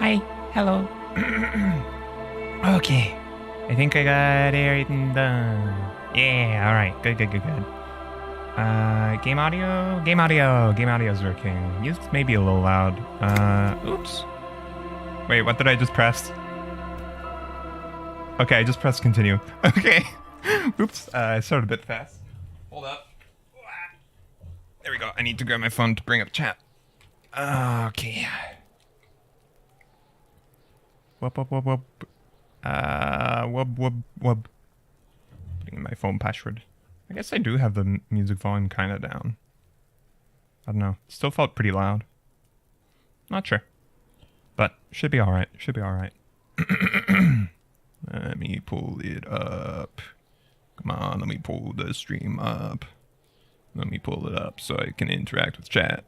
Hi. Hello. Okay. I think I got everything done. Yeah, alright. Good. Game audio? Game audio's working. Music's maybe a little loud. Oops. Wait, what did I just press? Okay, I just pressed continue. Okay. Oops, I started a bit fast. Hold up. There we go. I need to grab my phone to bring up chat. Okay. Whoop. Whoop. Putting in my phone password. I guess I do have the music volume kind of down. I don't know. Still felt pretty loud. Not sure. But should be alright. Let me pull it up. Come on, let me pull the stream up. Let me pull it up so I can interact with chat.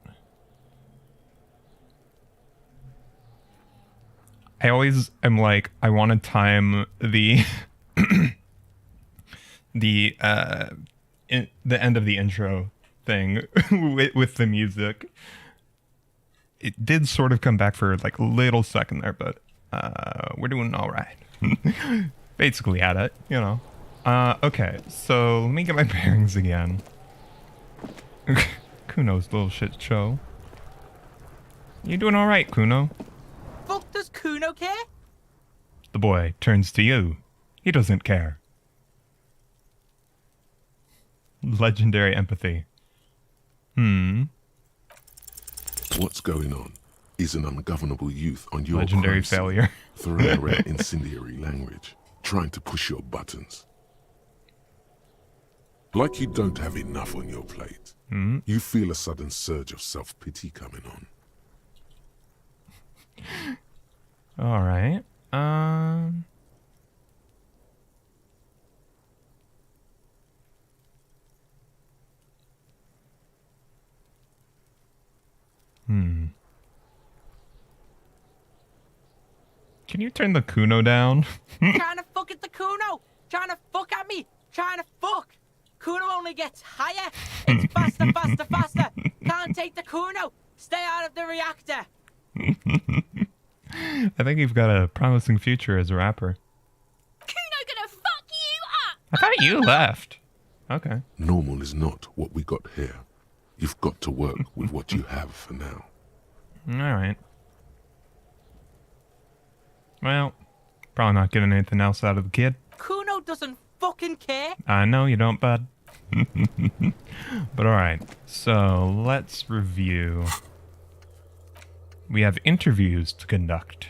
I always am like, I want to time the the end of the intro thing with the music. It did sort of come back for like a little second there, but we're doing all right. Basically at it, you know. Okay, so let me get my bearings again. Kuno's little shit show. You doing all right, Kuno? Fuck does Kuno care? The boy turns to you. He doesn't care. Legendary empathy. What's going on is an ungovernable youth on your Legendary failure. throwing around incendiary language, trying to push your buttons. Like you don't have enough on your plate. You feel a sudden surge of self-pity coming on. All right. Can you turn the Kuno down? Trying to fuck at the Kuno! Trying to fuck at me! Trying to fuck! Kuno only gets higher! It's faster! Can't take the Kuno! Stay out of the reactor! I think you've got a promising future as a rapper. Kuno gonna fuck you up! I thought you left. Okay. Normal is not what we got here. You've got to work with what you have for now. All right. Well, probably not getting anything else out of the kid. Kuno doesn't fucking care! I know you don't, bud. But alright, so let's review. We have interviews to conduct.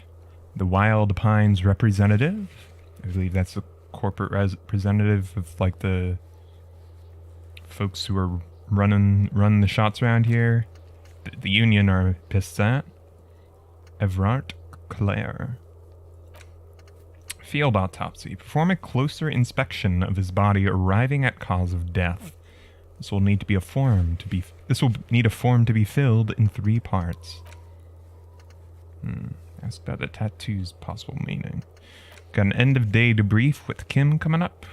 The Wild Pines representative. I believe that's the corporate representative of like the folks who are running the shots around here. The union are pissed at. Evrart Claire. Field autopsy. Perform a closer inspection of his body, arriving at cause of death. This will need a form to be filled in 3 parts. Ask about the tattoo's possible meaning. Got an end of day debrief with Kim coming up.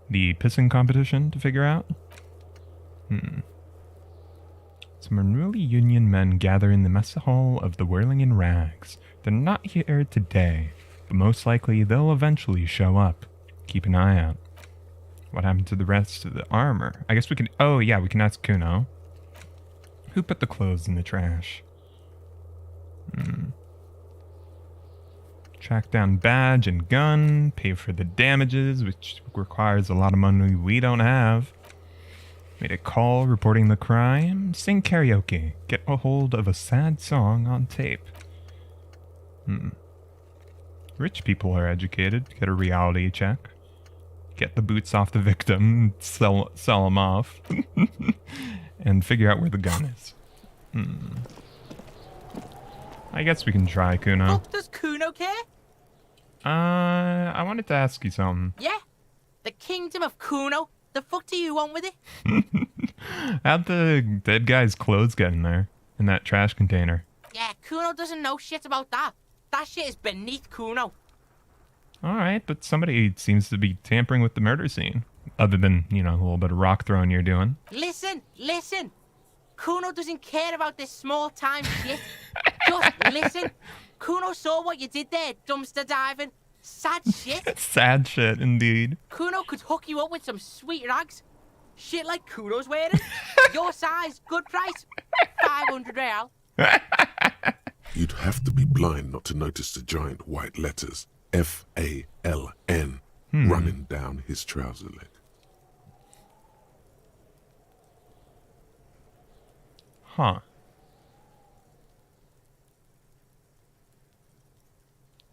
The pissing competition to figure out. Some unruly union men gather in the mess hall of the Whirling in Rags. They're not here today, but most likely they'll eventually show up. Keep an eye out. What happened to the rest of the armor? I guess we can... Oh, yeah, we can ask Kuno. Who put the clothes in the trash? Track down badge and gun. Pay for the damages, which requires a lot of money we don't have. Made a call reporting the crime. Sing karaoke. Get a hold of a sad song on tape. Rich people are educated. Get a reality check. Get the boots off the victim. Sell them off. And figure out where the gun is. I guess we can try, Kuno. Fuck does Kuno care? I wanted to ask you something. Yeah? The kingdom of Kuno? The fuck do you want with it? How'd the dead guy's clothes get in there? In that trash container? Yeah, Kuno doesn't know shit about that. That shit is beneath Kuno. Alright, but somebody seems to be tampering with the murder scene. Other than, you know, a little bit of rock throwing you're doing. Listen! Kuno doesn't care about this small time shit. Just listen. Kuno saw what you did there, dumpster diving. Sad shit. Sad shit, indeed. Kuno could hook you up with some sweet rags. Shit like Kuno's wearing. Your size, good price. 500 real. You'd have to be blind not to notice the giant white letters F-A-L-N running down his trouser leg. Huh.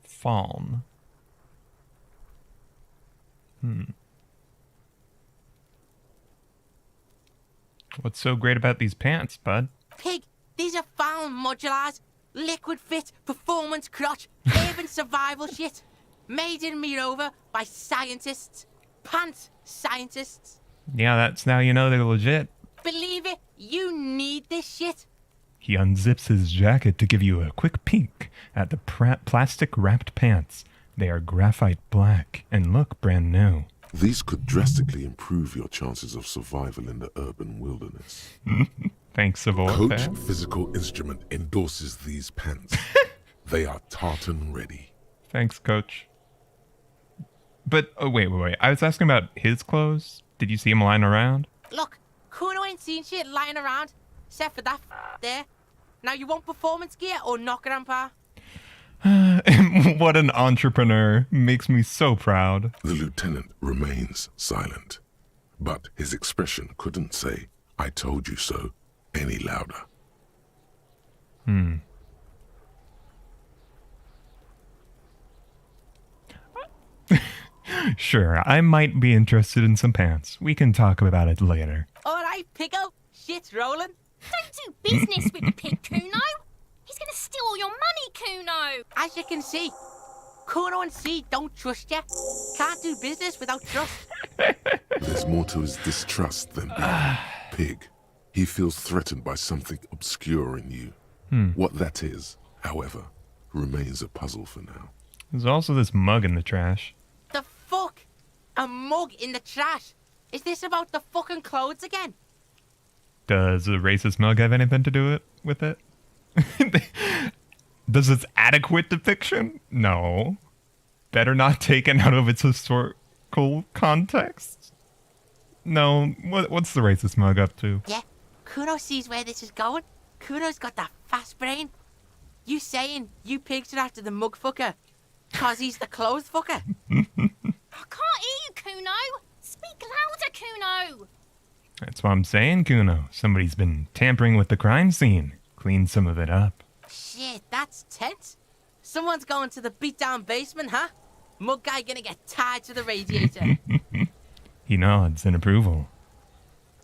Falm. What's so great about these pants, bud? Pig, these are found modulars. Liquid fit, performance crotch, urban survival shit. Made in Mirova by scientists. Pants scientists. Yeah, that's now you know they're legit. Believe it, you need this shit. He unzips his jacket to give you a quick peek at the plastic-wrapped pants. They are graphite black and look brand new. These could drastically improve your chances of survival in the urban wilderness. Thanks, Savoy. Coach Physical Instrument endorses these pants. They are tartan ready. Thanks, Coach. But, oh, wait. I was asking about his clothes. Did you see him lying around? Look, Kuno ain't seen shit lying around, except for that there. Now you want performance gear or not, Grandpa? What an entrepreneur. Makes me so proud. The lieutenant remains silent, but his expression couldn't say, "I told you so," any louder. Sure, I might be interested in some pants. We can talk about it later. Alright, Pico, shit's rolling. Don't do business with the pig, Kuno. He's gonna steal all your money, Kuno. As you can see, Kuno and C don't trust you. Can't do business without trust. There's more to his distrust than being pig. He feels threatened by something obscure in you. What that is, however, remains a puzzle for now. There's also this mug in the trash. The fuck? A mug in the trash? Is this about the fucking clothes again? Does a racist mug have anything to do with it? Does its adequate depiction? No. Better not taken out of its historical context? No. What's the racist mug up to? Yeah, Kuno sees where this is going. Kuno's got that fast brain. You saying you pigs are after the mug fucker? Cause he's the clothes fucker? I can't hear you, Kuno. Speak louder, Kuno. That's what I'm saying, Kuno. Somebody's been tampering with the crime scene. Clean some of it up. Shit, that's tense. Someone's going to the beat-down basement, huh? Mug guy gonna get tied to the radiator. He nods in approval.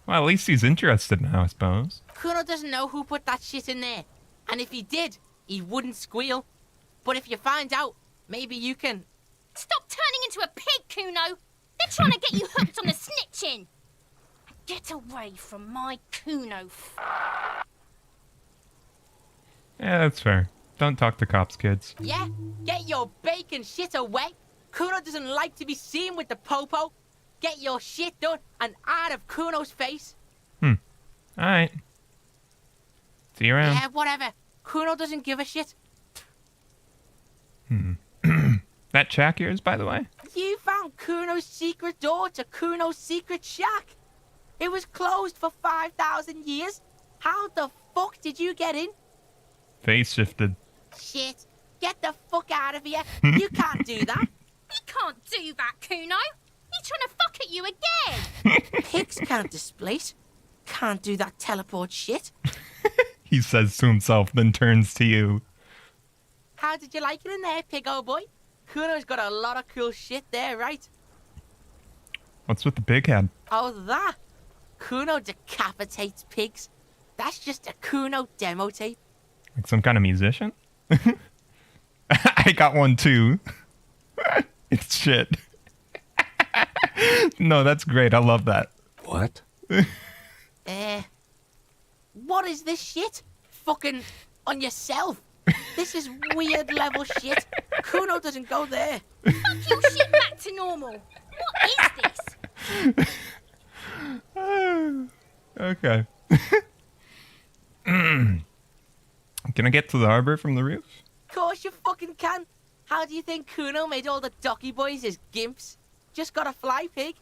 Well, at least he's interested now, I suppose. Kuno doesn't know who put that shit in there. And if he did, he wouldn't squeal. But if you find out, maybe you can... Stop turning into a pig, Kuno. They're trying to get you hooked on the snitching. Get away from my Kuno. Yeah, that's fair. Don't talk to cops, kids. Yeah? Get your bacon shit away. Kuno doesn't like to be seen with the popo. Get your shit done and out of Kuno's face. Alright. See you around. Yeah, whatever. Kuno doesn't give a shit. That shack yours, by the way? You found Kuno's secret door to Kuno's secret shack. It was closed for 5,000 years. How the fuck did you get in? Face shifted. Shit. Get the fuck out of here. You can't do that. He can't do that, Kuno. He's trying to fuck at you again. Pigs can't displace. Can't do that teleport shit. He says to himself, then turns to you. How did you like it in there, pig old boy? Kuno's got a lot of cool shit there, right? What's with the pig head? Oh, that? Kuno decapitates pigs. That's just a Kuno demo tape. Like some kind of musician? I got one too. It's shit. No, that's great. I love that. What? What is this shit? Fucking on yourself. This is weird level shit. Kuno doesn't go there. Fuck your shit back to normal. What is this? Okay. Can I get to the harbor from the roof? Course you fucking can. How do you think Kuno made all the docky boys his gimps? Just gotta fly, pig.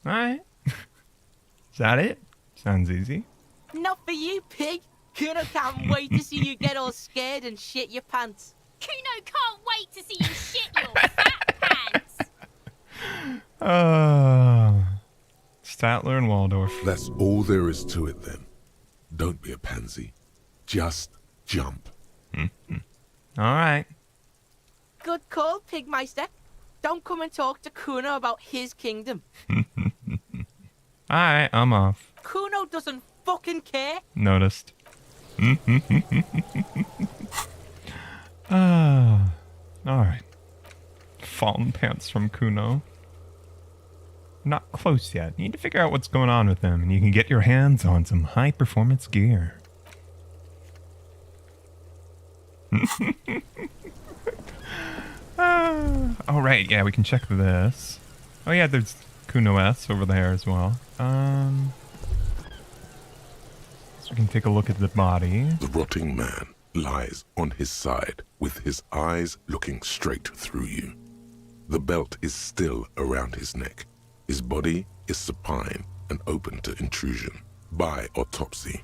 Alright. Is that it? Sounds easy. Not for you, pig. Kuno can't wait to see you get all scared and shit your pants. Kuno can't wait to see you shit your fat pants. Statler and Waldorf. That's all there is to it then. Don't be a pansy. Just jump. Alright. Good call, Pigmeister. Don't come and talk to Kuno about his kingdom. Alright, I'm off. Kuno doesn't fucking care. Noticed. Alright. Fallen pants from Kuno. Not close yet. You need to figure out what's going on with them, and you can get your hands on some high-performance gear. Oh, right, yeah, we can check this. Oh, yeah, there's Kuno S over there as well. So we can take a look at the body. The rotting man lies on his side with his eyes looking straight through you. The belt is still around his neck. His body is supine and open to intrusion by autopsy.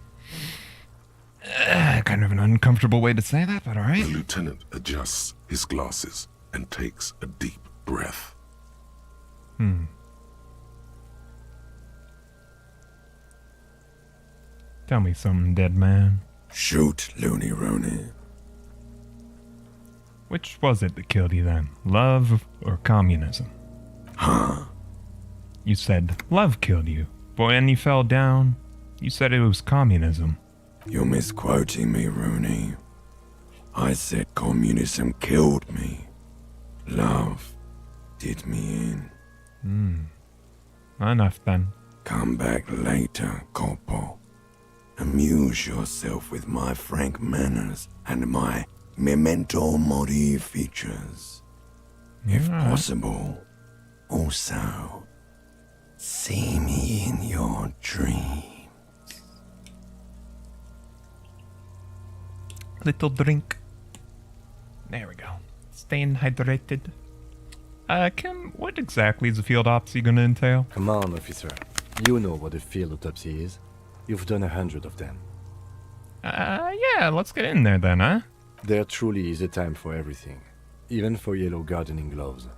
Kind of an uncomfortable way to say that, but alright. The lieutenant adjusts his glasses and takes a deep breath. Tell me something, dead man. Shoot, Looney Rooney. Which was it that killed you then? Love or communism? Huh? You said love killed you, but when you fell down, you said it was communism. You're misquoting me, Rooney. I said communism killed me. Love did me in. Enough then. Come back later, Corpo. Amuse yourself with my frank manners and my memento mori features. If Alright. possible, also, see me in your dreams. Little drink. There we go. Staying hydrated. Kim, what exactly is a field autopsy gonna entail? Come on, officer. You know what a field autopsy is. You've done 100 of them. Yeah, let's get in there then, huh? There truly is a time for everything, even for yellow gardening gloves.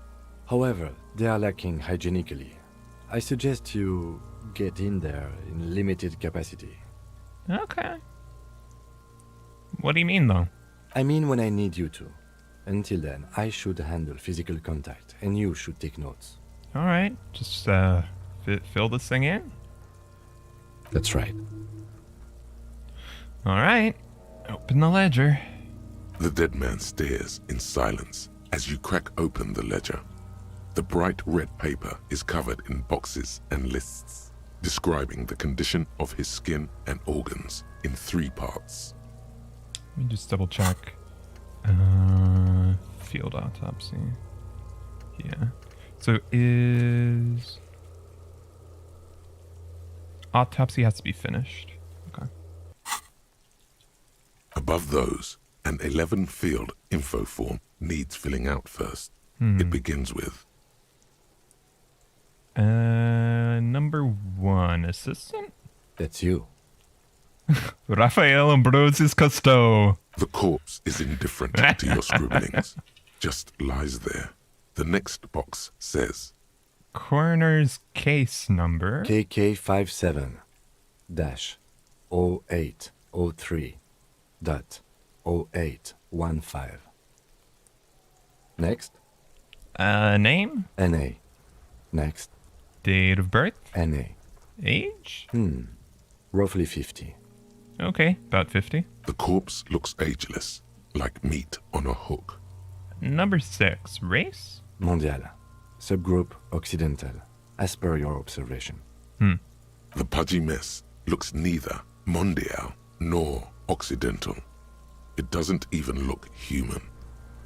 However, they are lacking hygienically. I suggest you get in there in limited capacity. Okay. What do you mean, though? I mean when I need you to. Until then, I should handle physical contact, and you should take notes. Alright, just, fill this thing in? That's right. Alright, open the ledger. The dead man stares in silence as you crack open the ledger. The bright red paper is covered in boxes and lists, describing the condition of his skin and organs in 3 parts. Let me just double check. Field autopsy. Yeah. So is... Autopsy has to be finished. Okay. Above those, an 11 field info form needs filling out first. It begins with Number 1, assistant? That's you. Raphael Ambrosius Cousteau. the corpse is indifferent to your scribblings, just lies there. The next box says Coroner's case number. KK57-0803.0815. Next. Name? NA. Next. Date of birth? NA. Age? Roughly 50. Okay, about 50. the corpse looks ageless, like meat on a hook. Number 6, race? Mondial. Subgroup Occidental, as per your observation. The pudgy mess looks neither mondial nor occidental. It doesn't even look human.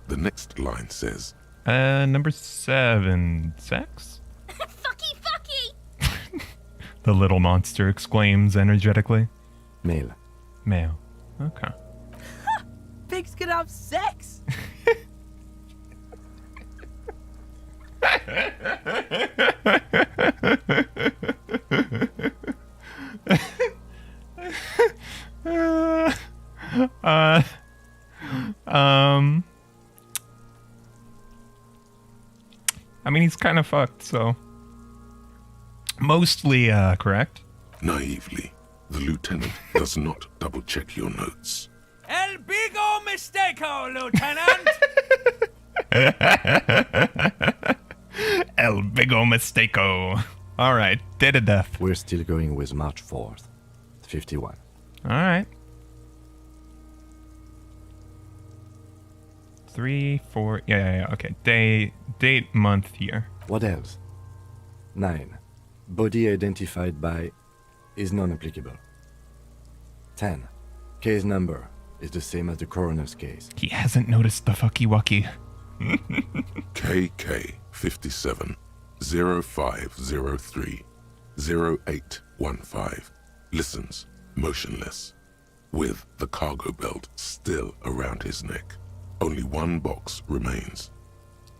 The next line says, Number 7, sex? Fucky, fucky! The little monster exclaims energetically. Male. Male. Okay. Pigs can have sex. I mean, he's kind of fucked, so mostly correct. Naively, the lieutenant does not double-check your notes. El bigo mistako, Lieutenant! El bigo mistako. All right, date of death. We're still going with March 4th, 51. All right. 3, 4. Yeah. Okay. Date, month, year. What else? 9. Body identified by is non-applicable. 10. Case number is the same as the coroner's case. He hasn't noticed the fucky wucky. KK 57 0503 0815 listens motionless, with the cargo belt still around his neck. Only one box remains.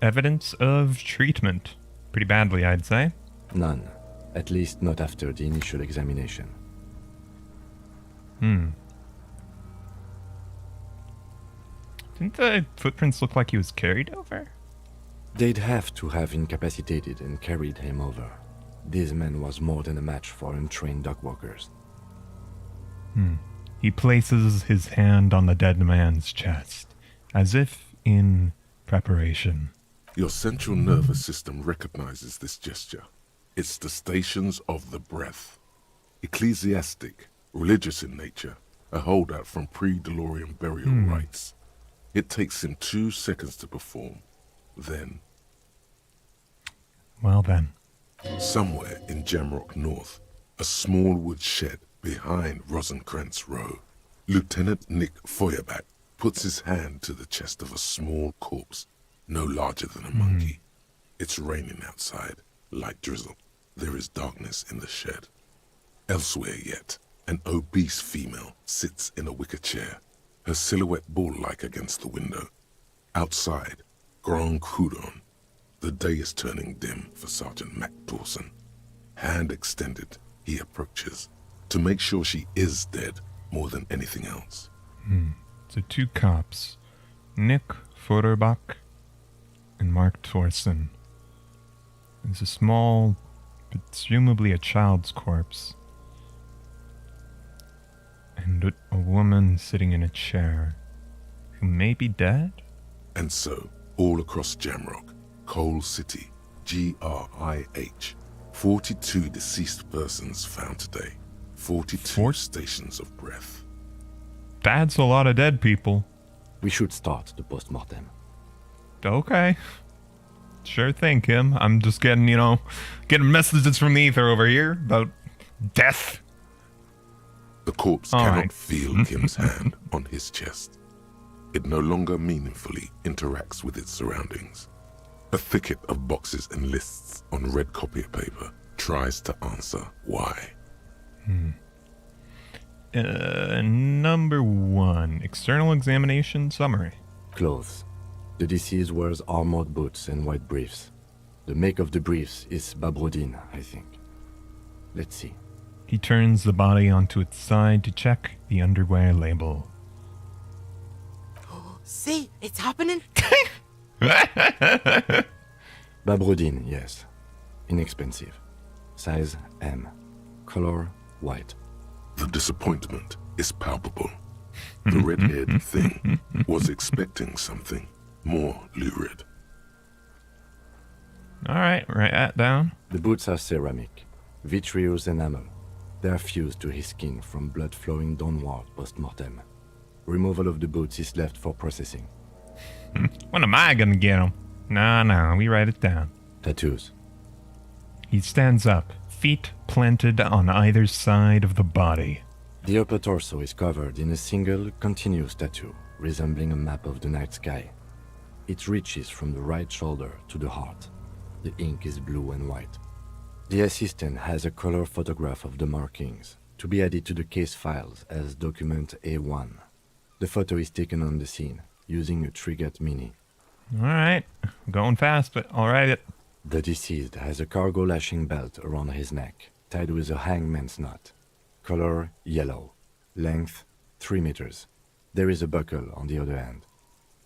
Evidence of treatment. Pretty badly, I'd say. None. At least not after the initial examination. Didn't the footprints look like he was carried over? They'd have to have incapacitated and carried him over. This man was more than a match for untrained dog walkers. He places his hand on the dead man's chest, as if in preparation. Your central nervous system recognizes this gesture. It's the stations of the breath. Ecclesiastic, religious in nature, a holdout from pre-DeLorean burial rites. It takes him 2 seconds to perform. Then, Well then. somewhere in Jamrock North, a small wood shed behind Rosencrantz Row, Lieutenant Nick Feuerbach puts his hand to the chest of a small corpse, no larger than a monkey. It's raining outside, light drizzle. There is darkness in the shed. Elsewhere yet, an obese female sits in a wicker chair, her silhouette ball-like against the window. Outside, Grand Coudon. The day is turning dim for Sergeant Mac Dawson. Hand extended, he approaches, to make sure she is dead more than anything else. So 2 cops. Nick Feuerbach and Mark Thorson. There's a small, presumably a child's corpse. And a woman sitting in a chair who may be dead? And so, all across Jamrock, Coal City, GRIH, 42 deceased persons found today. 42 stations of breath. That's a lot of dead people. We should start the post-mortem. Okay. Sure thing, Kim. I'm just getting, getting messages from the ether over here about death. The corpse All cannot right. feel Kim's hand on his chest. It no longer meaningfully interacts with its surroundings. A thicket of boxes and lists on red copier paper tries to answer why. Number 1. External examination summary. Clothes. The deceased wears armored boots and white briefs. The make of the briefs is Babrodine, I think. Let's see. He turns the body onto its side to check the underwear label. See, it's happening. Babrodine, yes. Inexpensive. Size M. Color white. The disappointment is palpable. The red-haired thing was expecting something more lurid. Alright, write that down. The boots are ceramic. Vitreous enamel. They are fused to his skin from blood flowing downward post-mortem. Removal of the boots is left for processing. When am I gonna get him? Nah, we write it down. Tattoos. He stands up, feet planted on either side of the body. The upper torso is covered in a single, continuous tattoo, resembling a map of the night sky. It reaches from the right shoulder to the heart. The ink is blue and white. The assistant has a color photograph of the markings, to be added to the case files as document A1. The photo is taken on the scene, using a Trigat Mini. Alright, going fast, but I'll write it. The deceased has a cargo lashing belt around his neck, tied with a hangman's knot. Color yellow. Length 3 meters. There is a buckle on the other end.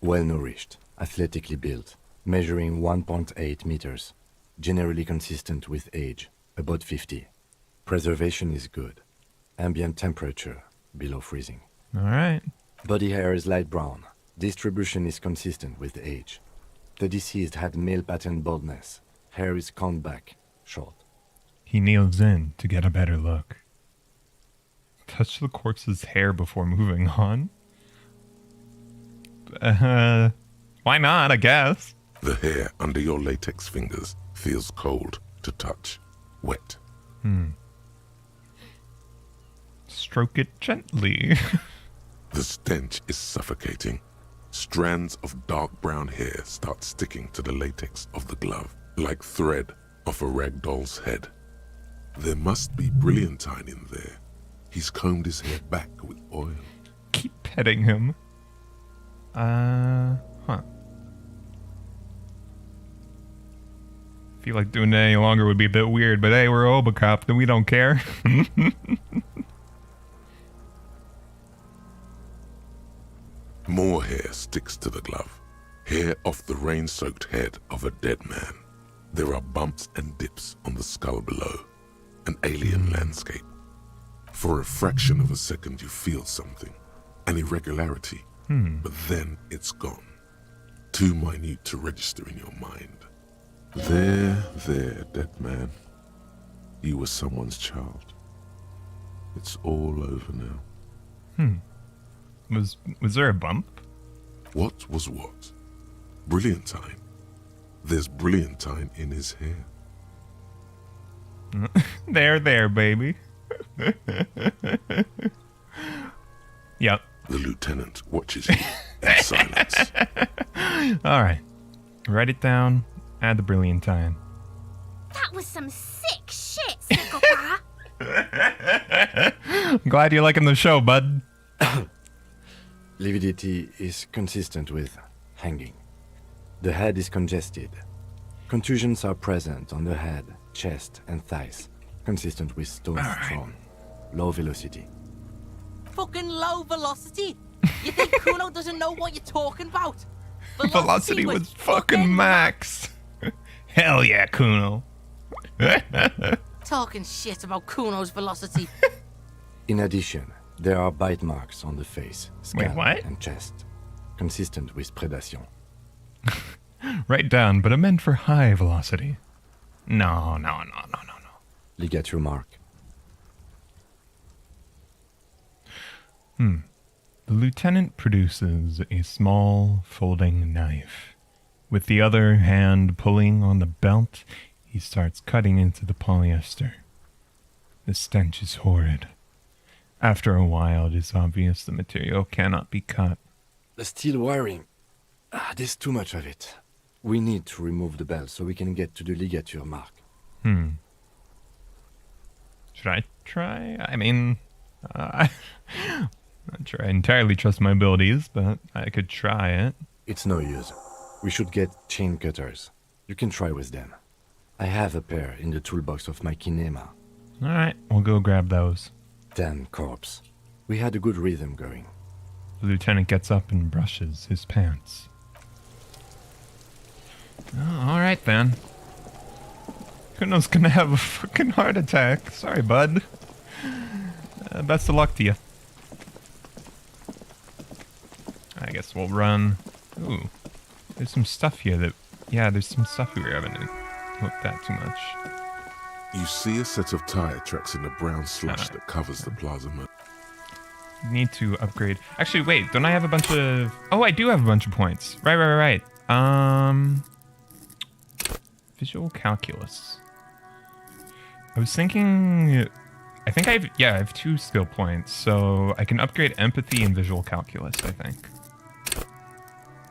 Well nourished, athletically built, measuring 1.8 meters. Generally consistent with age, about 50. Preservation is good. Ambient temperature below freezing. All right. Body hair is light brown. Distribution is consistent with age. The deceased had male pattern baldness. Hair is combed back, short. He kneels in to get a better look. Touch the corpse's hair before moving on? Why not, I guess? The hair under your latex fingers feels cold to touch, wet. Stroke it gently. The stench is suffocating. Strands of dark brown hair start sticking to the latex of the glove, like thread off a rag doll's head. There must be brilliantine in there. He's combed his hair back with oil. Keep petting him. Huh. Feel like doing it any longer would be a bit weird, but hey, we're a Hobo cop, then we don't care. More hair sticks to the glove. Hair off the rain-soaked head of a dead man. There are bumps and dips on the skull below. An alien landscape. For a fraction of a second you feel something. An irregularity. But then it's gone. Too minute to register in your mind. There, dead man. You were someone's child. It's all over now. Was there a bump? What was what? Brilliantine. There's brilliantine in his hair. There, baby. Yep. The lieutenant watches you in silence. All right. Write it down. Add the brilliantine. That was some sick shit, psychopath. I'm glad you're liking the show, bud. Lividity is consistent with hanging. The head is congested. Contusions are present on the head, chest, and thighs, consistent with stones thrown. Low velocity. Fucking low velocity. You think Kuno doesn't know what you're talking about? Velocity was fucking max. Hell yeah, Kuno. Talking shit about Kuno's velocity. In addition, there are bite marks on the face, scalp, what? and chest, consistent with predation. Write down, but I meant for high velocity. No. Ligature mark. The lieutenant produces a small folding knife. With the other hand pulling on the belt, he starts cutting into the polyester. The stench is horrid. After a while, it is obvious the material cannot be cut. The steel wiring. There's too much of it. We need to remove the belt so we can get to the ligature mark. Should I try? I mean, I'm not sure I entirely trust my abilities, but I could try it. It's no use. We should get chain cutters. You can try with them. I have a pair in the toolbox of my kinema. Alright, we'll go grab those. Damn corpse. We had a good rhythm going. The lieutenant gets up and brushes his pants. Oh, alright then. Kuno's gonna have a fucking heart attack. Sorry, bud. Best of luck to you. I guess we'll run. Ooh. There's some stuff here that... Yeah, there's some stuff we haven't looked at too much. You see a set of tire tracks in the brown slush that covers the plaza. Need to upgrade. Actually, wait. Don't I have a bunch of... Oh, I do have a bunch of points. Right. Visual calculus. I was thinking... I think I have 2 skill points, so I can upgrade empathy and visual calculus, I think.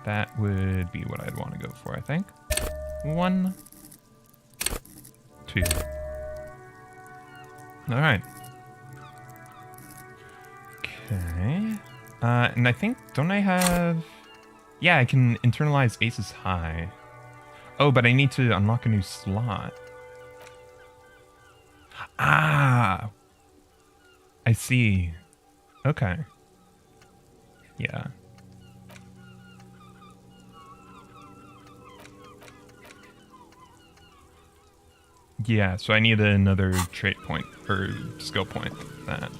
That would be what I'd want to go for, I think. 1, 2. Alright. Okay. And I think, don't I have... Yeah, I can internalize Ace's High. Oh, but I need to unlock a new slot. Ah! I see. Okay. Yeah. Yeah, so I need another trait point, or skill point for that.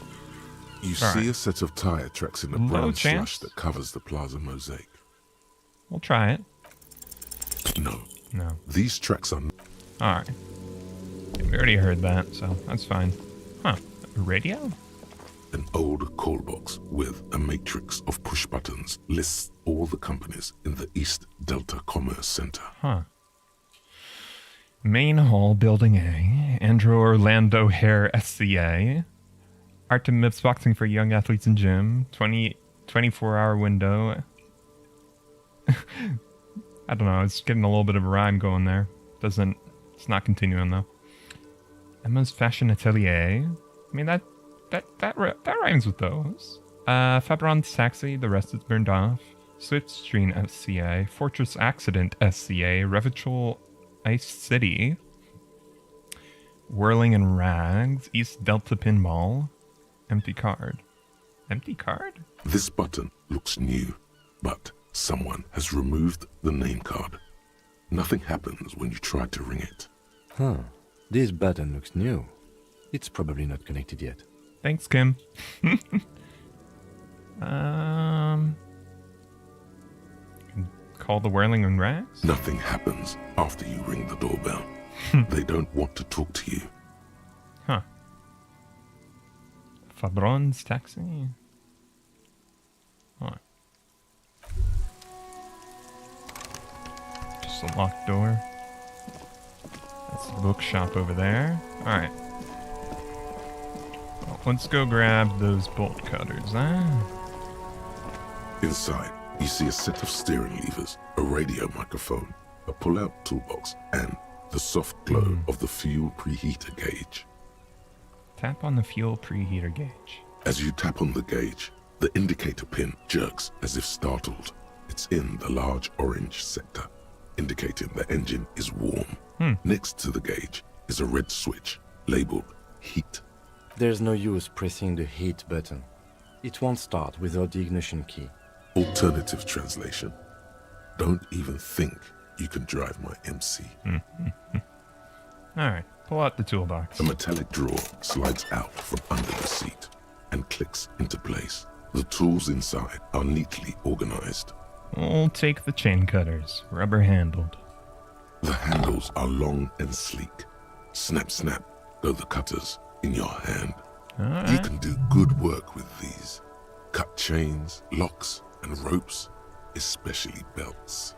You All see right. a set of tire tracks in the Low brown chance. slush that covers the plaza mosaic. We'll try it. No, No. these tracks are Alright. We already heard that, so that's fine. Huh. A radio? an old call box with a matrix of push buttons lists all the companies in the East Delta Commerce Center. Huh. Main Hall, Building A. Andrew Orlando Hare, SCA. Art to Myths Boxing for Young Athletes in Gym. 24-hour window. I don't know, it's getting a little bit of a rhyme going there. It's not continuing though. Emma's Fashion Atelier. I mean, that rhymes with those. Fabron's Taxi, the rest is burned off. Swiftstream SCA. Fortress Accident SCA. Revitual Ice City. Whirling and Rags. East Delta Pinball. Empty card. Empty card? This button looks new, but someone has removed the name card. Nothing happens when you try to ring it. Huh. This button looks new. It's probably not connected yet. Thanks, Kim. Call the Whirling and Rags? Nothing happens after you ring the doorbell. They don't want to talk to you. Huh. Fabron's Taxi? Alright. Just a locked door. That's the bookshop over there. Alright. Well, let's go grab those bolt cutters, huh? Inside, you see a set of steering levers, a radio microphone, a pull-out toolbox, and the soft glow of the fuel preheater gauge. Tap on the fuel preheater gauge. As you tap on the gauge, the indicator pin jerks as if startled. It's in the large orange sector, indicating the engine is warm. Next to the gauge is a red switch labeled heat. There's no use pressing the heat button. It won't start without the ignition key. Alternative translation. Don't even think you can drive my MC. Alright, pull out the toolbox. A metallic drawer slides out from under the seat and clicks into place. The tools inside are neatly organized. We'll take the chain cutters, rubber handled. The handles are long and sleek. Snap, snap, go the cutters in your hand. You Alright. can do good work with these. Cut chains, locks, and ropes, especially belts.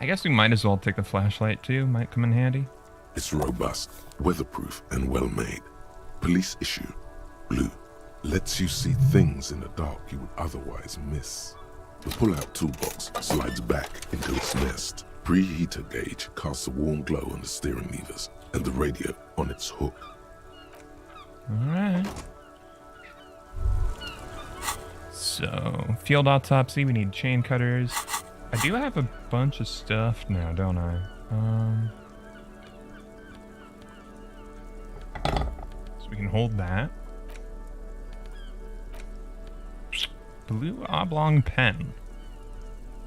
I guess we might as well take the flashlight too, might come in handy. It's robust, weatherproof, and well made. Police issue, blue, lets you see things in the dark you would otherwise miss. The pull-out toolbox slides back into its nest. Preheater gauge casts a warm glow on the steering levers and the radio on its hook. Alright. So, field autopsy, we need chain cutters. I do have a bunch of stuff now, don't I? So we can hold that. Blue oblong pen.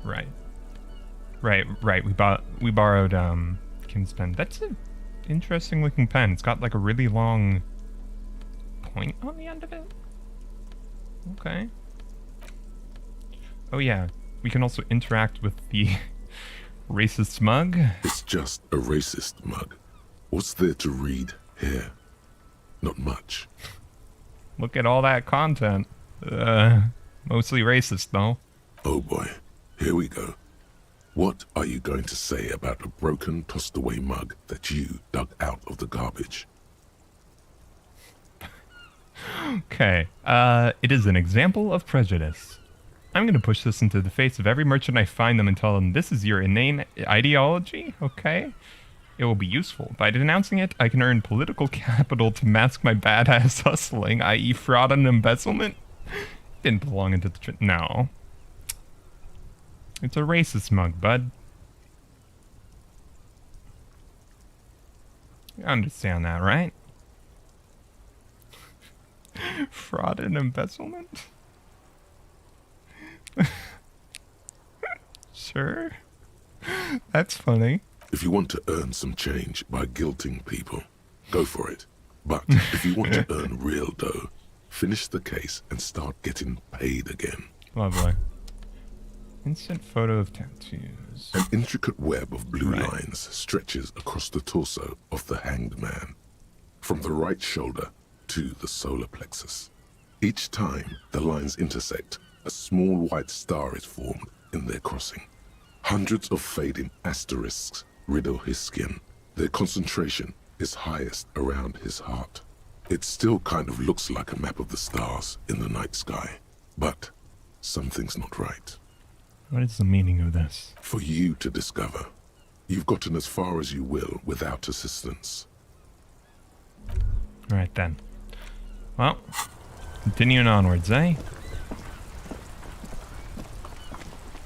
Right. Right. We borrowed Kim's pen. That's an interesting looking pen. It's got like a really long point on the end of it. Okay. Oh yeah, we can also interact with the racist mug. It's just a racist mug. What's there to read here? Not much. Look at all that content. Mostly racist though. Oh boy, here we go. What are you going to say about a broken, tossed-away mug that you dug out of the garbage? Okay, it is an example of prejudice. I'm gonna push this into the face of every merchant I find them and tell them this is your inane ideology, okay? It will be useful. By denouncing it, I can earn political capital to mask my badass hustling, i.e. fraud and embezzlement. Didn't belong into the... No. It's a racist mug, bud. You understand that, right? Fraud and embezzlement? Sure. That's funny. If you want to earn some change by guilting people, go for it. But if you want to earn real dough, finish the case and start getting paid again. Lovely. Instant photo of tattoos. An intricate web of blue Right. lines stretches across the torso of the hanged man, from the right shoulder to the solar plexus. Each time the lines intersect, a small white star is formed in their crossing. Hundreds of fading asterisks riddle his skin. Their concentration is highest around his heart. It still kind of looks like a map of the stars in the night sky, but something's not right. What is the meaning of this? For you to discover. You've gotten as far as you will without assistance. Alright then. Well, continuing onwards, eh?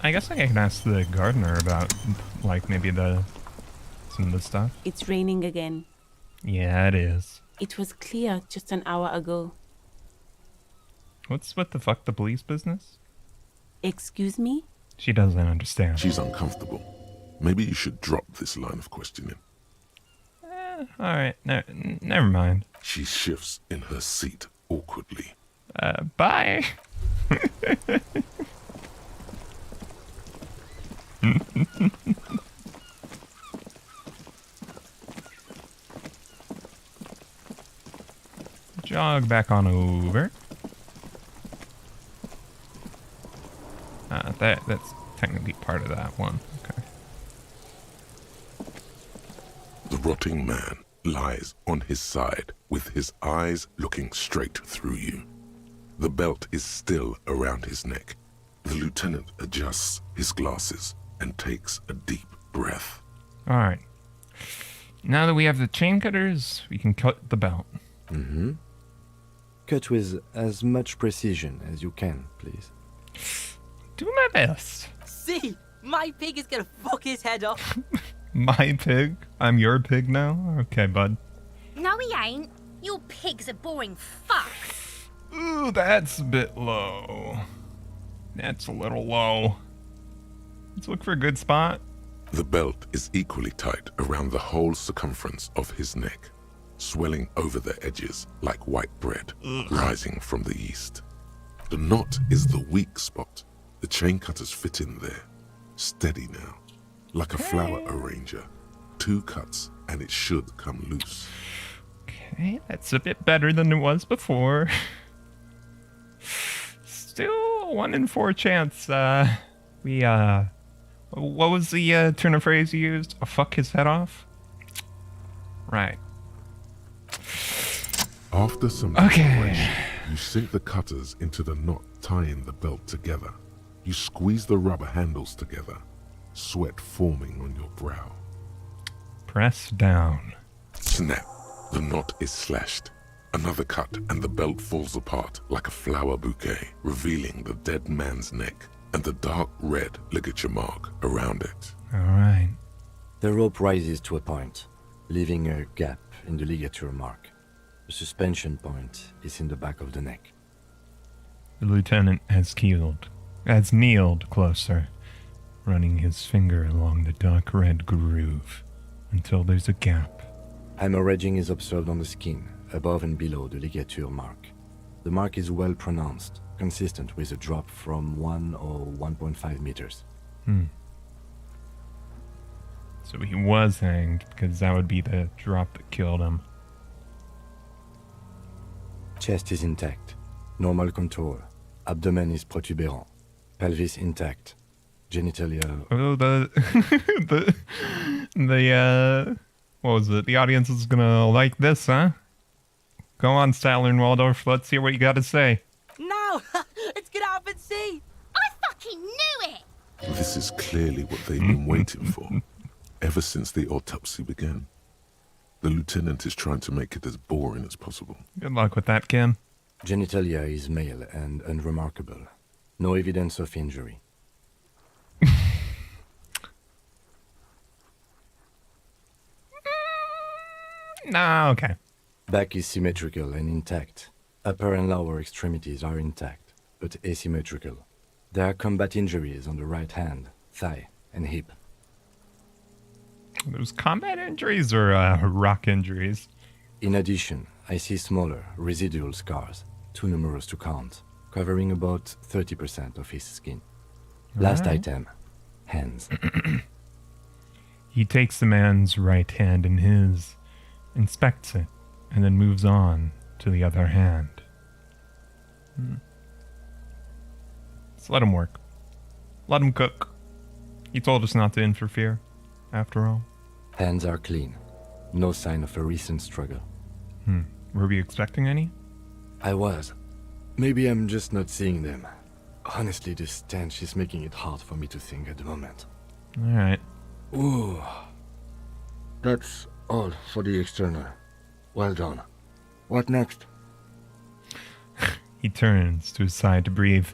I guess I can ask the gardener about, like, maybe some of the stuff. It's raining again. Yeah, it is. It was clear just an hour ago. What's with the fuck the police business? Excuse me? She doesn't understand. She's uncomfortable. Maybe you should drop this line of questioning. Alright, never mind. She shifts in her seat awkwardly. Bye. Jog back on over. That's technically part of that one. Okay. The rotting man lies on his side with his eyes looking straight through you. The belt is still around his neck. The lieutenant adjusts his glasses and takes a deep breath. Alright. Now that we have the chain cutters, we can cut the belt. Mm-hmm. Cut with as much precision as you can, please. Do my best. See, my pig is gonna fuck his head off. My pig? I'm your pig now? Okay, bud. No, he ain't. Your pig's a boring fuck. Ooh, that's a bit low. That's a little low. Let's look for a good spot. The belt is equally tight around the whole circumference of his neck, swelling over the edges like white bread rising from the east. The knot is the weak spot. The chain cutters fit in there, steady now, like a flower arranger. 2 cuts and it should come loose. Okay, that's a bit better than it was before. Still 1 in 4 chance. What was the turn of phrase you used? Fuck his head off? Right. After some Okay. preparation, you sink the cutters into the knot tying the belt together. You squeeze the rubber handles together, sweat forming on your brow. Press down. Snap! The knot is slashed. Another cut and the belt falls apart like a flower bouquet, revealing the dead man's neck and the dark red ligature mark around it. Alright. The rope rises to a point, leaving a gap in the ligature mark. The suspension point is in the back of the neck. The lieutenant has kneeled closer, running his finger along the dark red groove until there's a gap. Hemorrhaging is observed on the skin, above and below the ligature mark. The mark is well pronounced, consistent with a drop from 1 or 1.5 meters. So he was hanged, because that would be the drop that killed him. Chest is intact, normal contour. Abdomen is protuberant, pelvis intact, genitalia. Oh, what was it? The audience is gonna like this, huh? Go on, Statler and Waldorf, let's hear what you gotta say. No, it's get out and see. I fucking knew it! This is clearly what they've been waiting for, ever since the autopsy began. The lieutenant is trying to make it as boring as possible. Good luck with that, Kim. Genitalia is male and unremarkable. No evidence of injury. Ah, okay. Back is symmetrical and intact. Upper and lower extremities are intact, but asymmetrical. There are combat injuries on the right hand, thigh, and hip. Those combat injuries or rock injuries? In addition, I see smaller, residual scars, too numerous to count, covering about 30% of his skin. Last item, hands. He takes the man's right hand in his, inspects it, and then moves on to the other hand. Let's let him work. Let him cook. He told us not to interfere, after all. Hands are clean. No sign of a recent struggle. Were we expecting any? I was. Maybe I'm just not seeing them. Honestly, this stench is making it hard for me to think at the moment. Alright. Ooh. That's all for the external. Well done. What next? He turns to his side to breathe.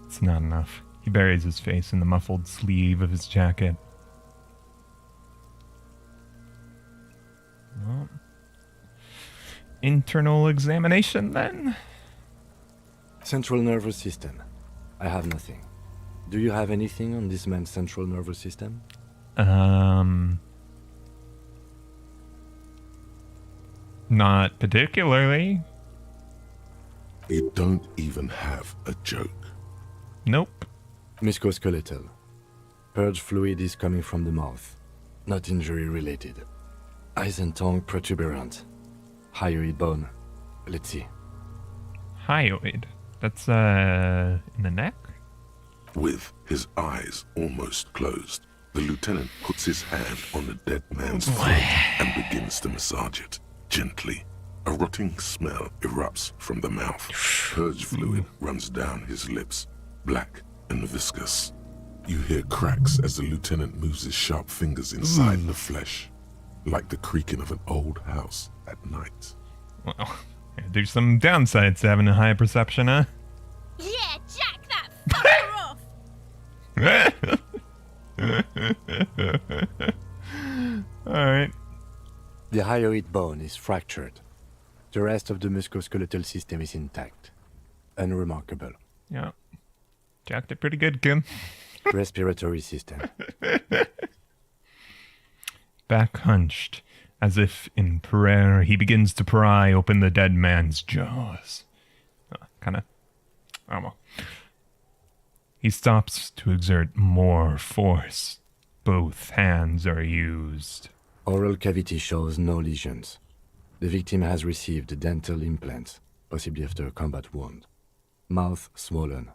It's not enough. He buries his face in the muffled sleeve of his jacket. Well, internal examination, then? Central nervous system. I have nothing. Do you have anything on this man's central nervous system? Not particularly. You don't even have a joke. Nope. Musculoskeletal. Purge fluid is coming from the mouth. Not injury related. Eyes and tongue protuberant. Hyoid bone. Let's see. Hyoid. That's, in the neck? With his eyes almost closed, the lieutenant puts his hand on the dead man's throat and begins to massage it, gently. A rotting smell erupts from the mouth. Purge fluid runs down his lips, black and viscous. You hear cracks as the lieutenant moves his sharp fingers inside the flesh, like the creaking of an old house at night. Well, there's some downsides to having a high perception, huh? Yeah, jack that fucker off! Alright. The hyoid bone is fractured. The rest of the musculoskeletal system is intact. Unremarkable. Yeah. Jacked it pretty good, Kim. Respiratory system. Back hunched, as if in prayer, he begins to pry open the dead man's jaws. Kinda. Oh well. He stops to exert more force. Both hands are used. Oral cavity shows no lesions. The victim has received dental implants, possibly after a combat wound. Mouth swollen.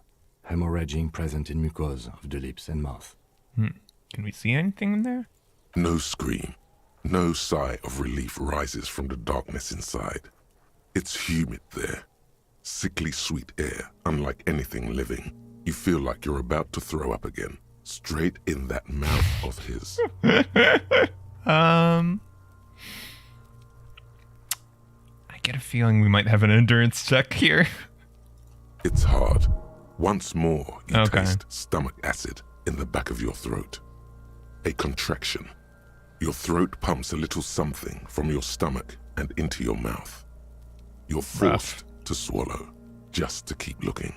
Hemorrhaging present in mucosa of the lips and mouth. Can we see anything in there? No scream, no sigh of relief rises from the darkness inside. It's humid there. Sickly sweet air, unlike anything living. You feel like you're about to throw up again, straight in that mouth of his. I get a feeling we might have an endurance check here. It's hard. Once more, you Okay. taste stomach acid in the back of your throat. A contraction. Your throat pumps a little something from your stomach and into your mouth. You're forced to swallow, just to keep looking.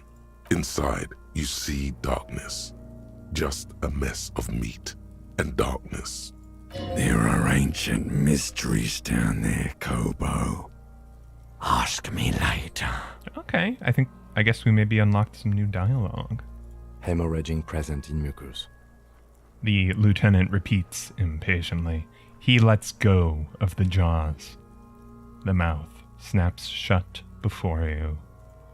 Inside, you see darkness. Just a mess of meat and darkness. There are ancient mysteries down there, Hobo. Ask me later. Okay, I guess we maybe unlocked some new dialogue. Hemorrhaging present in mucus. The lieutenant repeats impatiently. He lets go of the jaws. The mouth snaps shut before you.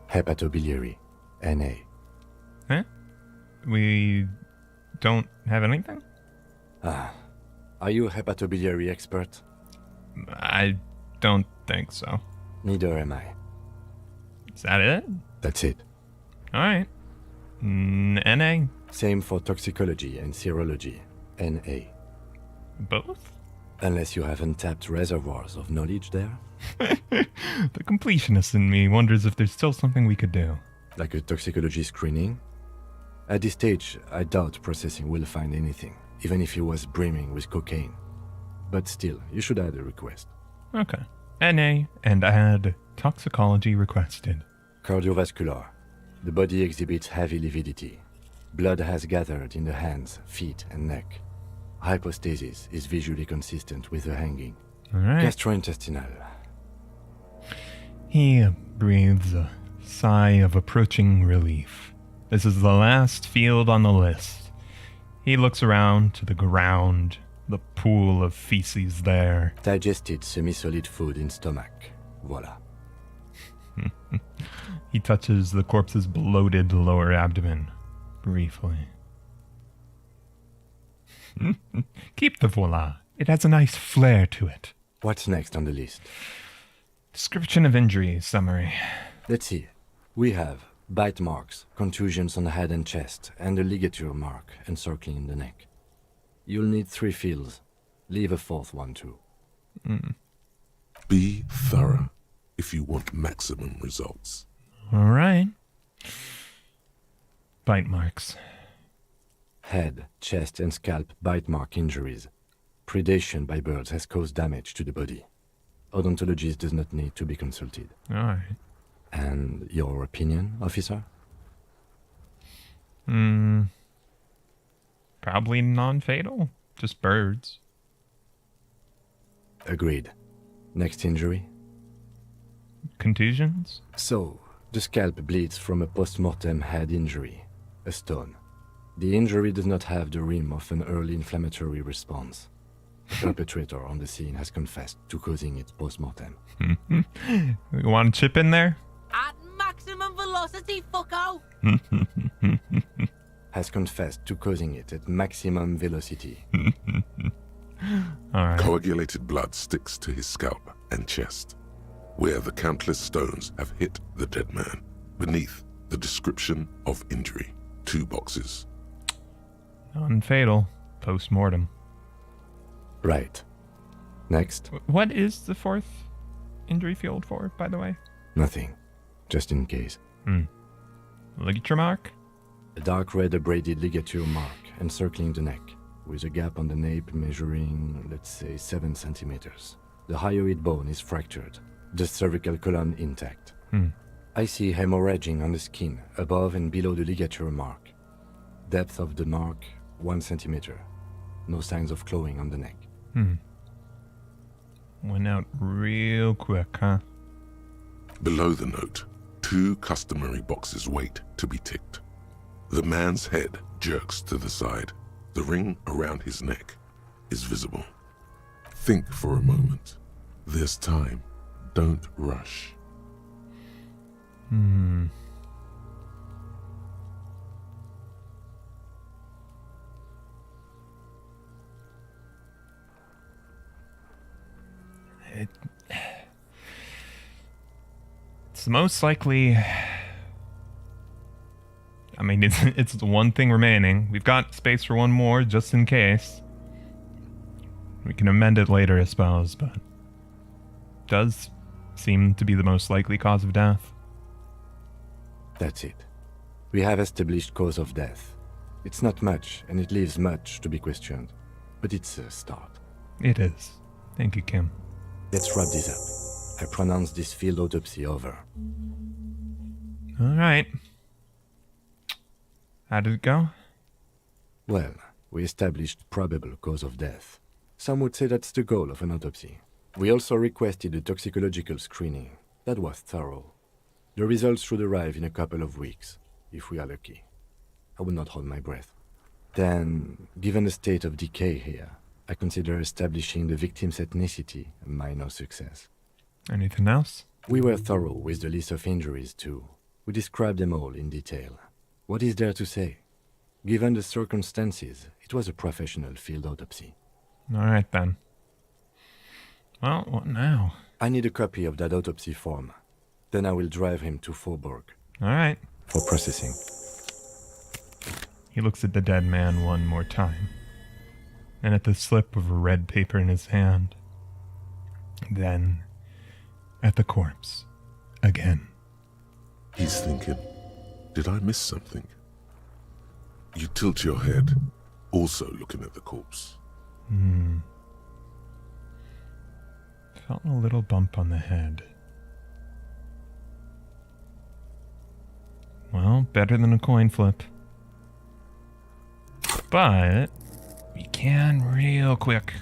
Hepatobiliary. NA. Huh? We don't have anything? Are you a hepatobiliary expert? I don't think so. Neither am I. Is that it? That's it. Alright. NA? Same for toxicology and serology. NA. Both? Unless you have untapped reservoirs of knowledge there. The completionist in me wonders if there's still something we could do. Like a toxicology screening. At this stage, I doubt processing will find anything, even if he was brimming with cocaine. But still, you should add a request. Okay. NA and add toxicology requested. Cardiovascular. The body exhibits heavy lividity. Blood has gathered in the hands, feet, and neck. Hypostasis is visually consistent with the hanging. Alright. Gastrointestinal. He breathes a sigh of approaching relief. This is the last field on the list. He looks around to the ground, the pool of feces there. Digested semi-solid food in stomach. Voila. He touches the corpse's bloated lower abdomen briefly. Keep the voila. It has a nice flair to it. What's next on the list? Description of injury summary. Let's see. We have bite marks, contusions on the head and chest, and a ligature mark encircling the neck. You'll need 3 fields. Leave a 4th one too. Be thorough if you want maximum results. Alright. Bite marks. Head, chest, and scalp bite mark injuries. Predation by birds has caused damage to the body. Odontologist does not need to be consulted. Alright. And your opinion, officer? Probably non-fatal. Just birds. Agreed. Next injury? Contusions? So, the scalp bleeds from a post-mortem head injury, a stone. The injury does not have the rim of an early inflammatory response. The perpetrator on the scene has confessed to causing it post-mortem. You want a chip in there? At maximum velocity, fucko! Has confessed to causing it at maximum velocity. Alright. Coagulated blood sticks to his scalp and chest, where the countless stones have hit the dead man. Beneath, the description of injury. 2 boxes. Non-fatal. Post-mortem. Right. Next? What is the 4th injury field for, by the way? Nothing. Just in case. Ligature mark? A dark red abraded ligature mark encircling the neck, with a gap on the nape measuring, let's say, 7 centimeters. The hyoid bone is fractured, the cervical column intact. I see hemorrhaging on the skin, above and below the ligature mark. Depth of the mark, 1 centimeter. No signs of clawing on the neck. Went out real quick, huh? Below the note, 2 customary boxes wait to be ticked. The man's head jerks to the side. The ring around his neck is visible. Think for a moment. There's time. Don't rush. It's most likely... I mean, it's the one thing remaining. We've got space for one more, just in case. We can amend it later, I suppose, but... does seem to be the most likely cause of death. That's it. We have established cause of death. It's not much, and it leaves much to be questioned. But it's a start. It is. Thank you, Kim. Let's wrap this up. I pronounce this field autopsy over. Alright. How did it go? Well, we established probable cause of death. Some would say that's the goal of an autopsy. We also requested a toxicological screening. That was thorough. The results should arrive in a couple of weeks, if we are lucky. I would not hold my breath. Then, given the state of decay here, I consider establishing the victim's ethnicity a minor success. Anything else? We were thorough with the list of injuries, too. We described them all in detail. What is there to say? Given the circumstances, it was a professional field autopsy. Alright then. Well, what now? I need a copy of that autopsy form. Then I will drive him to Faubourg Alright. for processing. He looks at the dead man one more time, and at the slip of red paper in his hand. Then, at the corpse, again. He's thinking, did I miss something? You tilt your head, also looking at the corpse. Felt a little bump on the head. Well, better than a coin flip. But we can real quick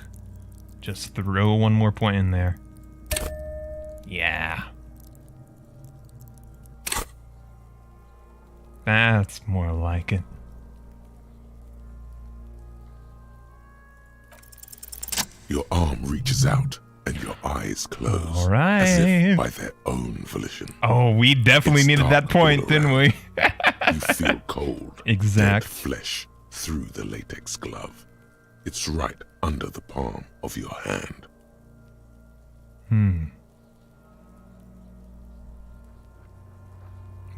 just throw one more point in there. Yeah. That's more like it. Your arm reaches out and your eyes close. All right. As if by their own volition. Oh, we definitely It's needed that dark all point, didn't we? You feel cold, Exact. dead flesh through the latex glove. It's right under the palm of your hand.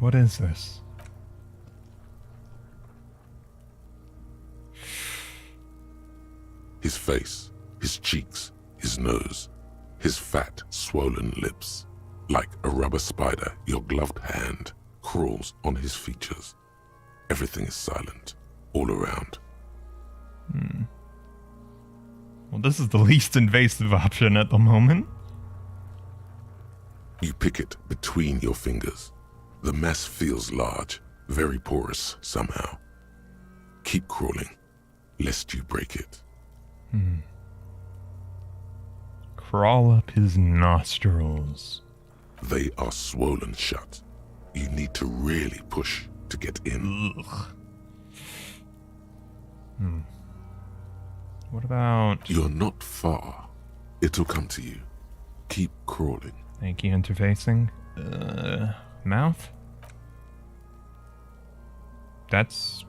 What is this? His face, his cheeks, his nose, his fat, swollen lips. Like a rubber spider, your gloved hand crawls on his features. Everything is silent, all around. Well, this is the least invasive option at the moment. You pick it between your fingers. The mess feels large, very porous somehow. Keep crawling, lest you break it. Crawl up his nostrils. They are swollen shut. You need to really push to get in. What about... You're not far. It'll come to you. Keep crawling. Thank you, interfacing. Mouth? That's...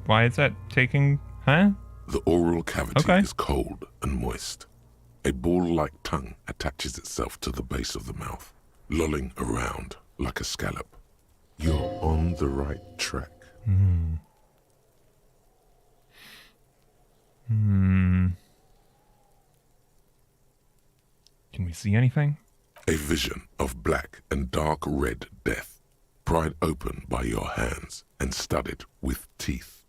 Why is that taking... Huh? The oral cavity Okay. is cold and moist. A ball-like tongue attaches itself to the base of the mouth, lolling around like a scallop. You're on the right track. Can we see anything? A vision of black and dark red death, pried open by your hands and studded with teeth.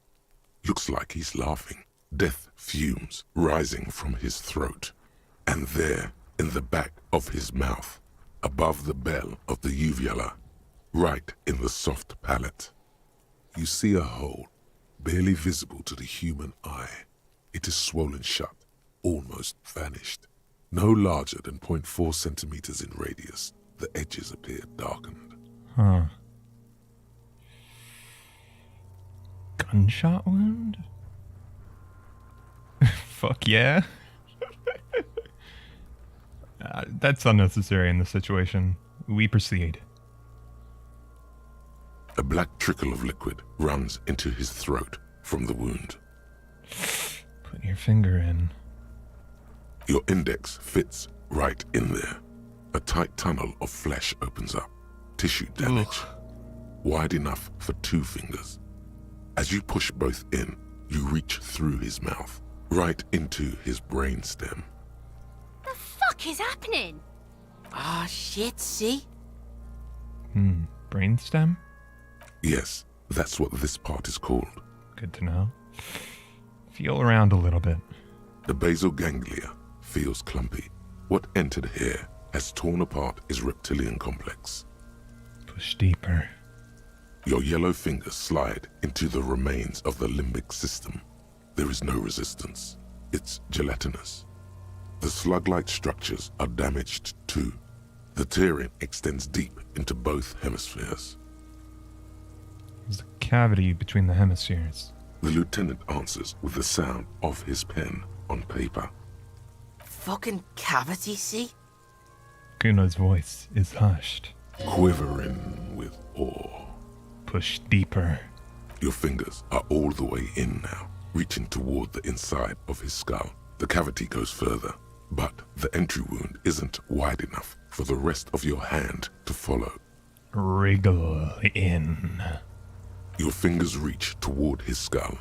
Looks like he's laughing. Death fumes rising from his throat. And there, in the back of his mouth, above the bell of the uvula, right in the soft palate, you see a hole, barely visible to the human eye. It is swollen shut, almost vanished. No larger than 0.4 centimeters in radius, the edges appear darkened. Huh. Gunshot wound? Fuck yeah. That's unnecessary in this situation. We proceed. A black trickle of liquid runs into his throat from the wound. Put your finger in. Your index fits right in there. A tight tunnel of flesh opens up. Tissue damage. Wide enough for 2 fingers. As you push both in, you reach through his mouth, right into his brainstem. The fuck is happening? Ah, shit, see? Brainstem? Yes, that's what this part is called. Good to know. Feel around a little bit. The basal ganglia feels clumpy. What entered here has torn apart his reptilian complex. Push deeper. Your yellow fingers slide into the remains of the limbic system. There is no resistance. It's gelatinous. The slug-like structures are damaged too. The tearing extends deep into both hemispheres. There's a cavity between the hemispheres. The lieutenant answers with the sound of his pen on paper. Fucking cavity, see? Kuno's voice is hushed. Quivering with awe. Push deeper. Your fingers are all the way in now, reaching toward the inside of his skull. The cavity goes further, but the entry wound isn't wide enough for the rest of your hand to follow. Wriggle in. Your fingers reach toward his skull.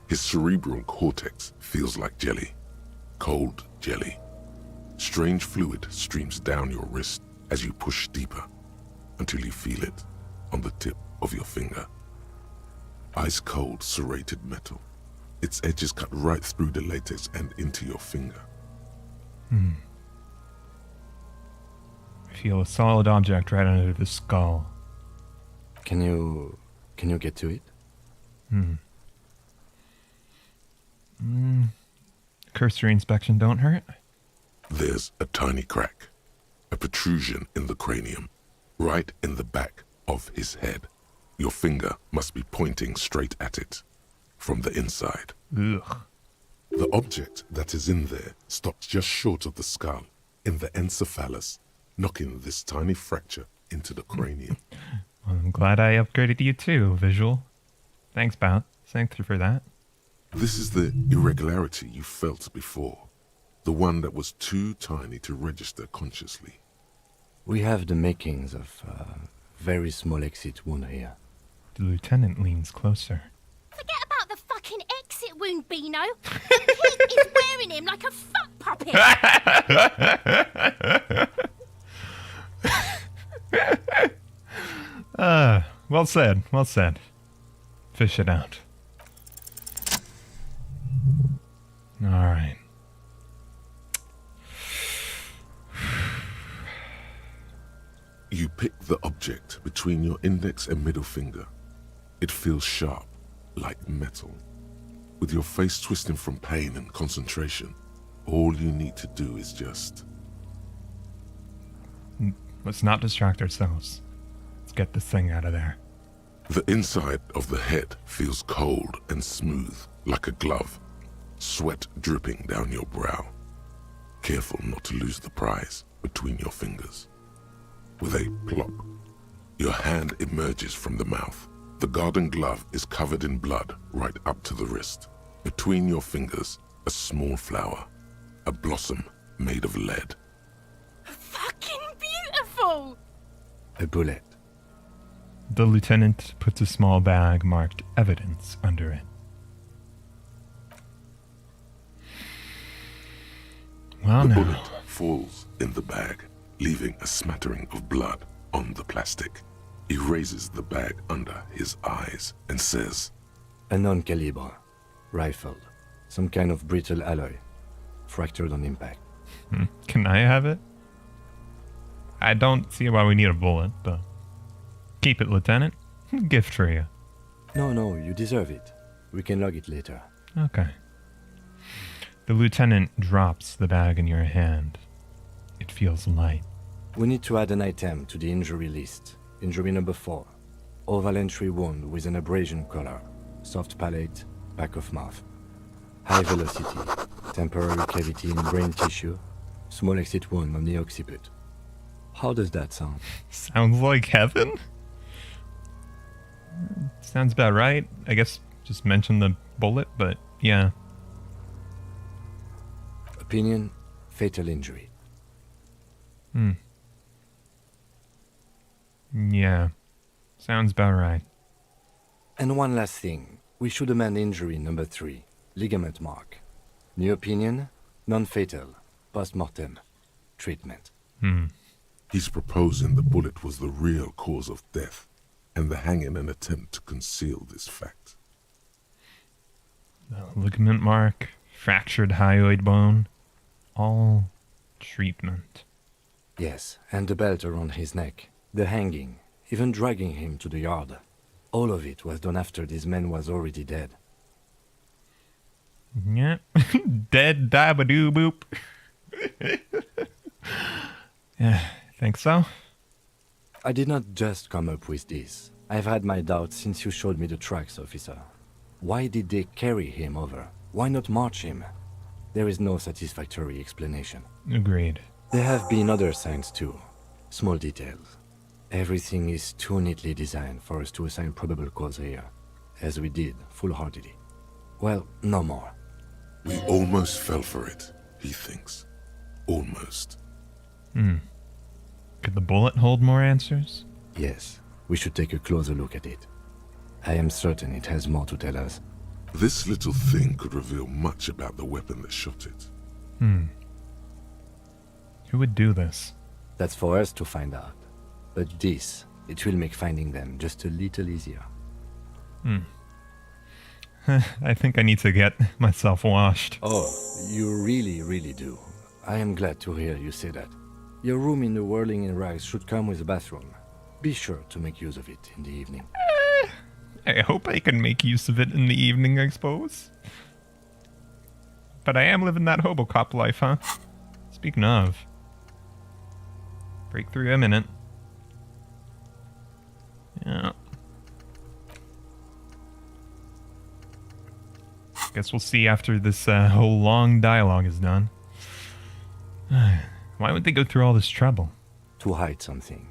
His cerebral cortex feels like jelly. Cold jelly. Strange fluid streams down your wrist as you push deeper, until you feel it on the tip of your finger. Ice-cold serrated metal. Its edges cut right through the latex and into your finger. Feel a solid object right under the skull. Can you get to it? Cursory inspection don't hurt. There's a tiny crack, a protrusion in the cranium, right in the back of his head. Your finger must be pointing straight at it, from the inside. Ugh. The object that is in there stops just short of the skull, in the encephalus, knocking this tiny fracture into the cranium. Well, I'm glad I upgraded you too, visual. Thanks, Bout. Thank you for that. This is the irregularity you felt before, the one that was too tiny to register consciously. We have the makings of a very small exit wound here. The lieutenant leans closer. Forget about the fucking exit wound, Beano. The pig is wearing him like a fuck puppet. Well said, well said. Fish it out. Alright. You pick the object between your index and middle finger. It feels sharp, like metal. With your face twisting from pain and concentration, all you need to do is just... Let's not distract ourselves. Let's get this thing out of there. The inside of the head feels cold and smooth, like a glove. Sweat dripping down your brow. Careful not to lose the prize between your fingers. With a plop, your hand emerges from the mouth. The garden glove is covered in blood right up to the wrist. Between your fingers, a small flower, a blossom made of lead. Fucking beautiful. A bullet. The lieutenant puts a small bag marked evidence under it. Well, The now. bullet falls in the bag, leaving a smattering of blood on the plastic. He raises the bag under his eyes and says, A non-caliber. Rifled. Some kind of brittle alloy. Fractured on impact. Can I have it? I don't see why we need a bullet, but... Keep it, Lieutenant. Gift for you. No, you deserve it. We can log it later. Okay. The lieutenant drops the bag in your hand. It feels light. We need to add an item to the injury list. Injury number 4. Oval entry wound with an abrasion color. Soft palate, back of mouth. High velocity. Temporary cavity in brain tissue. Small exit wound on the occiput. How does that sound? Sounds like heaven? Sounds about right. I guess just mention the bullet, but yeah. Opinion, fatal injury. Yeah. Sounds about right. And one last thing. We should amend injury number 3. Ligament mark. New opinion, non-fatal. Post-mortem. Treatment. he's proposing the bullet was the real cause of death, and the hanging an attempt to conceal this fact. Ligament mark, fractured hyoid bone, all treatment. Yes, and the belt around his neck, the hanging, even dragging him to the yard. All of it was done after this man was already dead. Yeah. Dead dabba-doo boop. Yeah, think so? I did not just come up with this. I've had my doubts since you showed me the tracks, officer. Why did they carry him over? Why not march him? There is no satisfactory explanation. Agreed. There have been other signs too. Small details. Everything is too neatly designed for us to assign probable cause here, as we did, full-heartedly. Well, no more. We almost fell for it, he thinks. Almost. Could the bullet hold more answers? Yes, we should take a closer look at it. I am certain it has more to tell us. This little thing could reveal much about the weapon that shot it. Who would do this? That's for us to find out. But this, it will make finding them just a little easier. I think I need to get myself washed. Oh, you really, really do. I am glad to hear you say that. Your room in the Whirling in Rags should come with a bathroom. Be sure to make use of it in the evening. I hope I can make use of it in the evening, I suppose. But I am living that hobo cop life, huh? Speaking of. Breakthrough imminent. Yeah. Guess we'll see after this whole long dialogue is done. Why would they go through all this trouble? To hide something.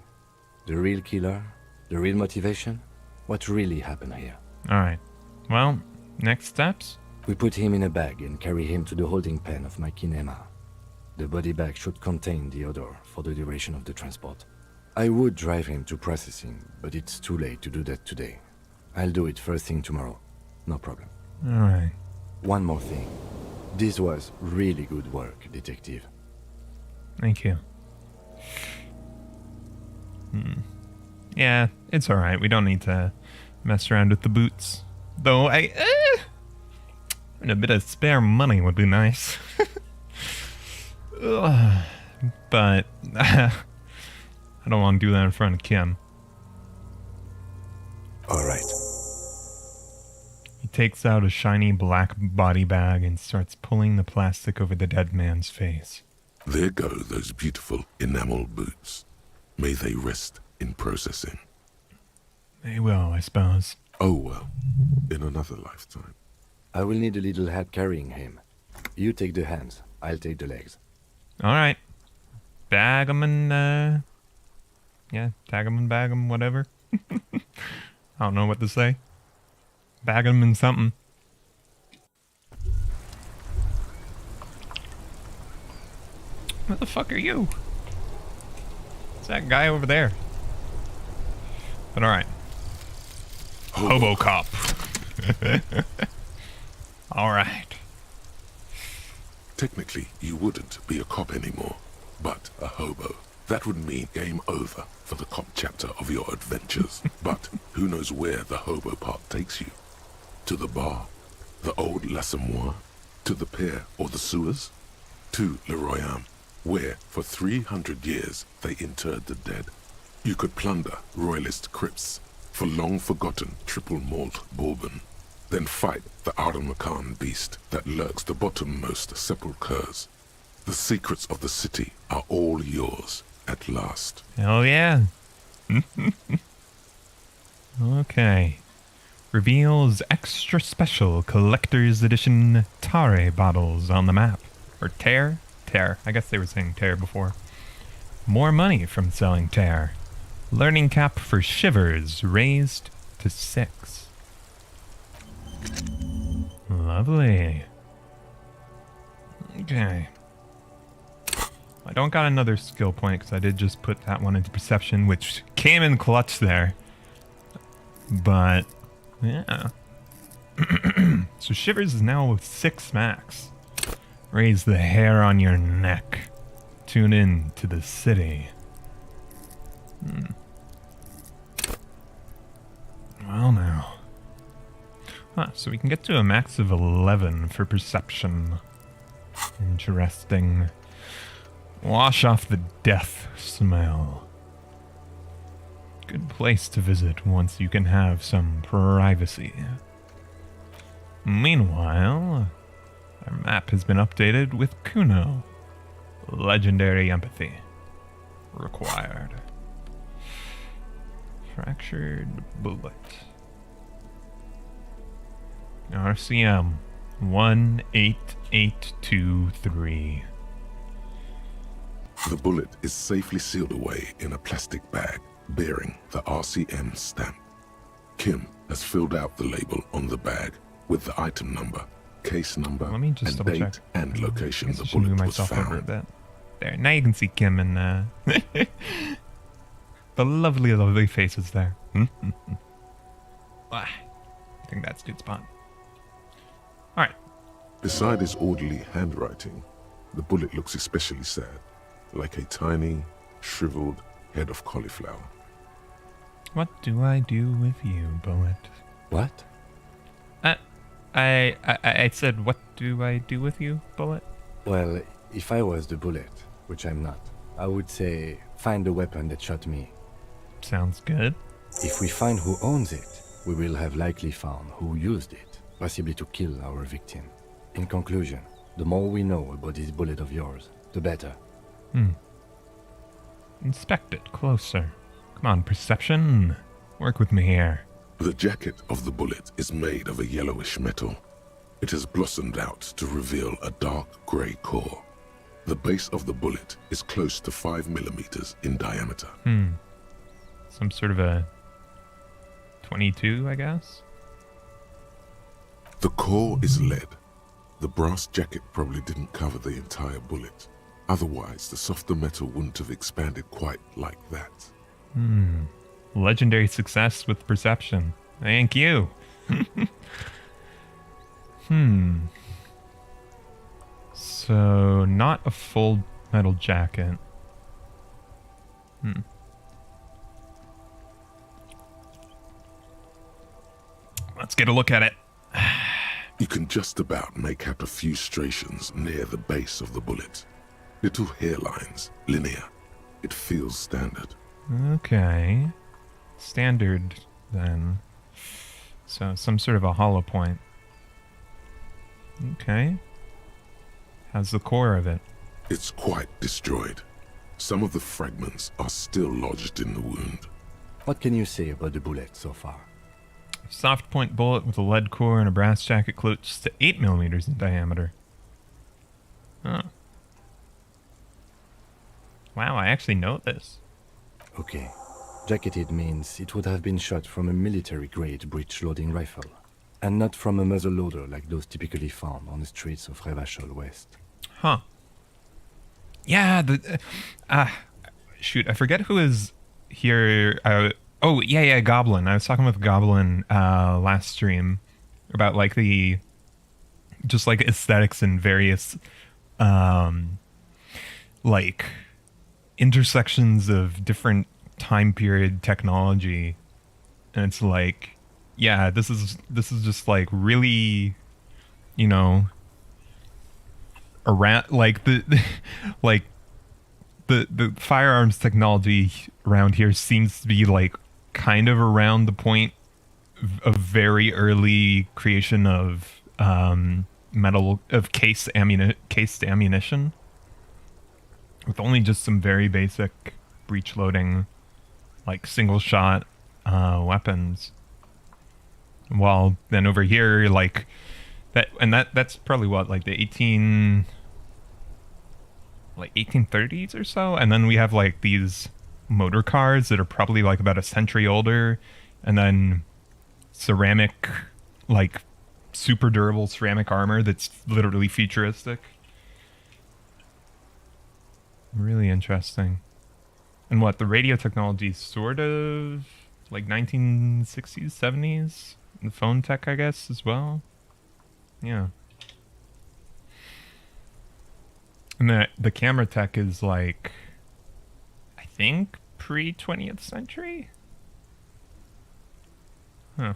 The real killer? The real motivation? What really happened here? Alright. Well, next steps? We put him in a bag and carry him to the holding pen of my kinema. The body bag should contain the odor for the duration of the transport. I would drive him to processing, but it's too late to do that today. I'll do it first thing tomorrow. No problem. Alright. One more thing. This was really good work, detective. Thank you. Yeah, it's alright. We don't need to mess around with the boots. Though a bit of spare money would be nice. But I don't want to do that in front of Kim. Alright. He takes out a shiny black body bag and starts pulling the plastic over the dead man's face. There go those beautiful enamel boots. May they rest in processing. They will, I suppose. Oh well, in another lifetime. I will need a little help carrying him. You take the hands, I'll take the legs. Alright. Bag 'em and, yeah, tag 'em and bag 'em, whatever. I don't know what to say. Bag 'em in something. What the fuck are you? It's that guy over there. But alright. Hobo cop. Alright. Technically, you wouldn't be a cop anymore, but a hobo. That would mean game over for the cop chapter of your adventures. But who knows where the hobo part takes you? To the bar? The old l'Assommoir? To the pier or the sewers? To Le Royaume, where for 300 years they interred the dead. You could plunder royalist crypts for long-forgotten triple malt bourbon, then fight the Aramakan beast that lurks the bottommost sepulchres. The secrets of the city are all yours at last. Hell yeah. Okay. Reveals extra special collector's edition Tare bottles on the map. Or Tear? Tear. I guess they were saying Tear before. More money from selling Tear. Learning cap for Shivers raised to 6. Lovely. Okay. I don't got another skill point because I did just put that one into perception, which came in clutch there. But, yeah. So Shivers is now with 6 max. Raise the hair on your neck. Tune in to the city. Well now. Huh, so we can get to a max of 11 for perception. Interesting. Wash off the death smell. Good place to visit once you can have some privacy. Meanwhile, our map has been updated with Kuno. Legendary empathy required. Fractured bullet. RCM 18823. The bullet is safely sealed away in a plastic bag bearing the RCM stamp. Kim has filled out the label on the bag with the item number, case number, Let me just and double date check. and location I guess the I should move bullet was myself over a found. bit. There, now you can see Kim and the lovely, lovely faces there. I think that's good spot. Alright. Beside his orderly handwriting, the bullet looks especially sad, like a tiny, shriveled head of cauliflower. What do I do with you, Bullet? What? I said, what do I do with you, Bullet? Well, if I was the bullet, which I'm not, I would say find the weapon that shot me. Sounds good. If we find who owns it, we will have likely found who used it, possibly to kill our victim. In conclusion, the more we know about this bullet of yours, the better. Inspect it closer. Come on, perception. Work with me here. The jacket of the bullet is made of a yellowish metal. It has blossomed out to reveal a dark grey core. The base of the bullet is close to 5 millimeters in diameter. Some sort of a 22, I guess? The core is lead. The brass jacket probably didn't cover the entire bullet. Otherwise, the softer metal wouldn't have expanded quite like that. Legendary success with perception. Thank you. So, not a full metal jacket. Let's get a look at it. You can just about make out a few striations near the base of the bullet. Little hairlines, linear. It feels standard. Okay. Standard, then. So, some sort of a hollow point. Okay. How's the core of it? It's quite destroyed. Some of the fragments are still lodged in the wound. What can you say about the bullet so far? Soft point bullet with a lead core and a brass jacket close to 8 millimeters in diameter. Oh. Wow, I actually know this. Okay. Jacketed means it would have been shot from a military-grade breech-loading rifle, and not from a muzzleloader like those typically found on the streets of Revachol West. Huh. Yeah, shoot, I forget who is here. Yeah, Goblin. I was talking with Goblin last stream about like the just like aesthetics and various like intersections of different time period technology, and it's like, yeah, this is just like really, you know, around like the like the firearms technology around here seems to be like kind of around the point of very early creation of metal of cased ammunition, with only just some very basic breech loading, like single shot weapons. While then over here, like that's probably what, like the 1830s or so, and then we have like these motor cars that are probably like about a century older, and then ceramic, like super durable ceramic armor that's literally futuristic. Really interesting. And what, the radio technology is sort of like 1960s, 70s? The phone tech, I guess, as well. Yeah. And the camera tech is like, I think, pre-20th century? Huh.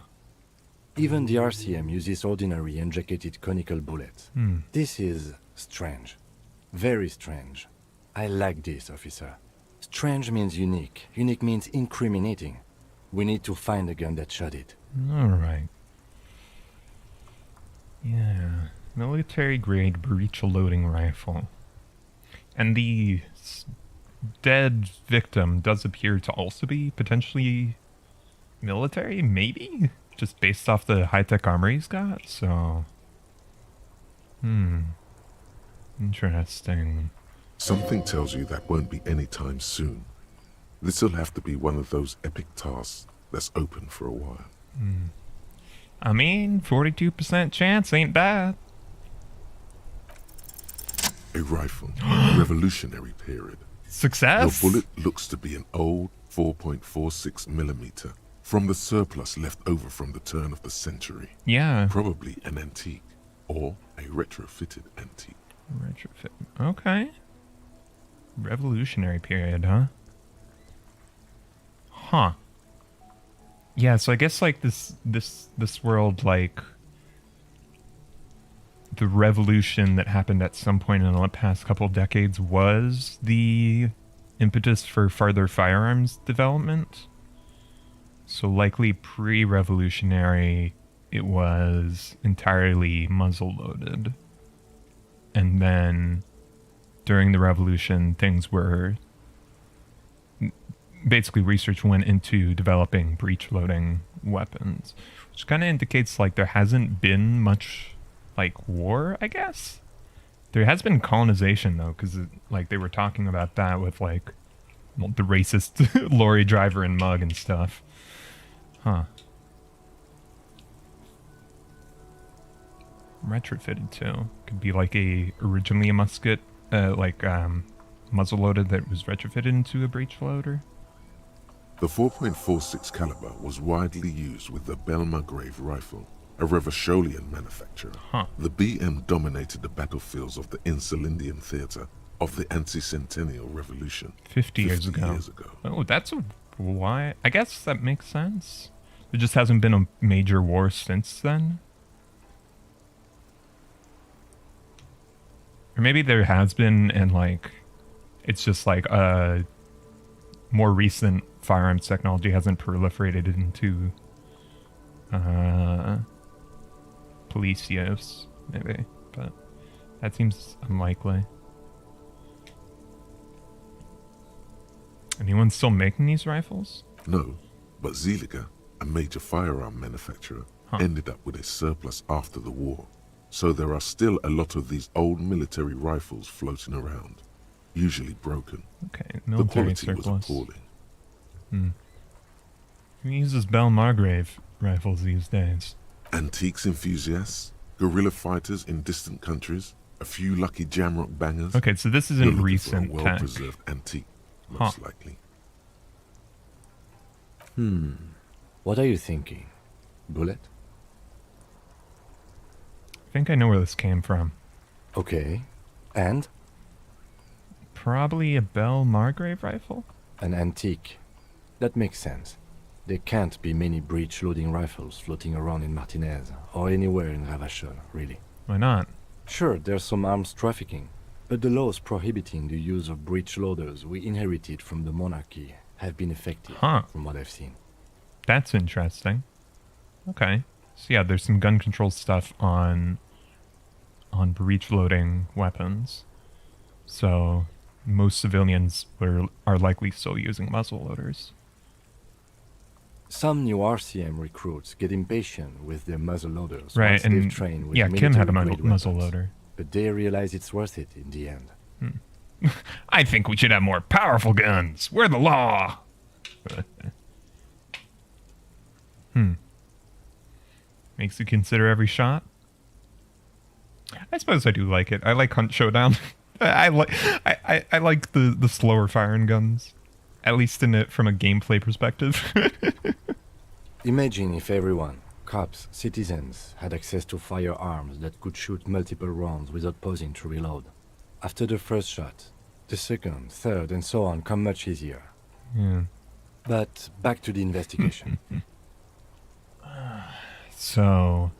Even the RCM uses ordinary unjacketed conical bullets. This is strange. Very strange. I like this, officer. Strange means unique. Unique means incriminating. We need to find the gun that shot it. Alright. Yeah. Military-grade breech-loading rifle. And the dead victim does appear to also be potentially military, maybe? Just based off the high-tech armor he's got, so... Interesting. Something tells you that won't be anytime soon. This'll have to be one of those epic tasks that's open for a while. I mean, 42% chance ain't bad. A rifle, revolutionary period. Success! Your bullet looks to be an old 4.46 millimeter from the surplus left over from the turn of the century. Yeah. Probably an antique or a retrofitted antique. Retrofit. Okay. Revolutionary period, huh? Huh. Yeah, so I guess like this world, like the revolution that happened at some point in the past couple of decades was the impetus for further firearms development. So likely pre-revolutionary, it was entirely muzzle-loaded. And then during the revolution, things were... Basically, research went into developing breech-loading weapons, which kind of indicates, like, there hasn't been much, like, war, I guess? There has been colonization, though, because, like, they were talking about that with, like, the racist lorry driver and mug and stuff. Huh. Retrofitted, too. Could be, like, originally a musket, muzzle-loaded that was retrofitted into a breech loader. The 4.46 caliber was widely used with the Belmargrave rifle, a Revacholian manufacturer. Huh. The BM dominated the battlefields of the Insulindian theater of the anti-centennial revolution 50 years ago. Oh, that's why. I guess that makes sense. There just hasn't been a major war since then. Or maybe there has been, and like, it's just like more recent firearms technology hasn't proliferated into police use, maybe, but that seems unlikely. Anyone still making these rifles? No, but Zeliger, a major firearm manufacturer, ended up with a surplus after the war. So there are still a lot of these old military rifles floating around, usually broken. Okay, The military quality surplus. was appalling. Who uses Belmargrave rifles these days? Antiques enthusiasts, guerrilla fighters in distant countries, a few lucky jamrock bangers. Okay, so this You're isn't looking recent for a tech. well-preserved antique, most likely. What are you thinking? Bullet? I think I know where this came from. Okay. And? Probably a Belmargrave rifle? An antique. That makes sense. There can't be many breech-loading rifles floating around in Martinez, or anywhere in Ravachol, really. Why not? Sure, there's some arms trafficking, but the laws prohibiting the use of breech loaders we inherited from the monarchy have been effective, from what I've seen. That's interesting. Okay. So yeah, there's some gun control stuff on breech loading weapons. So most civilians are likely still using muzzle loaders. Some new RCM recruits get impatient with their muzzle loaders Right, once and they've trained with yeah, Kim had a military-grade muzzle weapons, loader. but they realize it's worth it in the end. I think we should have more powerful guns. We're the law. Makes you consider every shot. I suppose I do like it. I like Hunt Showdown. I like the slower firing guns, at least in it from a gameplay perspective. Imagine if everyone, cops, citizens, had access to firearms that could shoot multiple rounds without pausing to reload. After the first shot, the second, third, and so on come much easier. Yeah. But back to the investigation. So,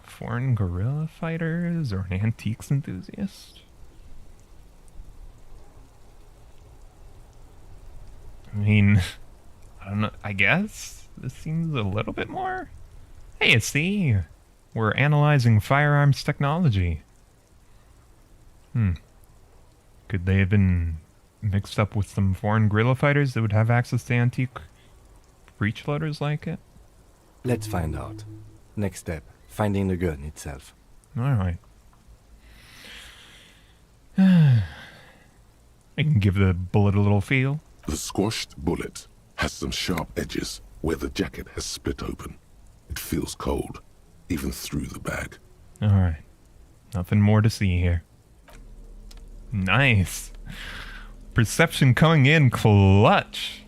foreign guerrilla fighters or an antiques enthusiast? I mean, I don't know. I guess this seems a little bit more. Hey, see, we're analyzing firearms technology. Could they have been mixed up with some foreign guerrilla fighters that would have access to antique breech loaders like it? Let's find out. Next step, finding the gun itself. Alright. I can give the bullet a little feel. The squashed bullet has some sharp edges where the jacket has split open. It feels cold, even through the bag. Alright. Nothing more to see here. Nice. Perception coming in clutch.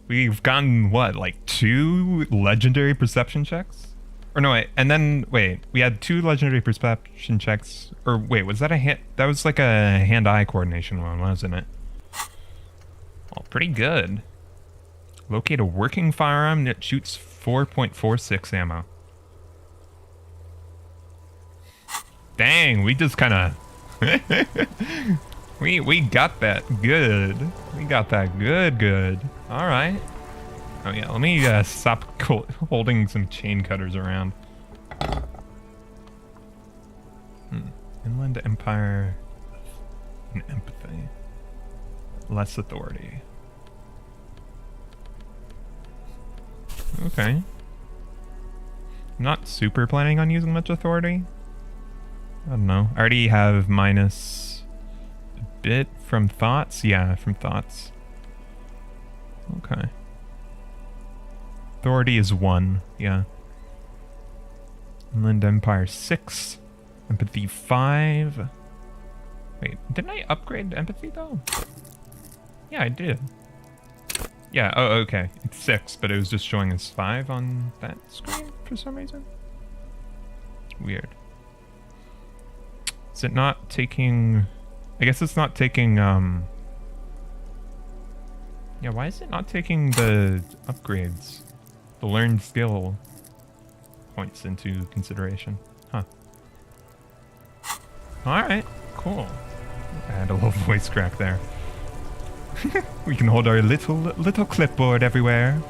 We've gotten, what, like 2 legendary perception checks? Or no, wait, and then, wait, we had 2 legendary perception checks. Or wait, was that a hand? That was like a hand-eye coordination one, wasn't it? Well, pretty good. Locate a working firearm that shoots 4.46 ammo. Dang, we just kind of We got that good. We got that good. All right. Oh yeah, let me stop holding some chain cutters around. Inland Empire and empathy. Less authority. Okay. I'm not super planning on using much authority. I don't know. I already have minus a bit from thoughts. Yeah, from thoughts. Okay. Authority is 1. Yeah. Inland Empire 6. Empathy 5. Wait, didn't I upgrade empathy though? Yeah, I did. Yeah, oh, okay. It's 6, but it was just showing as 5 on that screen for some reason. Weird. Is it not taking... I guess it's not taking, Yeah, why is it not taking the upgrades? The learned skill points into consideration. Huh. Alright, cool. I had a little voice crack there. We can hold our little clipboard everywhere.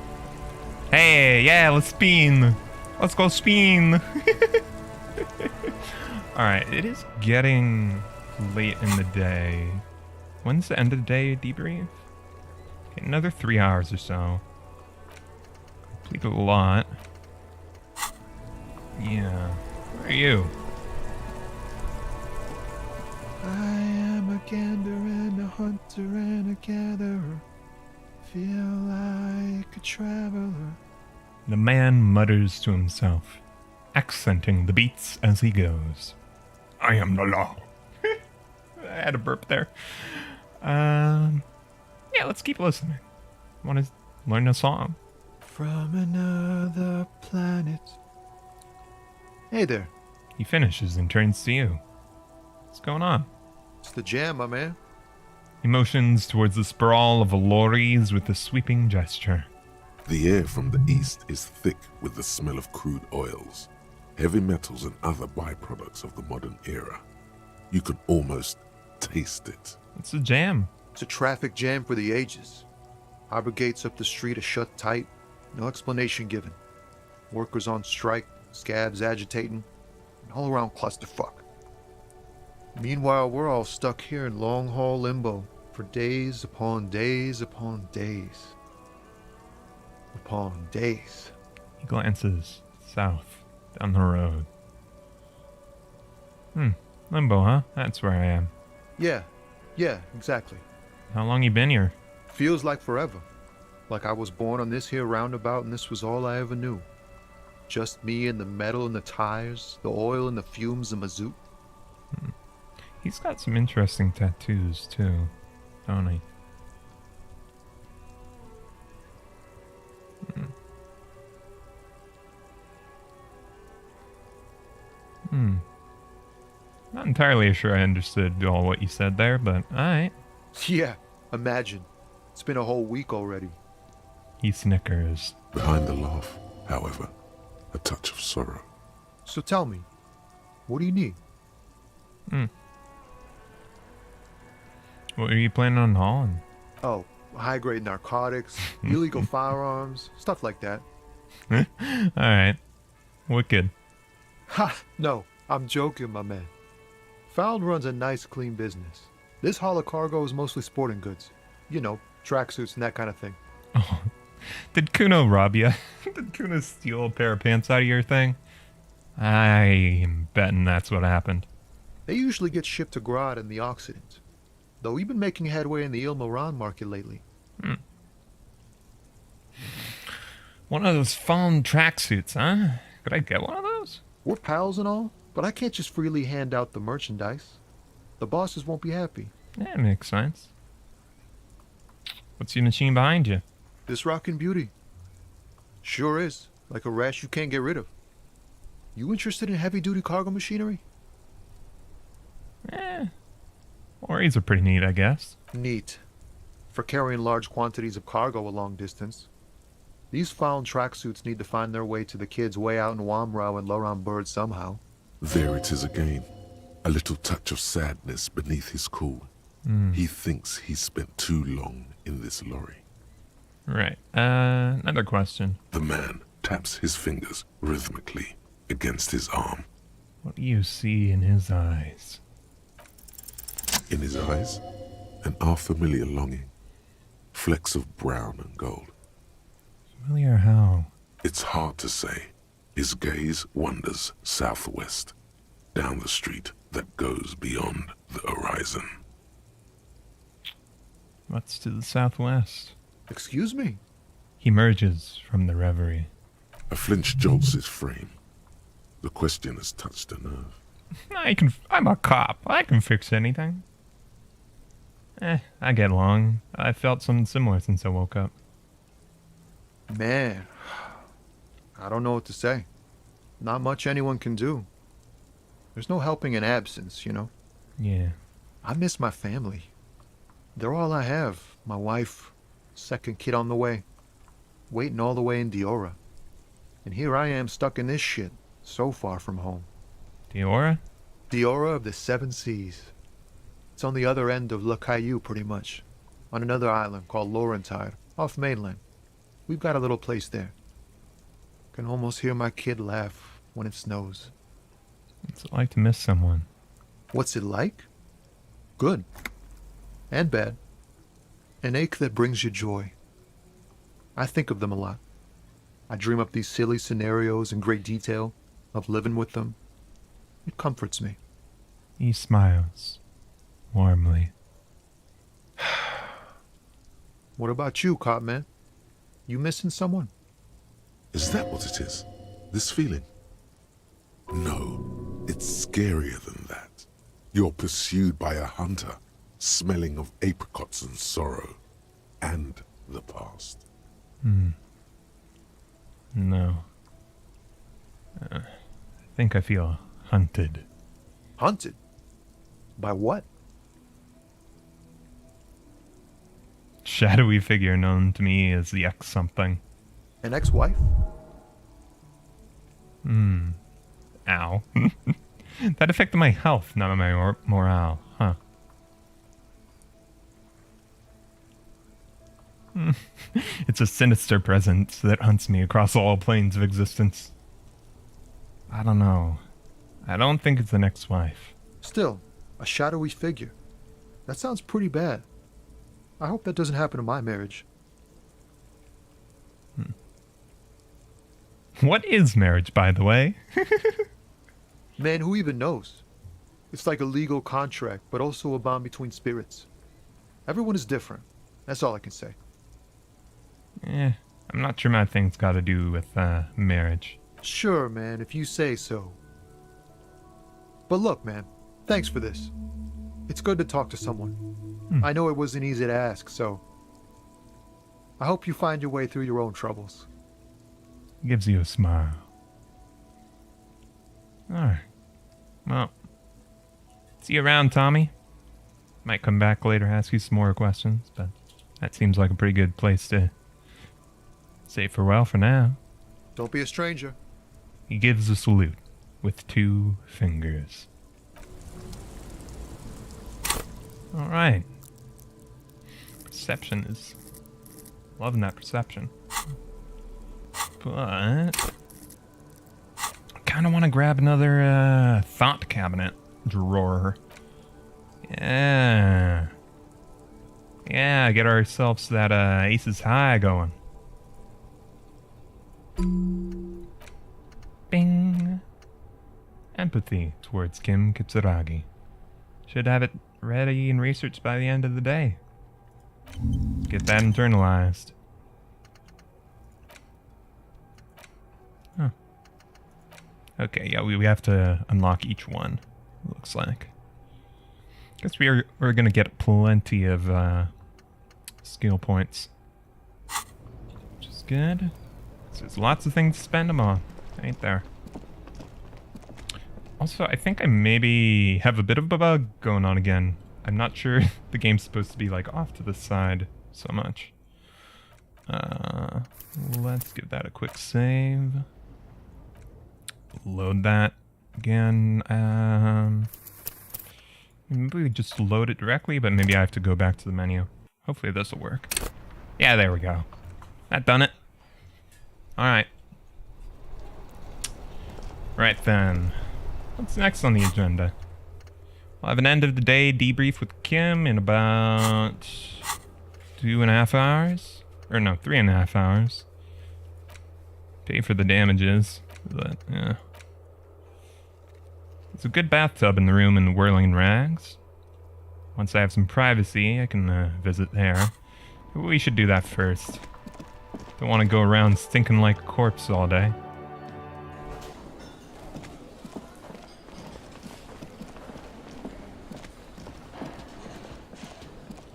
Hey, yeah, let's spin. Let's go spin. Alright, it is getting late in the day. When's the end of the day debrief? Okay, another 3 hours or so. Completed a lot. Yeah. Where are you? I am a gander and a hunter and a gatherer. Feel like a traveler. The man mutters to himself, accenting the beats as he goes. I am the law. I had a burp there. Yeah, let's keep listening. Want to learn a song? From another planet. Hey there. He finishes and turns to you. What's going on? It's the jam, my man. He motions towards the sprawl of lorries with a sweeping gesture. The air from the east is thick with the smell of crude oils, heavy metals and other byproducts of the modern era. You can almost taste it. It's a jam. It's a traffic jam for the ages. Harbor gates up the street are shut tight, no explanation given. Workers on strike, scabs agitating, an all-around clusterfuck. Meanwhile, we're all stuck here in long-haul limbo for days upon days upon days. Upon days. He glances south, down the road. Limbo, huh? That's where I am. Yeah, exactly. How long you been here? Feels like forever. Like I was born on this here roundabout and this was all I ever knew. Just me and the metal and the tires, the oil and the fumes of mazout. He's got some interesting tattoos, too, don't he? Not entirely sure I understood all what you said there, but alright. Yeah, imagine. It's been a whole week already. He snickers. Behind the laugh, however, a touch of sorrow. So tell me, what do you need? What are you planning on hauling? Oh, high-grade narcotics, illegal firearms, stuff like that. Alright. Wicked. Ha! No, I'm joking, my man. Found runs a nice, clean business. This haul of cargo is mostly sporting goods. You know, tracksuits and that kind of thing. Oh, did Kuno rob you? Did Kuno steal a pair of pants out of your thing? I'm betting that's what happened. They usually get shipped to Grad in the Occident. Though we've been making headway in the Il-Moran market lately. One of those found tracksuits, huh? Could I get one of those? We're pals and all, but I can't just freely hand out the merchandise. The bosses won't be happy. That makes sense. What's your machine behind you? This rockin' beauty. Sure is. Like a rash you can't get rid of. You interested in heavy-duty cargo machinery? Lorries are pretty neat, I guess. Neat. For carrying large quantities of cargo a long distance. These found tracksuits need to find their way to the kids way out in Wamrau and Loran Bird somehow. There it is again. a little touch of sadness beneath his cool. He thinks he's spent too long in this lorry. Right. Another question. The man taps his fingers rhythmically against his arm. What do you see in his eyes? In his eyes, an unfamiliar longing. Flecks of brown and gold. Familiar how? It's hard to say. His gaze wanders southwest, down the street that goes beyond the horizon. What's to the southwest? Excuse me? He emerges from the reverie. A flinch jolts his frame. The question has touched a nerve. I'm a cop. I can fix anything. I get along. I felt something similar since I woke up. Man, I don't know what to say. Not much anyone can do. There's no helping in absence, you know? Yeah. I miss my family. They're all I have. My wife, second kid on the way, waiting all the way in Diora. And here I am stuck in this shit, so far from home. Diora? Diora of the Seven Seas. It's on the other end of Le Caillou, pretty much. On another island called Laurentide, off mainland. We've got a little place there. Can almost hear my kid laugh when it snows. What's it like to miss someone? What's it like? Good. And bad. An ache that brings you joy. I think of them a lot. I dream up these silly scenarios in great detail of living with them. It comforts me. He smiles warmly. What about you, cop man? You missing someone? Is that what it is? This feeling? No, it's scarier than that. You're pursued by a hunter, smelling of apricots and sorrow, and the past. No. I think I feel hunted. Hunted? By what? Shadowy figure known to me as the X something. An ex-wife? Ow. That affected my health, not my morale. Huh. It's a sinister presence that hunts me across all planes of existence. I don't know. I don't think it's an ex-wife. Still, a shadowy figure. That sounds pretty bad. I hope that doesn't happen to my marriage. What is marriage, by the way? Man, who even knows? It's like a legal contract, but also a bond between spirits. Everyone is different. That's all I can say. I'm not sure my thing's got to do with marriage. Sure, man, if you say so. But look, man, thanks for this. It's good to talk to someone. I know it wasn't easy to ask, so I hope you find your way through your own troubles. Gives you a smile. Alright. Well, see you around, Tommy. Might come back later, ask you some more questions, but that seems like a pretty good place to say farewell for now. Don't be a stranger. He gives a salute with 2 fingers. Alright. Perception is... Loving that perception. But... kind of want to grab another thought cabinet drawer. Yeah. Yeah, get ourselves that ISAo going. Bing. Empathy towards Kim Kitsuragi. Should have it ready and researched by the end of the day. Get that internalized. Huh. Okay, yeah, we have to unlock each one, looks like. Guess we're gonna get plenty of skill points. Which is good. So there's lots of things to spend them on, ain't there? Also, I think I maybe have a bit of a bug going on again. I'm not sure if the game's supposed to be like off to the side so much. Let's give that a quick save. Load that again. Maybe we just load it directly, but maybe I have to go back to the menu. Hopefully this will work. Yeah, there we go. That done it. Alright. Right then. What's next on the agenda? We'll have an end of the day debrief with Kim in about 2.5 hours. Or no, 3.5 hours. Pay for the damages. But, yeah. There's a good bathtub in the room in the Whirling Rags. Once I have some privacy, I can visit there. We should do that first. Don't want to go around stinking like a corpse all day.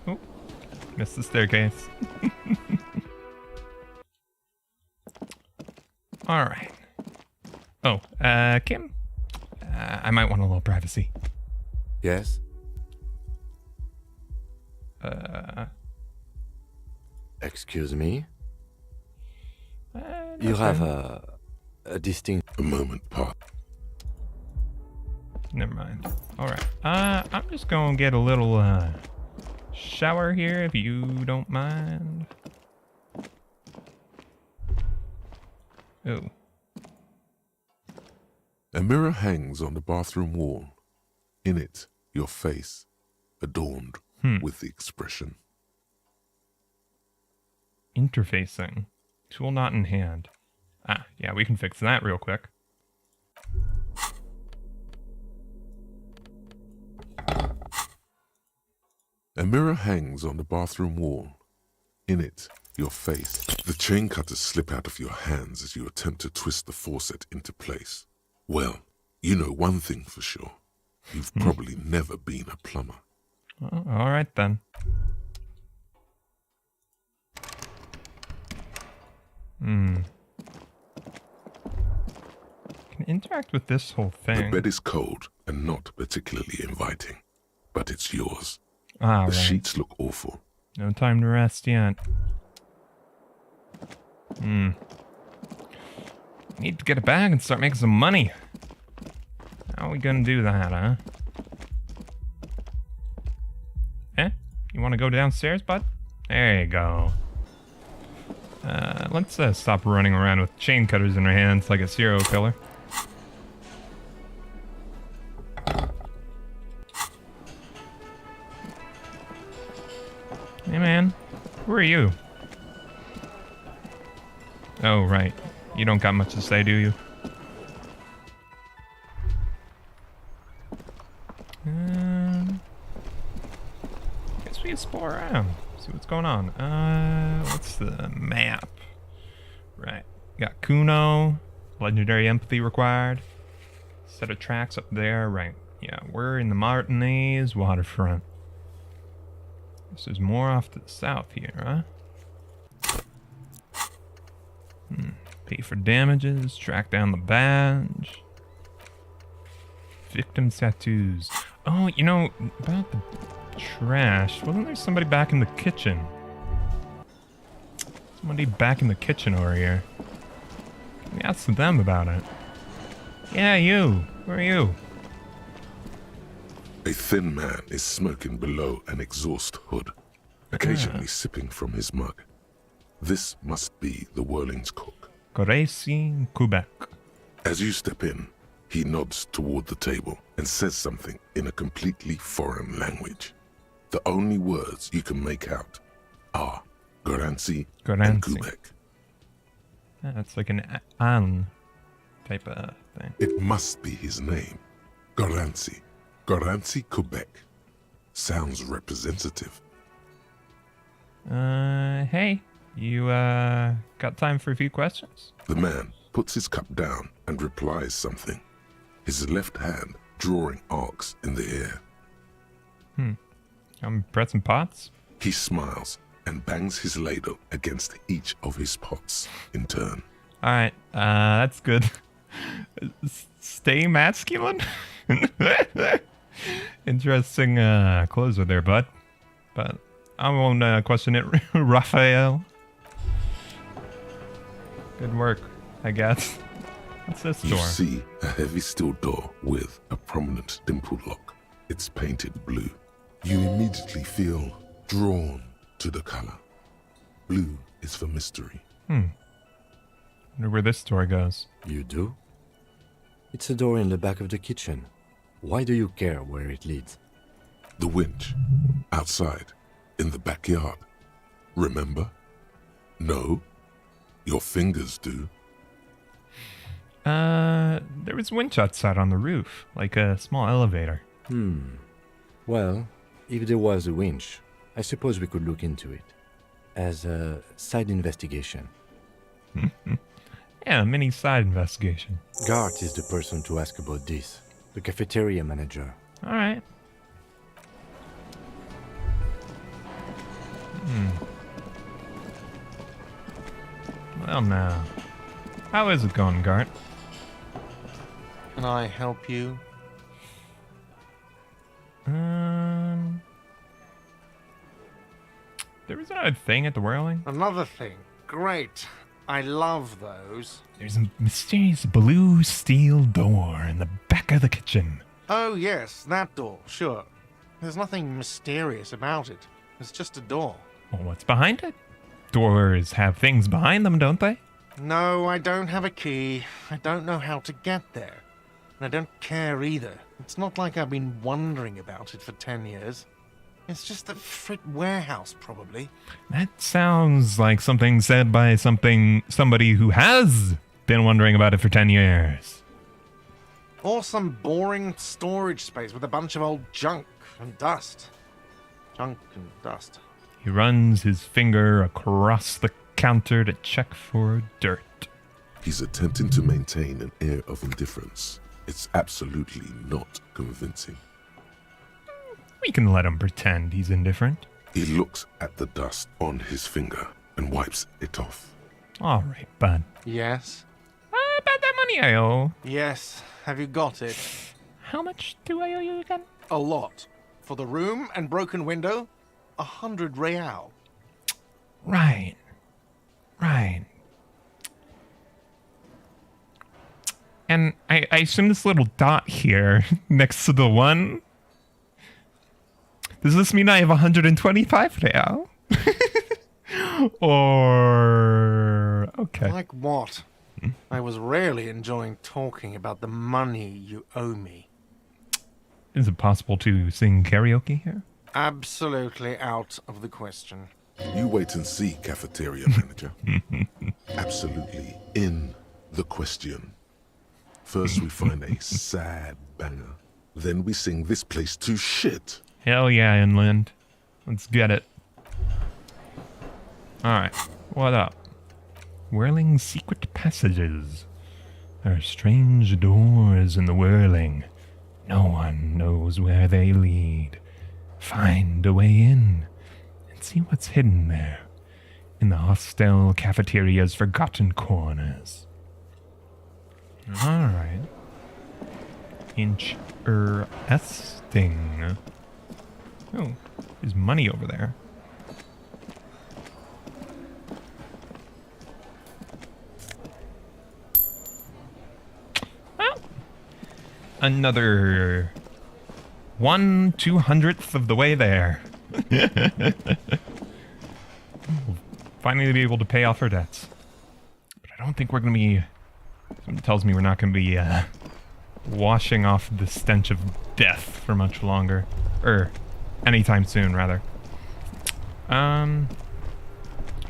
Oh, missed the staircase. Alright. Oh, Kim? I might want a little privacy. Yes? Excuse me? You have a distinct... A moment passed. Never mind. Alright. I'm just gonna get a little, shower here, if you don't mind. Oh. A mirror hangs on the bathroom wall. In it, your face, adorned with the expression. Interfacing. Tool not in hand. Ah, yeah, we can fix that real quick. A mirror hangs on the bathroom wall. In it, your face. The chain cutters slip out of your hands as you attempt to twist the faucet into place. Well, you know one thing for sure. You've probably never been a plumber. Alright then. Can interact with this whole The thing. bed is cold and not particularly inviting, but it's yours. Ah, The right. sheets look awful. No time to rest yet. Need to get a bag and start making some money. How are we gonna do that, huh? Eh? You wanna go downstairs, bud? There you go. Let's stop running around with chain cutters in our hands like a serial killer. Hey man, who are you? Oh, right. You don't got much to say, do you? Guess we explore around. See what's going on. What's the map? Right. Got Kuno. Legendary empathy required. Set of tracks up there. Right. Yeah, we're in the Martinez waterfront. Guess there's more off to the south here, huh? Pay for damages, track down the badge. Victim tattoos. Oh, you know, about the trash. Wasn't there somebody back in the kitchen? Somebody back in the kitchen over here. Can we ask them about it? Yeah, you. Who are you? A thin man is smoking below an exhaust hood, occasionally sipping from his mug. This must be the Whirling's cook. Gracie Quebec. As you step in, he nods toward the table and says something in a completely foreign language. The only words you can make out are Garancy and Quebec. Yeah, it's like an an type of thing. It must be his name. Garancy. Garancy Quebec. Sounds representative. Hey, you, got time for a few questions? The man puts his cup down and replies something, his left hand drawing arcs in the air. I'm pressing pots? He smiles and bangs his ladle against each of his pots in turn. Alright, that's good. Stay masculine? Interesting, closer there, bud. But I won't, question it, Raphael. Good work, I guess. What's this You door? see a heavy steel door with a prominent dimple lock. It's painted blue. You immediately feel drawn to the color. Blue is for mystery. Wonder where this door goes. You do? It's a door in the back of the kitchen. Why do you care where it leads? The winch. Outside. In the backyard. Remember? No? Your fingers do. There was a winch outside on the roof, like a small elevator. Well, if there was a winch, I suppose we could look into it. As a side investigation. Yeah, a mini side investigation. Gart is the person to ask about this. The cafeteria manager. All right. Well, now, how is it going, Gart? Can I help you? There was another thing at the whirling. Another thing. Great. I love those. There's a mysterious blue steel door in the back of the kitchen. Oh, yes, that door, sure. There's nothing mysterious about it. It's just a door. Well, what's behind it? Doors have things behind them, don't they? No, I don't have a key. I don't know how to get there. And I don't care either. It's not like I've been wondering about it for 10 years. It's just the frit warehouse, probably. That sounds like something said by somebody who has been wondering about it for 10 years. Or some boring storage space with a bunch of old junk and dust. Junk and dust. He runs his finger across the counter to check for dirt. He's attempting to maintain an air of indifference. It's absolutely not convincing. We can let him pretend he's indifferent. He looks at the dust on his finger and wipes it off. All right, bud. Yes? About that money I owe. Yes. Have you got it? How much do I owe you again? A lot. For the room and broken window, 100 real. Right. And I assume this little dot here next to the one. Does this mean I have 125 real? Or... okay. Like what? I was rarely enjoying talking about the money you owe me. Is it possible to sing karaoke here? Absolutely out of the question. You wait and see, cafeteria manager. Absolutely in the question. First we find a sad banger. Then we sing this place to shit. Hell yeah, Inland. Let's get it. Alright, what up? Whirling secret passages. There are strange doors in the whirling. No one knows where they lead. Find a way in and see what's hidden there in the hostel cafeteria's forgotten corners. Alright. Interesting. Oh, there's money over there. Well, another 1/200th of the way there. We'll finally be able to pay off our debts. But I don't think we're going to be... Something tells me we're not going to be washing off the stench of death for much longer. Anytime soon, rather.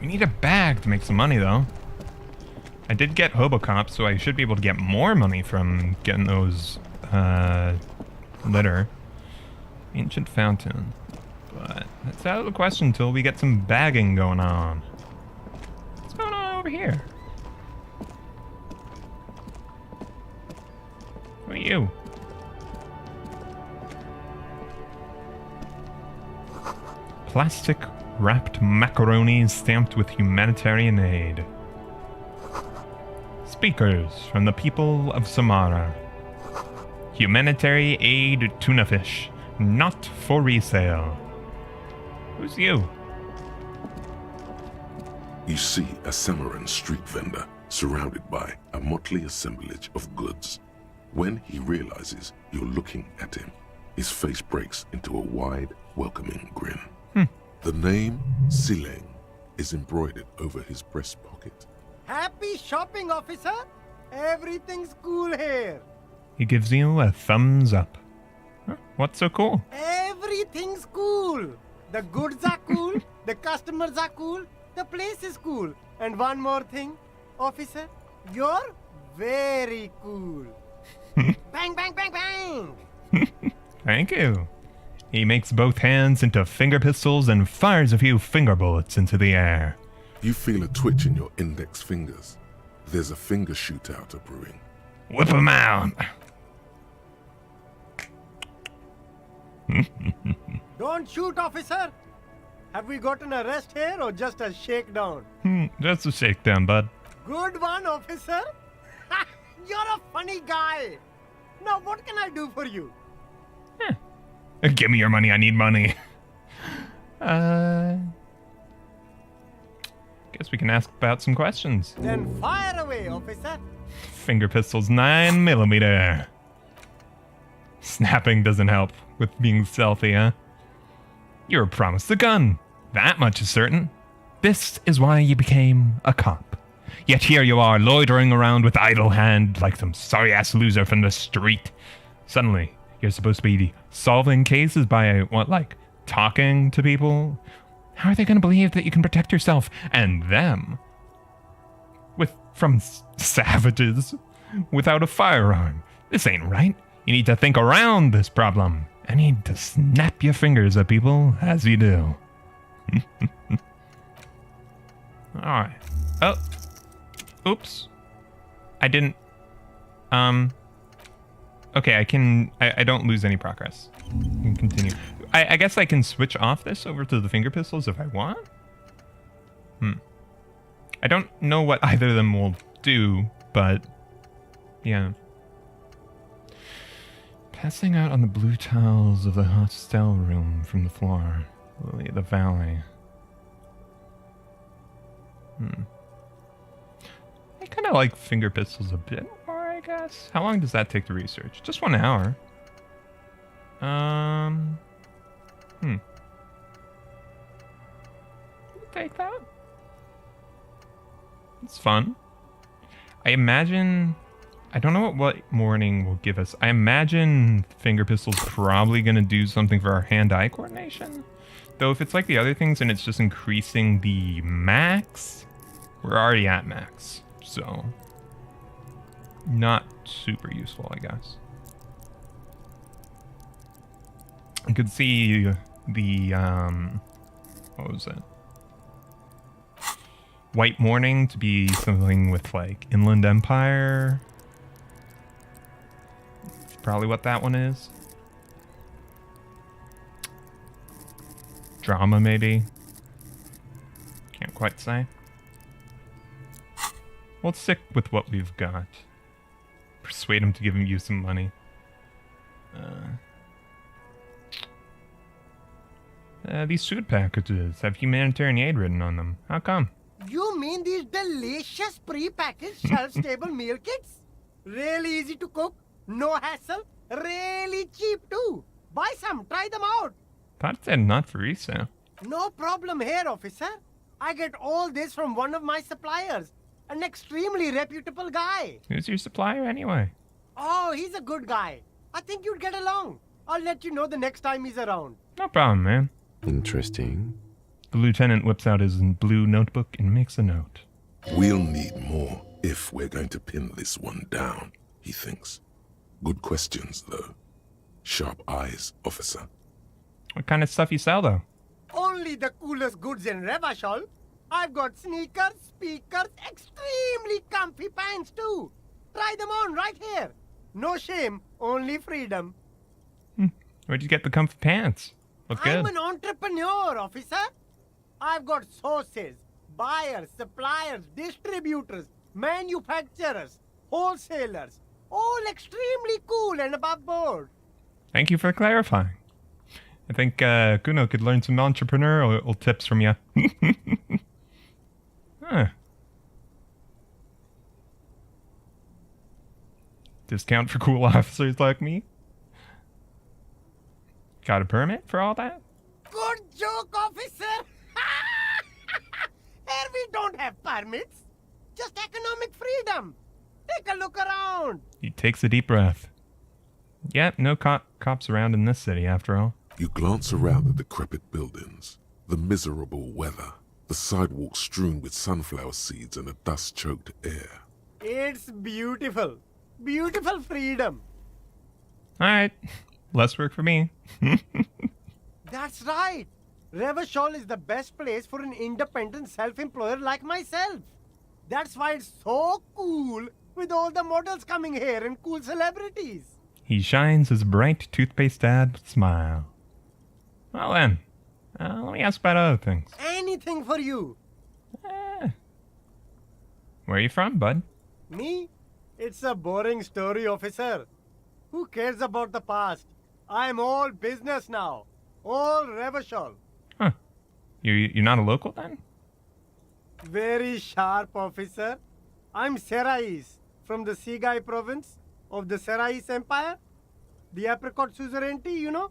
We need a bag to make some money, though. I did get Hobocop, so I should be able to get more money from getting those, litter. Ancient fountain. But that's out of the question until we get some bagging going on. What's going on over here? Who are you? Plastic wrapped macaroni stamped with humanitarian aid. Speakers from the people of Samara. Humanitarian aid tuna fish, not for resale. Who's you? You see a Samaran street vendor surrounded by a motley assemblage of goods. When he realizes you're looking at him, His face breaks into a wide, welcoming grin. Hmm. The name Sileng is embroidered over his breast pocket. Happy shopping, officer. Everything's cool here. He gives you a thumbs up. Huh, what's so cool? Everything's cool. The goods are cool. The customers are cool. The place is cool. And one more thing, officer, you're very cool. Bang, bang, bang, bang. Thank you. He makes both hands into finger pistols and fires a few finger bullets into the air. You feel a twitch in your index fingers. There's a finger shootout brewing. Whip him out. Don't shoot, officer. Have we got an arrest here or just a shakedown? Just a shakedown, bud. Good one, officer. You're a funny guy. Now, what can I do for you? Give me your money, I need money. Guess we can ask about some questions. Then fire away, officer. Finger pistols 9mm. Snapping doesn't help with being stealthy, huh? You were promised a gun. That much is certain. This is why you became a cop. Yet here you are, loitering around with idle hand like some sorry-ass loser from the street. Suddenly, you're supposed to be solving cases by, talking to people? How are they going to believe that you can protect yourself and them from savages without a firearm? This ain't right. You need to think around this problem. I need to snap your fingers at people as you do. Alright. Oh. Oops. I didn't... Okay, I don't lose any progress. I can continue. I guess I can switch off this over to the finger pistols if I want? I don't know what either of them will do, but... yeah. Passing out on the blue tiles of the hostel room from the floor. Lily of the Valley. I kind of like finger pistols a bit more, I guess. How long does that take to research? Just 1 hour. Take that. It's fun. I imagine... I don't know what morning will give us. I imagine finger pistol's probably going to do something for our hand-eye coordination. Though if it's like the other things and it's just increasing the max, we're already at max. So, not super useful, I guess. I could see the, what was it? White Morning to be something with like Inland Empire. That's probably what that one is. Drama, maybe. Can't quite say. We'll stick with what we've got. Persuade him to give you some money. These food packages have humanitarian aid written on them. How come? You mean these delicious pre-packaged shelf-stable meal kits? Really easy to cook, no hassle, really cheap too. Buy some, try them out. Thought it said not for ISAo. No problem here, officer. I get all this from one of my suppliers, an extremely reputable guy. Who's your supplier anyway? Oh, he's a good guy. I think you'd get along. I'll let you know the next time he's around. No problem, man. Interesting. The lieutenant whips out his blue notebook and makes a note. We'll need more if we're going to pin this one down, he thinks. Good questions, though. Sharp eyes, officer. What kind of stuff you sell, though? Only the coolest goods in Revachol. I've got sneakers, speakers, extremely comfy pants too. Try them on right here. No shame, only freedom. Where'd you get the comfy pants? Look good. I'm an entrepreneur, officer. I've got sources, buyers, suppliers, distributors, manufacturers, wholesalers, all extremely cool and above board. Thank you for clarifying. I think Kuno could learn some entrepreneurial tips from you. Huh. Discount for cool officers like me? Got a permit for all that? Good joke, officer. Here we don't have permits. Just economic freedom. Take a look around. He takes a deep breath. Yep, no cops around in this city, after all. You glance around the decrepit buildings, the miserable weather, the sidewalks strewn with sunflower seeds and a dust-choked air. It's beautiful. Beautiful freedom. All right, less work for me. That's right. Revachol is the best place for an independent self-employer like myself. That's why it's so cool with all the models coming here and cool celebrities. He shines his bright toothpaste dad smile. Well then, let me ask about other things. Anything for you. Where are you from, bud? Me? It's a boring story, officer. Who cares about the past? I'm all business now. All Revachol. Huh. You're not a local then? Very sharp, officer. I'm Serais, from the Sigai province of the Serais Empire. The apricot suzerainty, you know?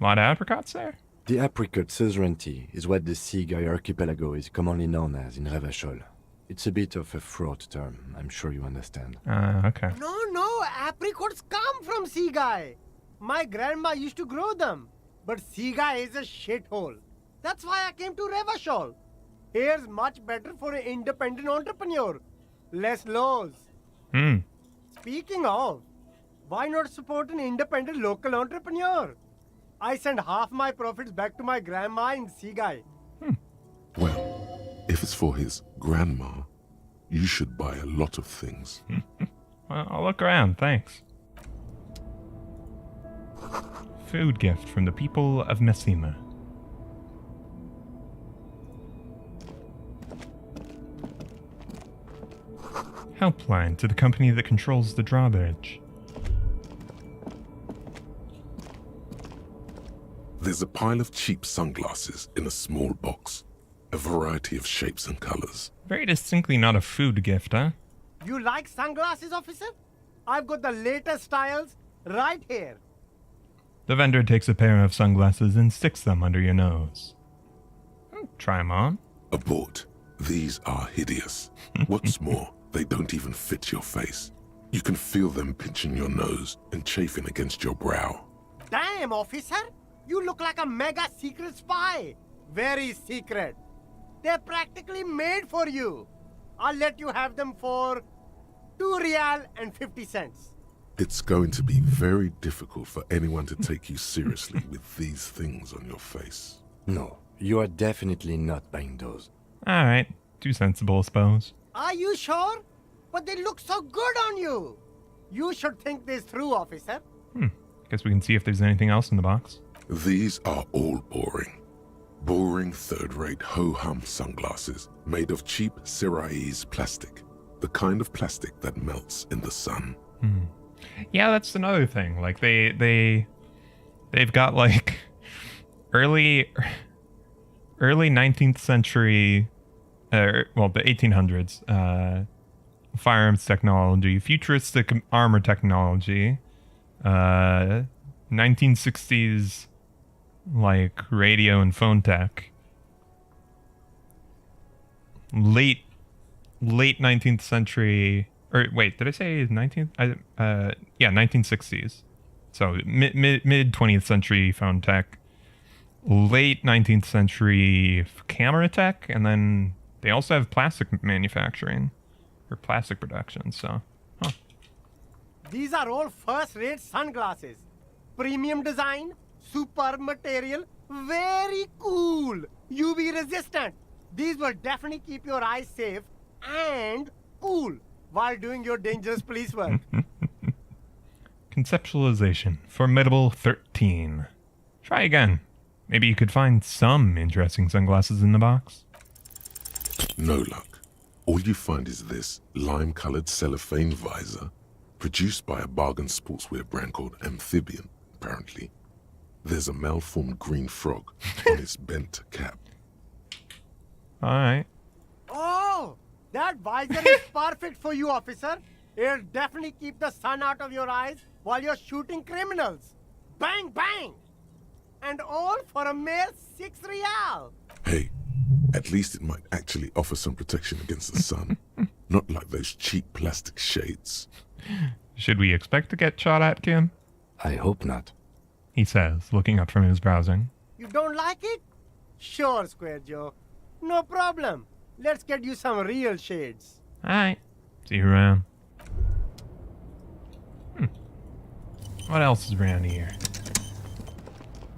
A lot of apricots there? The apricot suzerainty is what the Sigai archipelago is commonly known as in Revachol. It's a bit of a fraught term, I'm sure you understand. Okay. No, apricots come from Sigai. My grandma used to grow them. But Sigai is a shithole. That's why I came to Revachol. Here's much better for an independent entrepreneur. Less laws. Speaking of, why not support an independent local entrepreneur? I send half my profits back to my grandma in Sigai. Well, if it's for his grandma, you should buy a lot of things. Well, I'll look around, thanks. Food gift from the people of Messima. Helpline to the company that controls the drawbridge. There's a pile of cheap sunglasses in a small box, a variety of shapes and colors. Very distinctly not a food gift, huh? You like sunglasses, officer? I've got the latest styles right here. The vendor takes a pair of sunglasses and sticks them under your nose. Try them on. Abort. These are hideous. What's more, they don't even fit your face. You can feel them pinching your nose and chafing against your brow. Damn, officer! You look like a mega secret spy. Very secret. They're practically made for you. I'll let you have them for 2 real and 50 cents. It's going to be very difficult for anyone to take you seriously with these things on your face. No, you are definitely not buying those. Alright, too sensible, I suppose. Are you sure? But they look so good on you. You should think this through, officer. Guess we can see if there's anything else in the box. These are all boring. Boring third-rate ho-hum sunglasses made of cheap Serais plastic. The kind of plastic that melts in the sun. Yeah, that's another thing. Like they've got like early 19th century, the 1800s firearms technology, futuristic armor technology, 1960s like radio and phone tech, late 19th century. Or wait, did I say 19th? 1960s. So mid 20th century phone tech, late 19th century camera tech, and then they also have plastic manufacturing or plastic production. So, These are all first-rate sunglasses. Premium design, superb material, very cool, UV resistant. These will definitely keep your eyes safe and cool while doing your dangerous police work. Conceptualization. Formidable 13. Try again. Maybe you could find some interesting sunglasses in the box. No luck. All you find is this lime-colored cellophane visor, produced by a bargain sportswear brand called Amphibian, apparently. There's a malformed green frog on its bent cap. Alright. Oh, that visor is perfect for you, officer. It'll definitely keep the sun out of your eyes while you're shooting criminals. Bang, bang! And all for a mere 6 real. Hey, at least it might actually offer some protection against the sun. Not like those cheap plastic shades. Should we expect to get shot at, Kim? I hope not. He says, looking up from his browsing. You don't like it? Sure, Square Joe. No problem. Let's get you some real shades. Alright. See you around. What else is around here?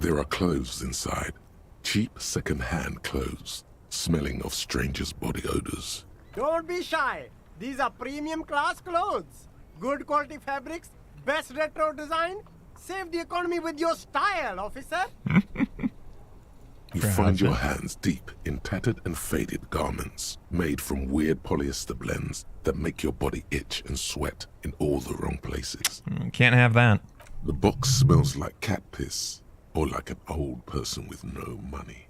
There are clothes inside. Cheap second-hand clothes, smelling of strangers' body odors. Don't be shy. These are premium class clothes. Good quality fabrics, best retro design. Save the economy with your style, officer. You find your hands deep in tattered and faded garments made from weird polyester blends that make your body itch and sweat in all the wrong places. Can't have that. The box smells like cat piss or like an old person with no money.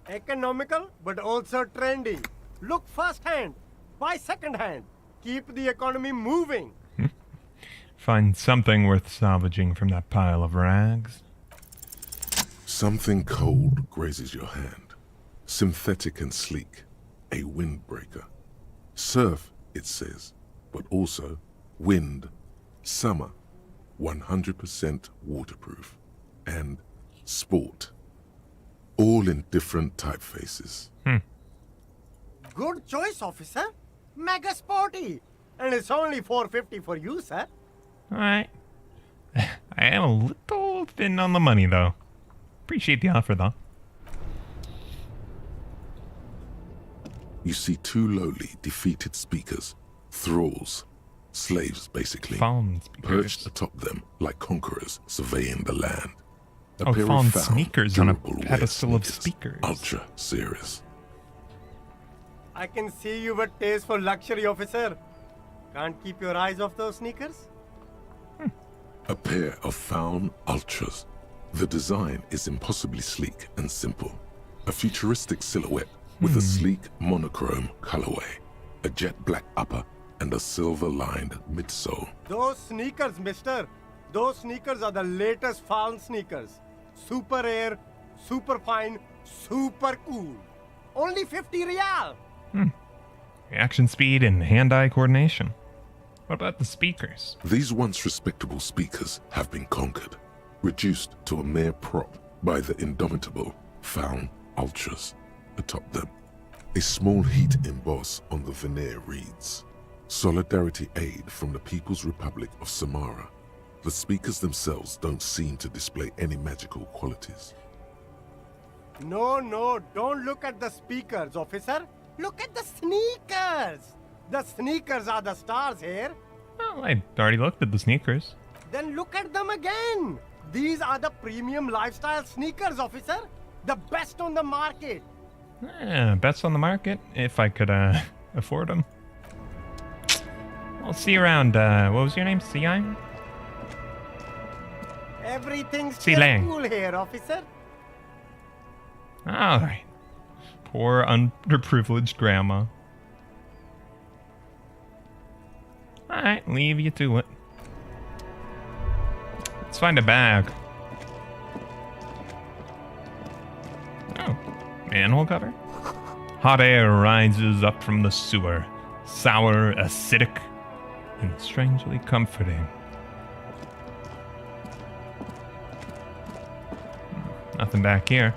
Economical, but also trendy. Look first-hand, buy second-hand. Keep the economy moving. Find something worth salvaging from that pile of rags. Something cold grazes your hand. Synthetic and sleek. A windbreaker. Surf, it says, but also wind, summer, 100% waterproof, and sport. All in different typefaces. Good choice, officer. Mega sporty. And it's only $4.50 for you, sir. Alright. I am a little thin on the money, though. Appreciate the offer, though. You see two lowly, defeated speakers, thralls, slaves basically, Fallen speakers. perched atop them like conquerors surveying the land. A Oh, pair of fallen found, sneakers on a durable wear pedestal of sneakers, speakers. Ultra series. I can see you've a taste for luxury, officer. Can't keep your eyes off those sneakers? A pair of found ultras. The design is impossibly sleek and simple. A futuristic silhouette with a sleek monochrome colorway, a jet black upper, and a silver-lined midsole. Those sneakers, mister. Those sneakers are the latest found sneakers. Super air, super fine, super cool. Only 50 real. Reaction speed and hand-eye coordination. What about the speakers? These once respectable speakers have been conquered, reduced to a mere prop by the indomitable found ultras atop them. A small heat emboss on the veneer reads, "Solidarity aid from the People's Republic of Samara." The speakers themselves don't seem to display any magical qualities. No, don't look at the speakers, officer. Look at the sneakers. The sneakers are the stars here. Well, I already looked at the sneakers. Then look at them again. These are the premium lifestyle sneakers, officer. The best on the market. Best on the market, if I could afford them. I'll see you around. What was your name? CI? Everything's See still Lang. cool here, officer. Alright. Poor underprivileged grandma. Alright, leave you to it. Let's find a bag. Oh, manhole cover? Hot air rises up from the sewer. Sour, acidic, and strangely comforting. Nothing back here.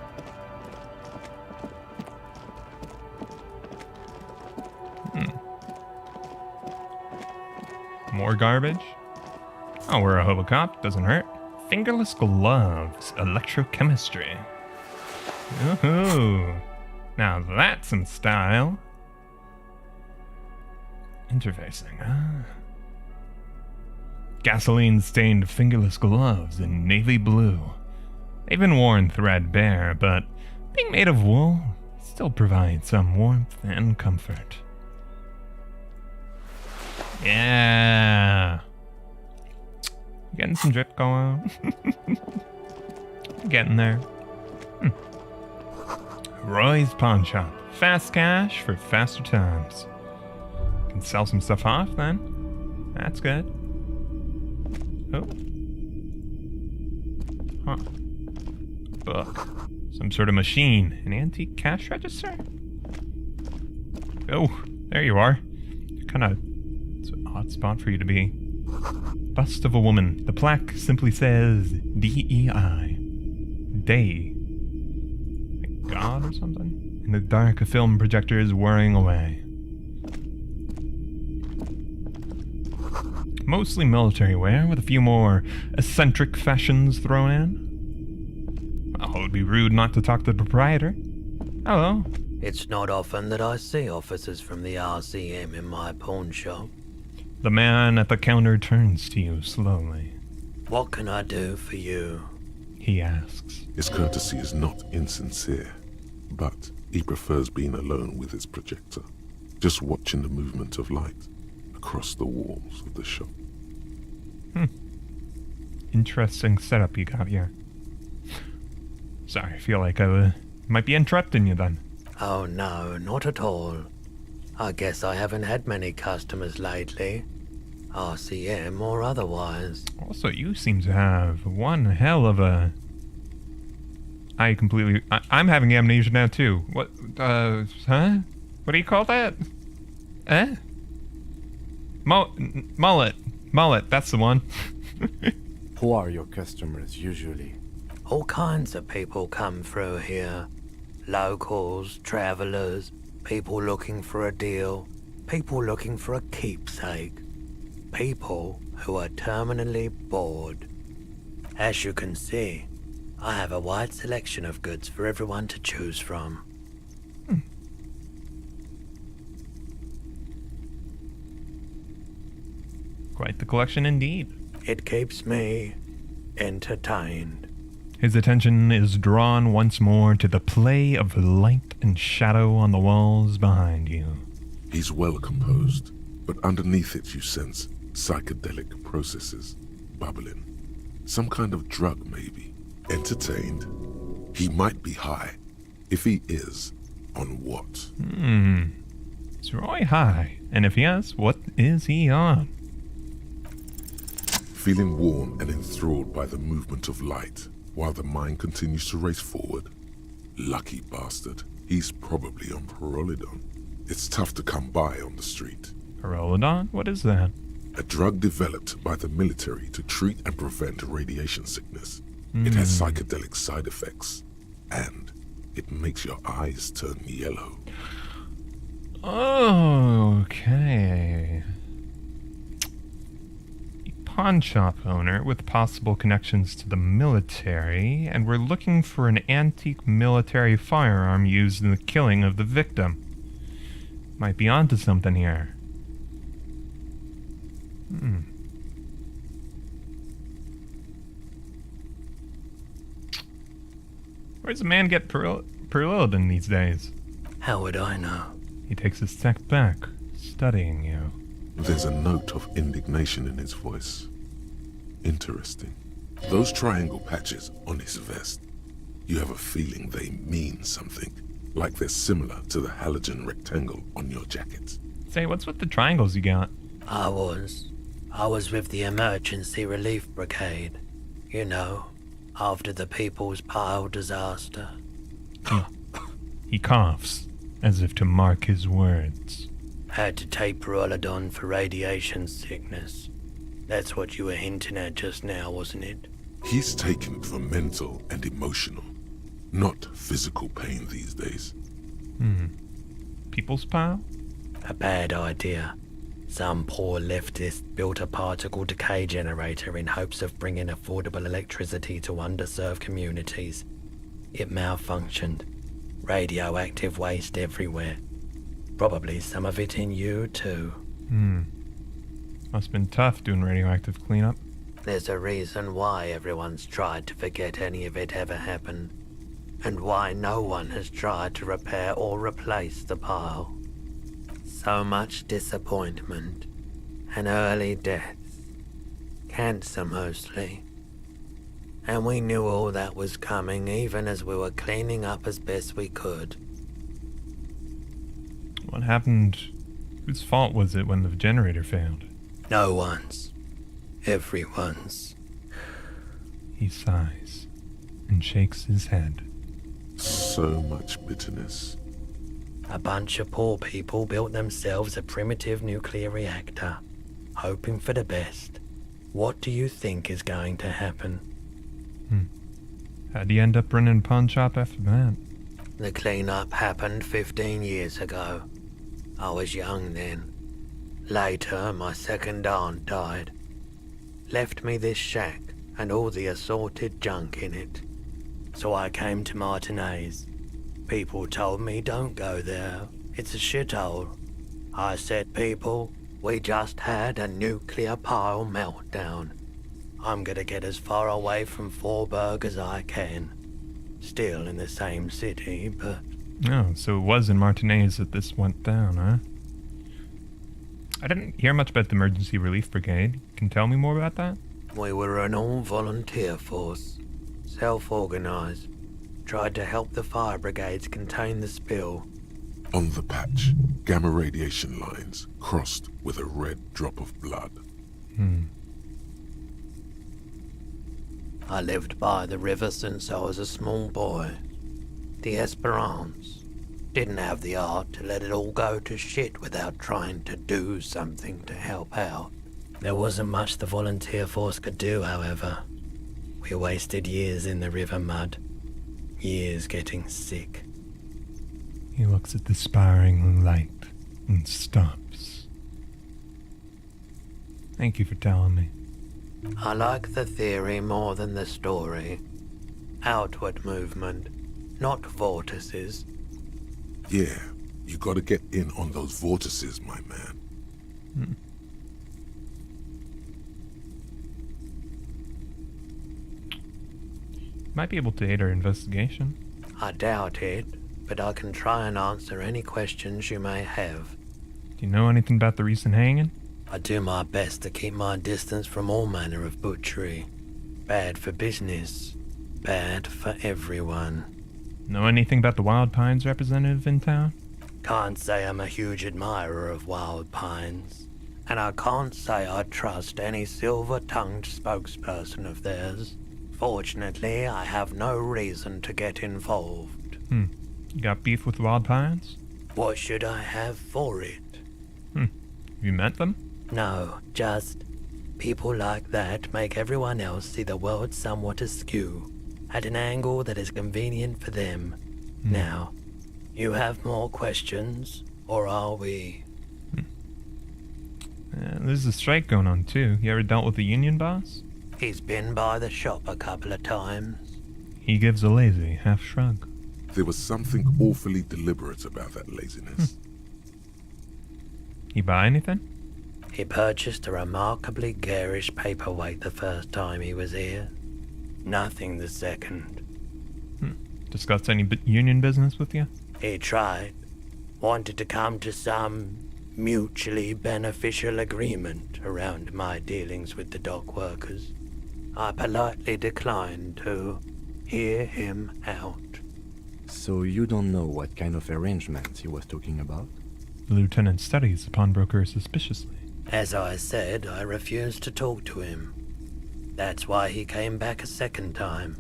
More garbage? Oh, we're a hobo cop. Doesn't hurt. Fingerless gloves. Electrochemistry. Ooh. Now that's some style. Interfacing, huh? Gasoline-stained fingerless gloves in navy blue. They've been worn threadbare, but being made of wool still provides some warmth and comfort. Yeah. Getting some drip going. Getting there. Roy's Pawn Shop. Fast cash for faster times. Can sell some stuff off then. That's good. Oh. Huh. book. Some sort of machine. An antique cash register? Oh, there you are. It's an odd spot for you to be. Bust of a woman. The plaque simply says DEI. Day. Like God or something? In the dark, a film projector is whirring away. Mostly military wear, with a few more eccentric fashions thrown in. Well, it would be rude not to talk to the proprietor. Hello. It's not often that I see officers from the RCM in my pawn shop. The man at the counter turns to you slowly. What can I do for you? He asks. His courtesy is not insincere, but he prefers being alone with his projector, just watching the movement of light across the walls of the shop. Interesting setup you got here. Sorry, I feel like I might be interrupting you then. Oh no, not at all. I guess I haven't had many customers lately. RCM or otherwise. Also, you seem to have one hell of a... I'm having amnesia now too. What, huh? What do you call that? Eh? Mullet, that's the one. Who are your customers usually? All kinds of people come through here. Locals, travelers, people looking for a deal, people looking for a keepsake, people who are terminally bored. As you can see, I have a wide selection of goods for everyone to choose from. Quite the collection indeed. It keeps me entertained. His attention is drawn once more to the play of light and shadow on the walls behind you. He's well composed, but underneath it you sense psychedelic processes bubbling. Some kind of drug, maybe. Entertained. He might be high. If he is, on what? Is Roy high? And if yes, what is he on? Feeling warm and enthralled by the movement of light, while the mind continues to race forward. Lucky bastard. He's probably on Parolidon. It's tough to come by on the street. Parolidon? What is that? A drug developed by the military to treat and prevent radiation sickness. It has psychedelic side effects, and it makes your eyes turn yellow. Okay. Pawn shop owner with possible connections to the military, and we're looking for an antique military firearm used in the killing of the victim. Might be onto something here. Where does a man get Parolidon these days? How would I know? He takes a step back, studying you. There's a note of indignation in his voice. Interesting. Those triangle patches on his vest, you have a feeling they mean something, like they're similar to the halogen rectangle on your jacket. Say, what's with the triangles you got? I was with the Emergency Relief Brigade. You know, after the People's Pile disaster. He coughs, as if to mark his words. Had to take Parolidon for radiation sickness. That's what you were hinting at just now, wasn't it? He's taken it for mental and emotional, not physical pain these days. People's Pile? A bad idea. Some poor leftist built a particle decay generator in hopes of bringing affordable electricity to underserved communities. It malfunctioned. Radioactive waste everywhere. Probably some of it in you, too. Must've been tough doing radioactive cleanup. There's a reason why everyone's tried to forget any of it ever happened, and why no one has tried to repair or replace the pile. So much disappointment, and early deaths. Cancer mostly. And we knew all that was coming even as we were cleaning up as best we could. What happened? Whose fault was it when the generator failed? No one's. Everyone's. He sighs and shakes his head. So much bitterness. A bunch of poor people built themselves a primitive nuclear reactor, hoping for the best. What do you think is going to happen? How'd you end up running a pawn shop after that? The cleanup happened 15 years ago. I was young then. Later, my second aunt died. Left me this shack and all the assorted junk in it. So I came to Martinez. People told me don't go there. It's a shithole. I said, people, we just had a nuclear pile meltdown. I'm gonna get as far away from Forburg as I can. Still in the same city, but... Oh, so it was in Martinez that this went down, huh? I didn't hear much about the Emergency Relief Brigade. Can you tell me more about that? We were an all-volunteer force. Self-organized. Tried to help the fire brigades contain the spill. On the patch, gamma radiation lines crossed with a red drop of blood. I lived by the river since I was a small boy. The Esperance. Didn't have the art to let it all go to shit without trying to do something to help out. There wasn't much the volunteer force could do, however. We wasted years in the river mud. Years getting sick. He looks at the sparring light and stops. Thank you for telling me. I like the theory more than the story. Outward movement, not vortices. Yeah, you gotta get in on those vortices, my man. Might be able to aid our investigation. I doubt it, but I can try and answer any questions you may have. Do you know anything about the recent hanging? I do my best to keep my distance from all manner of butchery. Bad for business. Bad for everyone. Know anything about the Wild Pines representative in town? Can't say I'm a huge admirer of Wild Pines. And I can't say I trust any silver-tongued spokesperson of theirs. Fortunately, I have no reason to get involved. You got beef with the Wild Pines? What should I have for it? Have you met them? No, just people like that make everyone else see the world somewhat askew, at an angle that is convenient for them. Now, you have more questions, or are we? There's a strike going on too. You ever dealt with the union boss? He's been by the shop a couple of times. He gives a lazy half shrug. There was something awfully deliberate about that laziness. You buy anything? He purchased a remarkably garish paperweight the first time he was here. Nothing the second. Discussed any union business with you? He tried. Wanted to come to some mutually beneficial agreement around my dealings with the dock workers. I politely declined to hear him out. So you don't know what kind of arrangements he was talking about? The lieutenant studies the pawnbroker suspiciously. As I said, I refused to talk to him. That's why he came back a second time.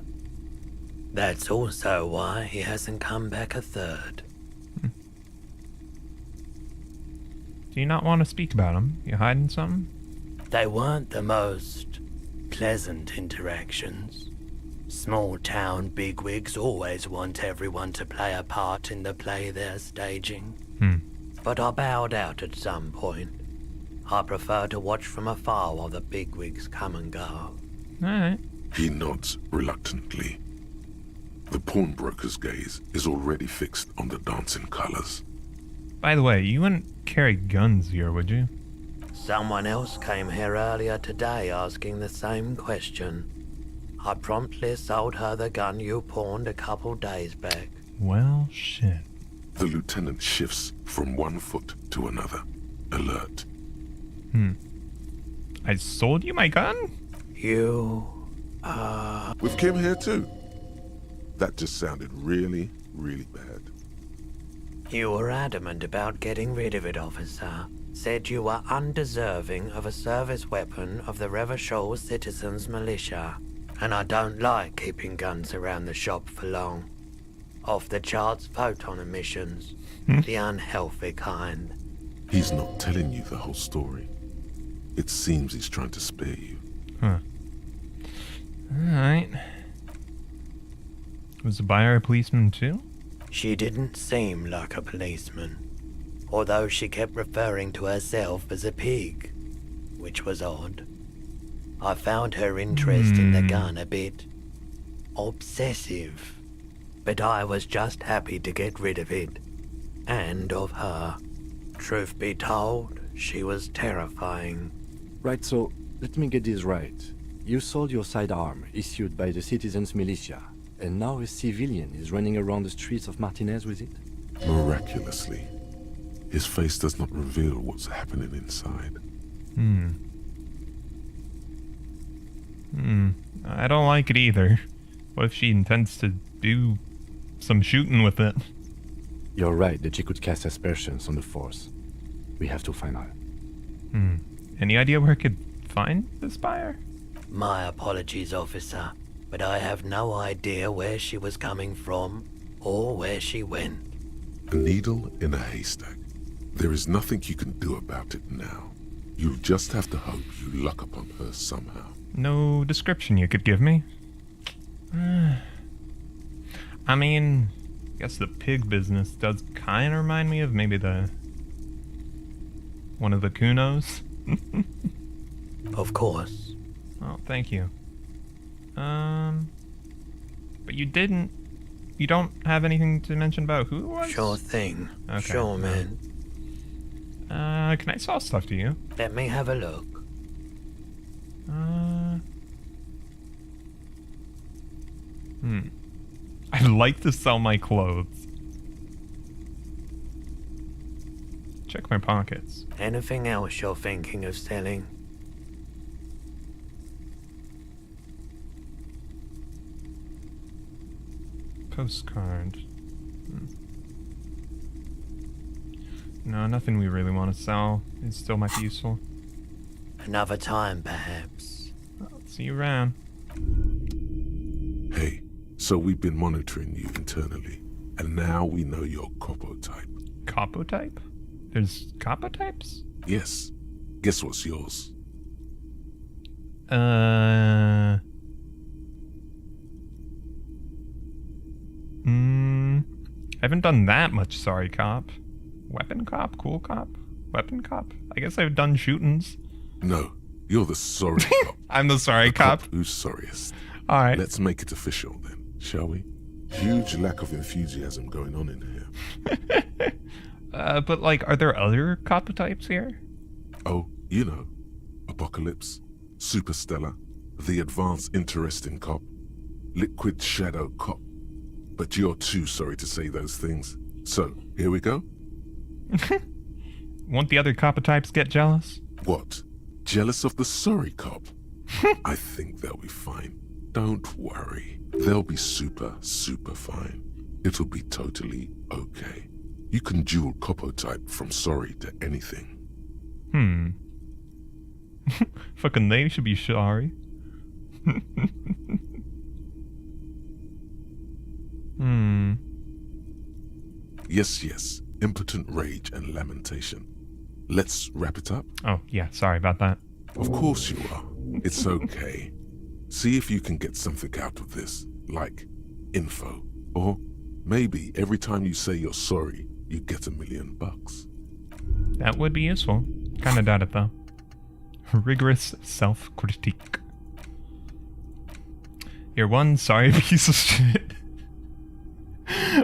That's also why he hasn't come back a third. Do you not want to speak about him? You hiding something? They weren't the most pleasant interactions. Small town bigwigs always want everyone to play a part in the play they're staging. But I bowed out at some point. I prefer to watch from afar while the bigwigs come and go. Alright. He nods reluctantly. The pawnbroker's gaze is already fixed on the dancing colors. By the way, you wouldn't carry guns here, would you? Someone else came here earlier today asking the same question. I promptly sold her the gun you pawned a couple days back. Well, shit. The lieutenant shifts from one foot to another, alert. I sold you my gun? With Kim here too. That just sounded really, really bad. You were adamant about getting rid of it, officer. Said you were undeserving of a service weapon of the Revachol Citizens Militia. and I don't like keeping guns around the shop for long. Off the charts photon emissions, the unhealthy kind. He's not telling you the whole story. It seems he's trying to spare you. Huh. Alright. Was the buyer a policeman too? She didn't seem like a policeman, although she kept referring to herself as a pig, which was odd. I found her interest in the gun a bit obsessive, but I was just happy to get rid of it, and of her. Truth be told, she was terrifying. Right, so let me get this right. You sold your sidearm, issued by the citizens' militia, and now a civilian is running around the streets of Martinez with it? Miraculously, his face does not reveal what's happening inside. I don't like it either. What if she intends to do some shooting with it? You're right that she could cast aspersions on the Force. We have to find her. Any idea where I could find this buyer? My apologies, officer, but I have no idea where she was coming from or where she went. A needle in a haystack. There is nothing you can do about it now. You'll just have to hope you luck upon her somehow. No description you could give me? I mean, I guess the pig business does kind of remind me of maybe one of the Kunos. Of course. Oh, thank you. But you don't have anything to mention about who it was? Sure thing. Okay. Sure, man. Can I sell stuff to you? Let me have a look. I'd like to sell my clothes. Check my pockets. Anything else you're thinking of selling? Postcard. No, nothing we really want to sell. It still might be useful. Another time, perhaps. I'll see you around. Hey, so we've been monitoring you internally, and now we know your copotype. Copotype? There's copotypes? Yes. Guess what's yours? I haven't done that much, sorry cop. Weapon cop? Cool cop? Weapon cop? I guess I've done shootings. No, you're the sorry cop. I'm the sorry cop. Who's sorriest? Alright. Let's make it official then, shall we? Huge lack of enthusiasm going on in here. But like, are there other copotypes here? Oh, you know. Apocalypse, Superstellar, the Advanced Interesting Cop, Liquid Shadow Cop. But you're too sorry to say those things. So, here we go? Won't the other copotypes get jealous? What? Jealous of the sorry cop? I think they'll be fine. Don't worry. They'll be super, super fine. It'll be totally okay. You can dual copotype from sorry to anything. Fucking they should be sorry. Yes. Impotent rage and lamentation. Let's wrap it up? Oh, yeah, sorry about that. Of course you are. It's okay. See if you can get something out of this, like info. Or maybe every time you say you're sorry, you get $1 million. That would be useful. Kinda doubt it, though. Rigorous self-critique. You're one sorry piece of shit.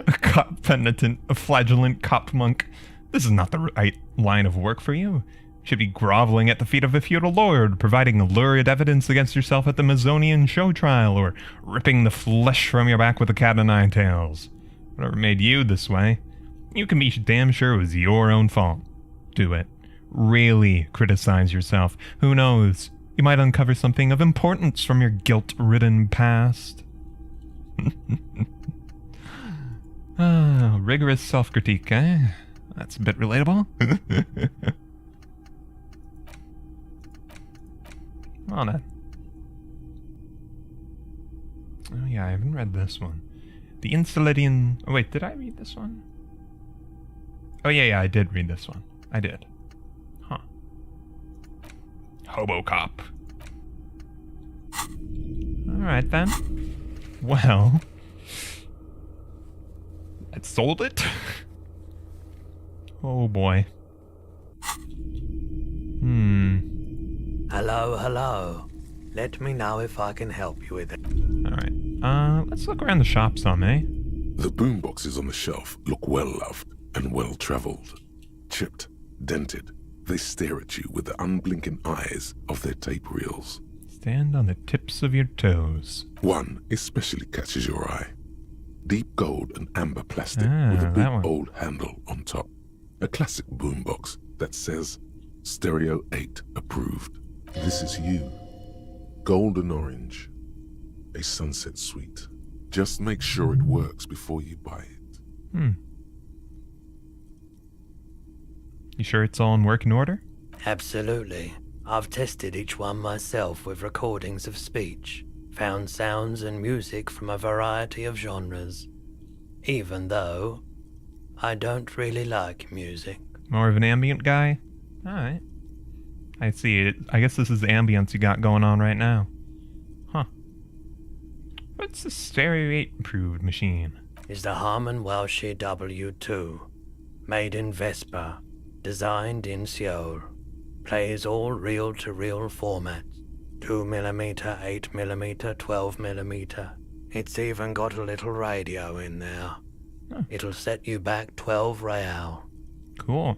A cop penitent, a flagellant cop monk. This is not the right line of work for you. You should be groveling at the feet of a feudal lord, providing lurid evidence against yourself at the Mazonian show trial, or ripping the flesh from your back with a cat o' nine tails. Whatever made you this way, you can be damn sure it was your own fault. Do it. Really criticize yourself. Who knows? You might uncover something of importance from your guilt-ridden past. Rigorous self-critique, eh? That's a bit relatable. Come on then. Oh yeah, I haven't read this one. The Insulating... Oh wait, did I read this one? Oh yeah, I did read this one. I did. Huh. Hobo Cop. Alright then. Well... I sold it? Oh boy. Hello. Let me know if I can help you with it. Alright. Let's look around the shop some, eh? The boomboxes on the shelf look well-loved and well-traveled. Chipped, dented, they stare at you with the unblinking eyes of their tape reels. Stand on the tips of your toes. One especially catches your eye. Deep gold and amber plastic with a that big one. old handle on top. A classic boombox that says Stereo 8 approved. This is you. Golden orange. A sunset suite. Just make sure it works before you buy it. You sure it's all in working order? Absolutely. I've tested each one myself with recordings of speech, found sounds and music from a variety of genres. Even though I don't really like music. More of an ambient guy? Alright. I see it. I guess this is the ambience you got going on right now. Huh. What's the Stereo 8 approved machine? Is the Harman Welsh W2, made in Vespa, designed in Seoul, plays all reel-to-reel formats, 2mm, 8mm, 12mm. It's even got a little radio in there. Huh. It'll set you back 12 real. Cool.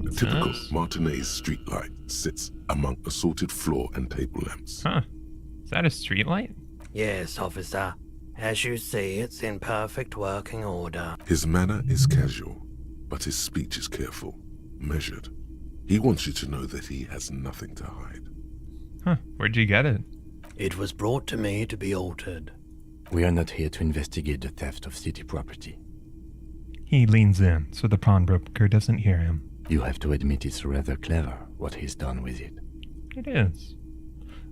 A typical Martinez streetlight sits among assorted floor and table lamps. Huh. Is that a streetlight? Yes, officer. As you see, it's in perfect working order. His manner is casual, but his speech is careful, measured. He wants you to know that he has nothing to hide. Huh. Where'd you get it? It was brought to me to be altered. We are not here to investigate the theft of city property. He leans in so the pawnbroker doesn't hear him. You have to admit it's rather clever what he's done with it. It is.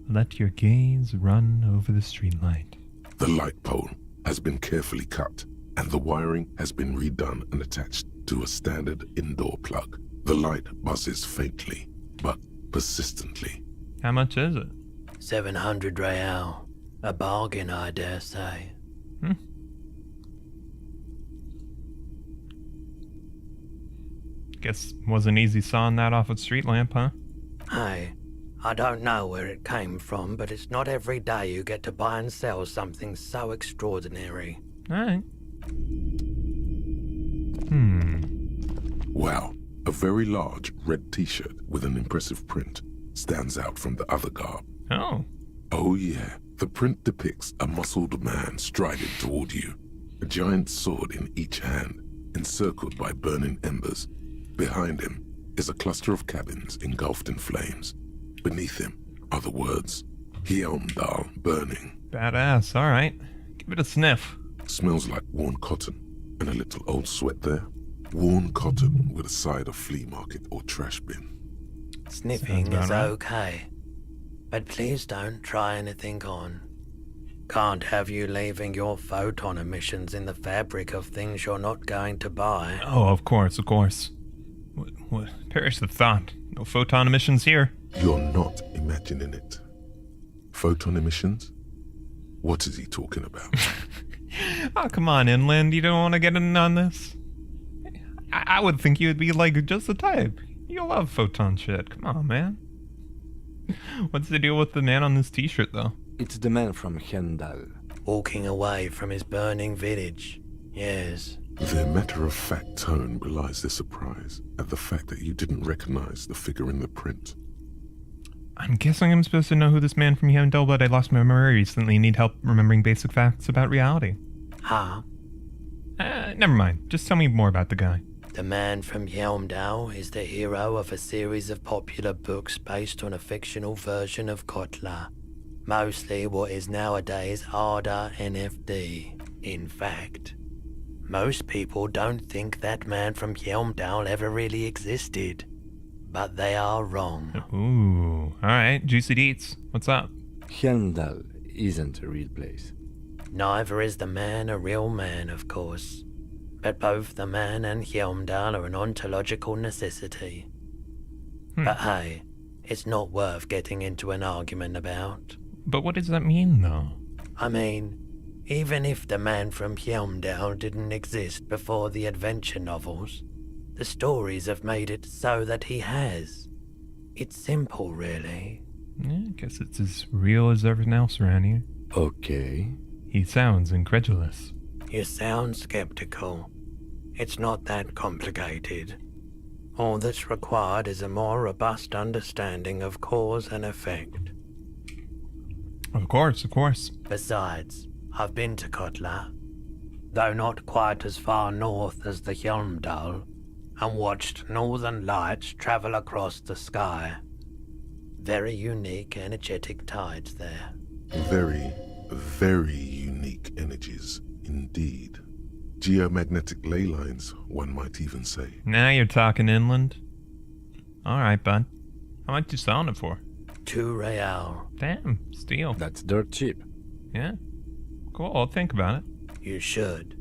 Let your gaze run over the streetlight. The light pole has been carefully cut, and the wiring has been redone and attached to a standard indoor plug. The light buzzes faintly, but persistently. How much is it? 700 real. A bargain, I dare say. Guess wasn't easy sawing that off a street lamp, huh? Hey, I don't know where it came from, but it's not every day you get to buy and sell something so extraordinary. Alright. Wow, a very large red t-shirt with an impressive print stands out from the other garb. Oh. Oh yeah, the print depicts a muscled man striding toward you, a giant sword in each hand, encircled by burning embers. Behind him is a cluster of cabins engulfed in flames. Beneath him are the words, Hjelmdal burning. Badass, alright. Give it a sniff. Smells like worn cotton, and a little old sweat there. Worn cotton with a side of flea market or trash bin. Sniffing is okay, but please don't try anything on. Can't have you leaving your photon emissions in the fabric of things you're not going to buy. Oh, of course, of course. What? Perish the thought. No photon emissions here. You're not imagining it. Photon emissions? What is he talking about? Oh, come on, Inland. You don't want to get in on this? I would think you'd be like just the type. You love photon shit. Come on, man. What's the deal with the man on this t-shirt, though? It's the man from Hjelmdal. Walking away from his burning village. Yes. Their matter-of-fact tone belies their surprise at the fact that you didn't recognize the figure in the print. I'm guessing I'm supposed to know who this man from Hjelmdal, but I lost my memory recently and need help remembering basic facts about reality. Huh? Never mind. Just tell me more about the guy. The man from Hjelmdal is the hero of a series of popular books based on a fictional version of Kotler. Mostly what is nowadays ARDA NFD. In fact, most people don't think that man from Hjelmdal ever really existed. But they are wrong. Ooh. Alright, juicy deets. What's up? Helmdal isn't a real place. Neither is the man a real man, of course. But both the man and Helmdal are an ontological necessity. But hey, it's not worth getting into an argument about. But what does that mean, though? I mean, even if the man from Helmdal didn't exist before the adventure novels, the stories have made it so that he has. It's simple, really. Yeah, I guess it's as real as everything else around here. Okay. He sounds incredulous. You sound skeptical. It's not that complicated. All that's required is a more robust understanding of cause and effect. Of course, of course. Besides, I've been to Kotla, though not quite as far north as the Helmdal, and watched northern lights travel across the sky. Very unique, energetic tides there. Very, very unique energies indeed. Geomagnetic ley lines, one might even say. Now you're talking inland. Alright, bud. How much you selling it for? 2 real. Damn, steal. That's dirt cheap. Yeah. Cool, I'll think about it. You should.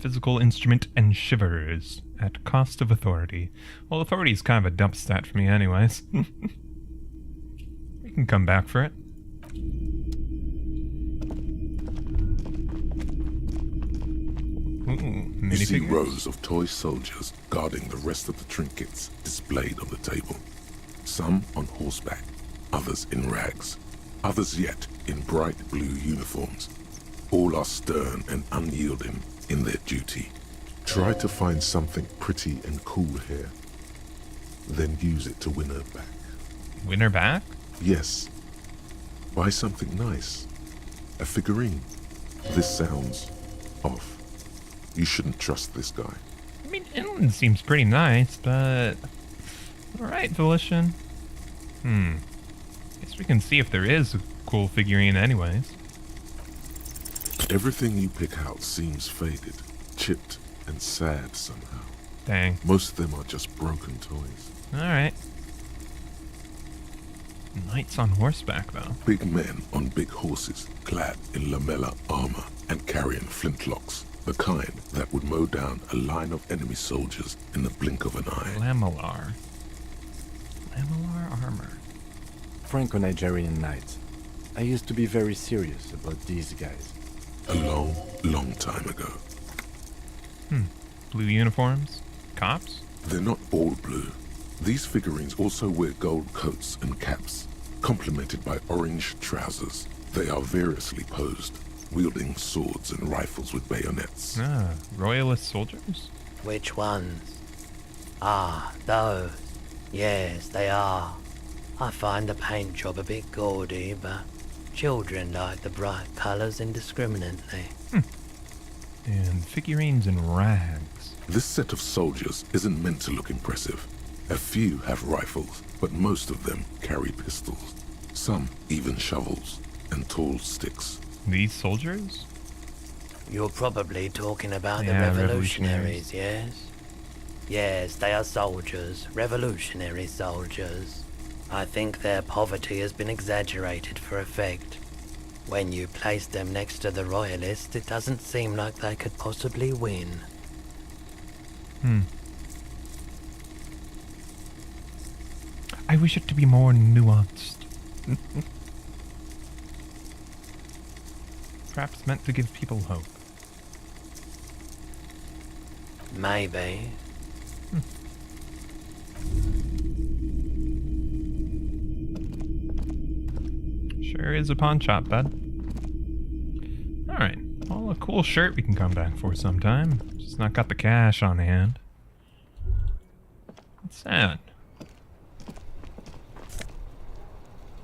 Physical instrument and shivers at cost of authority. Well, authority is kind of a dump stat for me anyways. We can come back for it. You see rows of toy soldiers guarding the rest of the trinkets displayed on the table. Some on horseback, others in rags, others yet in bright blue uniforms. All are stern and unyielding in their duty. Try to find something pretty and cool here, then use it to win her back. Win her back? Yes. Buy something nice. A figurine. This sounds off. You shouldn't trust this guy. I mean, inland seems pretty nice, but... Alright, Volition. Guess we can see if there is a cool figurine anyways. Everything you pick out seems faded, chipped, and sad somehow. Dang. Most of them are just broken toys. Alright. Knights on horseback, though. Big men on big horses, clad in lamella armor and carrying flintlocks. The kind that would mow down a line of enemy soldiers in the blink of an eye. Lamellar. Lamellar armor. Franco-Nigerian knights. I used to be very serious about these guys. A long, long time ago. Blue uniforms? Cops? They're not all blue. These figurines also wear gold coats and caps, complemented by orange trousers. They are variously posed, wielding swords and rifles with bayonets. Ah, royalist soldiers? Which ones? Ah, those. Yes, they are. I find the paint job a bit gaudy, but children like the bright colours indiscriminately. And figurines in rags. This set of soldiers isn't meant to look impressive. A few have rifles, but most of them carry pistols. Some even shovels and tall sticks. These soldiers? You're probably talking about the Yeah, revolutionaries, yes? Yes, they are soldiers, revolutionary soldiers. I think their poverty has been exaggerated for effect. When you place them next to the royalists, it doesn't seem like they could possibly win. I wish it to be more nuanced. Perhaps meant to give people hope. Maybe. Sure is a pawn shop, bud. Alright. Well, a cool shirt we can come back for sometime. Just not got the cash on hand. What's that?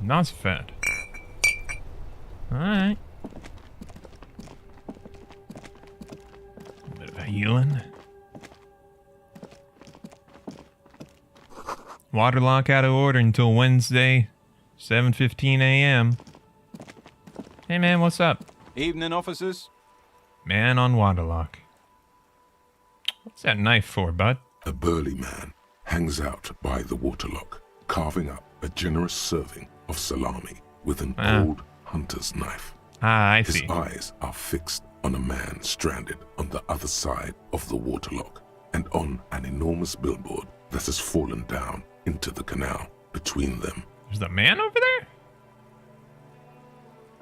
Nosfed. Alright. A bit of healing. Waterlock out of order until Wednesday, 7:15 a.m. Hey man, what's up? Evening, officers. Man on Waterlock. What's that knife for, bud? A burly man hangs out by the waterlock, carving up a generous serving of salami with an old hunter's knife. Ah, I His see. eyes are fixed on a man stranded on the other side of the waterlock and on an enormous billboard that has fallen down into the canal between them. There's a man over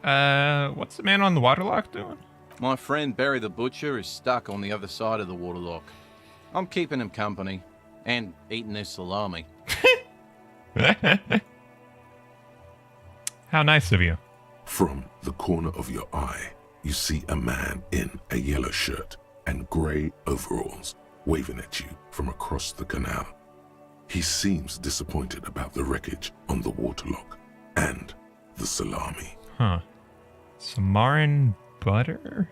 there? What's the man on the waterlock doing? My friend Barry the Butcher is stuck on the other side of the waterlock. I'm keeping him company and eating his salami. How nice of you. From the corner of your eye, you see a man in a yellow shirt and grey overalls waving at you from across the canal. He seems disappointed about the wreckage on the waterlock and the salami. Huh. Samaran butter?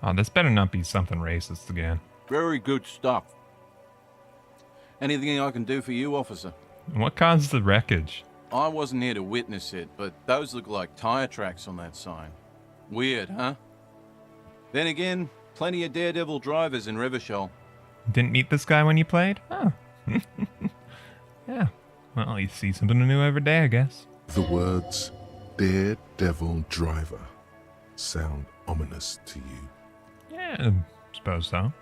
Oh, this better not be something racist again. Very good stuff. Anything I can do for you, officer? What caused the wreckage? I wasn't here to witness it, but those look like tire tracks on that sign. Weird, huh? Then again, plenty of daredevil drivers in Rivershoal. Didn't meet this guy when you played? Oh. Yeah. Well, you see something new every day, I guess. The words daredevil driver sound ominous to you. Yeah, I suppose so.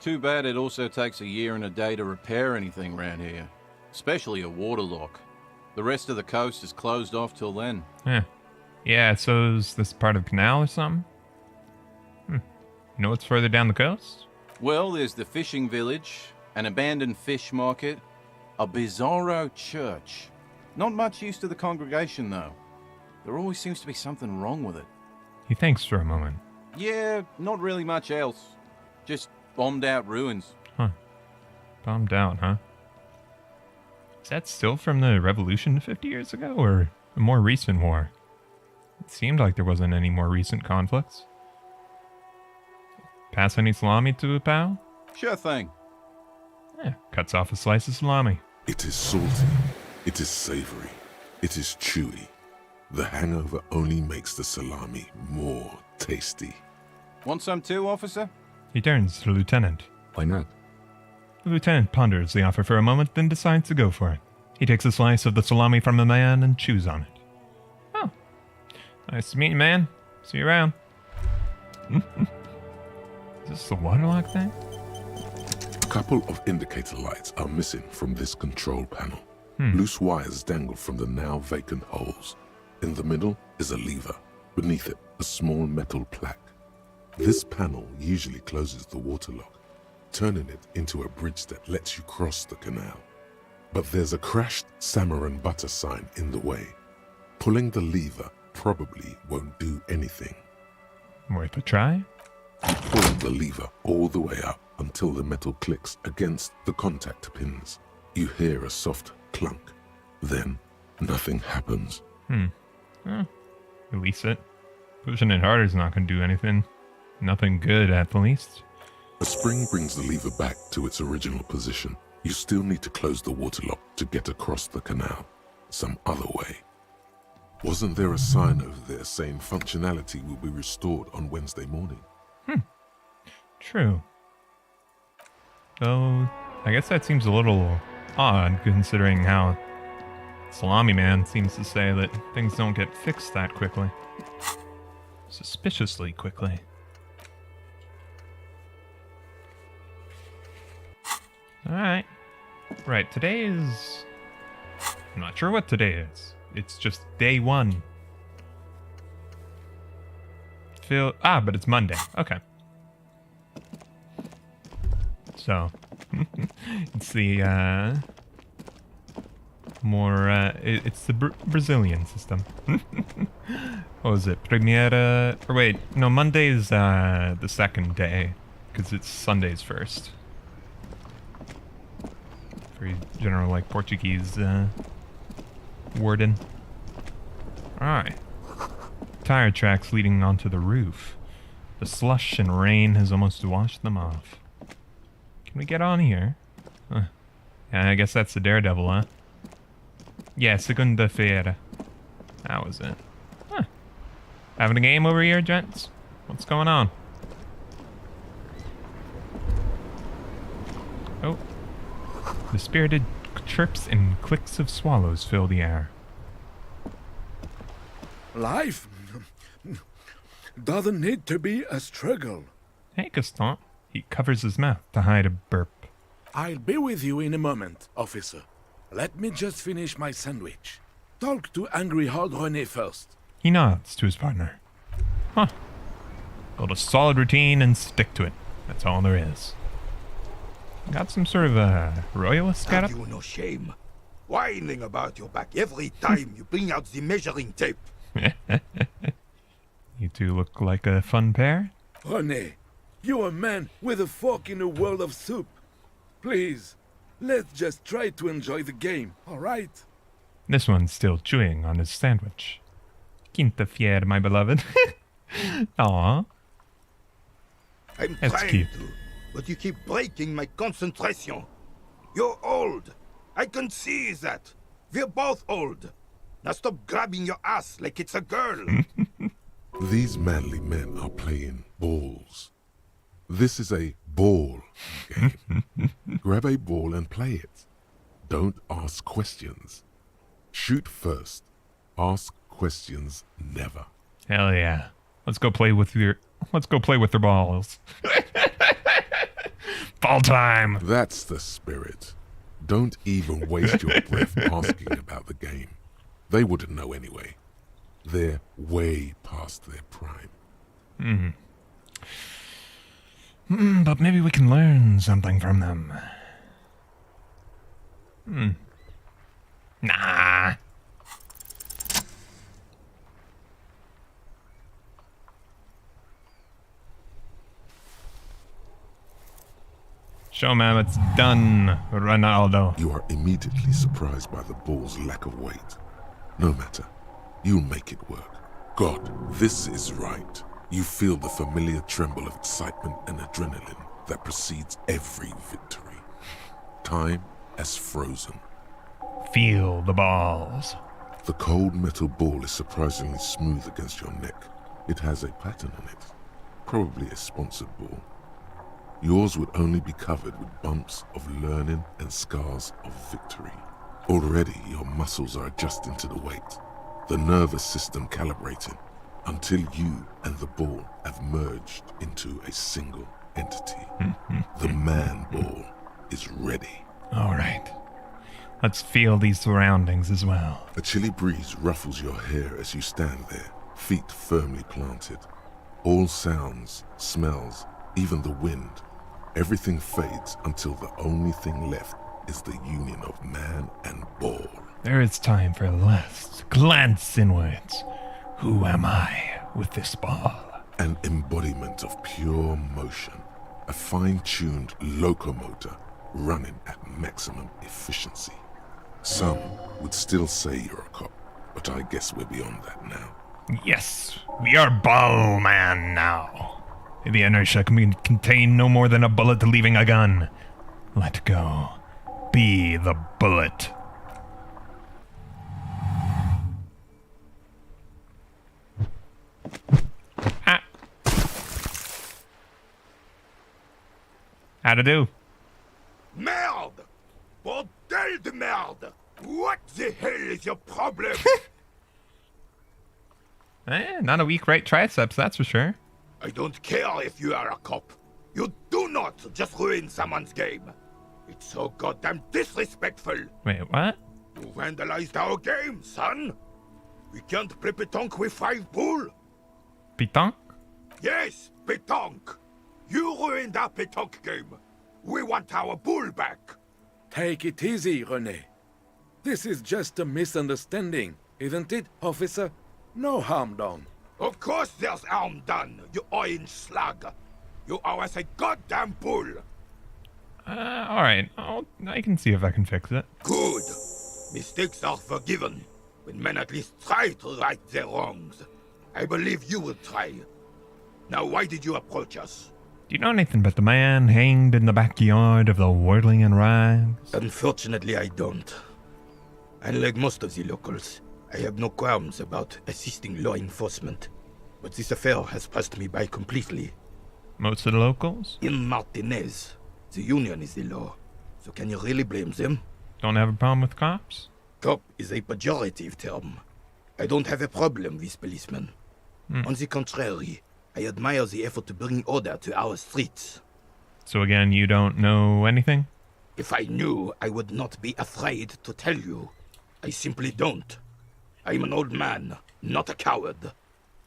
Too bad it also takes a year and a day to repair anything around here. Especially a waterlock. The rest of the coast is closed off till then. Yeah, so is this part of the canal or something? You know what's further down the coast? Well, there's the fishing village, an abandoned fish market, a bizarro church. Not much use to the congregation, though. There always seems to be something wrong with it. He thinks for a moment. Yeah, not really much else. Just bombed out ruins. Huh. Bombed out, huh? Is that still from the revolution 50 years ago, or a more recent war? It seemed like there wasn't any more recent conflicts. Pass any salami to a pal? Sure thing. Yeah, cuts off a slice of salami. It is salty, it is savory, it is chewy. The hangover only makes the salami more tasty. Want some too, officer? He turns to the lieutenant. Why not? The lieutenant ponders the offer for a moment, then decides to go for it. He takes a slice of the salami from the man and chews on it. Oh. Nice to meet you, man. See you around. Is this the waterlock thing? A couple of indicator lights are missing from this control panel. Loose wires dangle from the now vacant holes. In the middle is a lever. Beneath it, a small metal plaque. This panel usually closes the waterlock, turning it into a bridge that lets you cross the canal. But there's a crashed Samaran butter sign in the way. Pulling the lever probably won't do anything. Worth a try? You pull the lever all the way up until the metal clicks against the contact pins. You hear a soft clunk. Then, nothing happens. Release it. Pushing it harder is not going to do anything. Nothing good, at the least. A spring brings the lever back to its original position. You still need to close the waterlock to get across the canal. Some other way. Wasn't there a sign over there saying functionality will be restored on Wednesday morning? True. Though, I guess that seems a little odd, considering how Salami Man seems to say that things don't get fixed that quickly. Suspiciously quickly. Alright. Right, today is... I'm not sure what today is. It's just day one. But it's Monday. Okay. So, it's the, it's the Brazilian system. What was it? Primeira... Or wait, no, Monday's, the second day, because it's Sunday's first. Very general, like, Portuguese, warden. Alright. Tire tracks leading onto the roof. The slush and rain has almost washed them off. Can we get on here? Yeah, I guess that's the Daredevil, huh? Yeah, segunda-feira. That was it. Huh. Having a game over here, gents? What's going on? Oh. The spirited chirps and clicks of swallows fill the air. Life doesn't need to be a struggle. Hey, Gaston. He covers his mouth to hide a burp. I'll be with you in a moment, officer. Let me just finish my sandwich. Talk to Angry Hard René first. He nods to his partner. Huh. Build a solid routine and stick to it. That's all there is. Got some sort of a royalist Have getup? you no shame? Whining about your back every time you bring out the measuring tape. You two look like a fun pair. René, you're a man with a fork in a world of soup. Please, let's just try to enjoy the game, alright? This one's still chewing on his sandwich. Quinta fier, my beloved. Aw. I'm That's trying cute. to, but you keep breaking my concentration. You're old. I can see that. We're both old. Now stop grabbing your ass like it's a girl. These manly men are playing balls. This is a ball game. Grab a ball and play it. Don't ask questions. Shoot first. Ask questions never. Hell yeah. Let's go play with their balls. Ball time. That's the spirit. Don't even waste your breath asking about the game. They wouldn't know anyway. They're way past their prime. But maybe we can learn something from them. Nah. Show man, it's done, Ronaldo. You are immediately surprised by the ball's lack of weight. No matter. You'll make it work. God, this is right. You feel the familiar tremble of excitement and adrenaline that precedes every victory. Time has frozen. Feel the balls. The cold metal ball is surprisingly smooth against your neck. It has a pattern on it. Probably a sponsored ball. Yours would only be covered with bumps of learning and scars of victory. Already your muscles are adjusting to the weight, the nervous system calibrating, until you and the ball have merged into a single entity. The man ball is ready. All right. Let's feel these surroundings as well. A chilly breeze ruffles your hair as you stand there, feet firmly planted. All sounds, smells, even the wind, everything fades until the only thing left is the union of man and ball. There is time for a last glance inwards. Who am I with this ball? An embodiment of pure motion, a fine-tuned locomotor running at maximum efficiency. Some would still say you're a cop, but I guess we're beyond that now. Yes, we are ball man now. The inertia can contain no more than a bullet leaving a gun. Let go. Be the bullet. Ah. How to do? Merde! Bordel de merde! What the hell is your problem? Not a weak right triceps, that's for sure. I don't care if you are a cop. You do not just ruin someone's game. It's so goddamn disrespectful. Wait, what? You vandalized our game, son. We can't play pétanque with 5 bull. Pétanque? Yes, pétanque. You ruined our pétanque game. We want our bull back. Take it easy, René. This is just a misunderstanding, isn't it, officer? No harm done. Of course there's harm done, you orange slug. You owe us a goddamn bull. Alright. I can see if I can fix it. Good. Mistakes are forgiven when men at least try to right their wrongs. I believe you will try. Now, why did you approach us? Do you know anything about the man hanged in the backyard of the Whirling and Rags? Unfortunately, I don't. Unlike most of the locals, I have no qualms about assisting law enforcement. But this affair has passed me by completely. Most of the locals? In Martinez, the union is the law. So can you really blame them? Don't have a problem with cops? Cop is a pejorative term. I don't have a problem with policemen. On the contrary, I admire the effort to bring order to our streets. So again, you don't know anything? If I knew, I would not be afraid to tell you. I simply don't. I'm an old man, not a coward.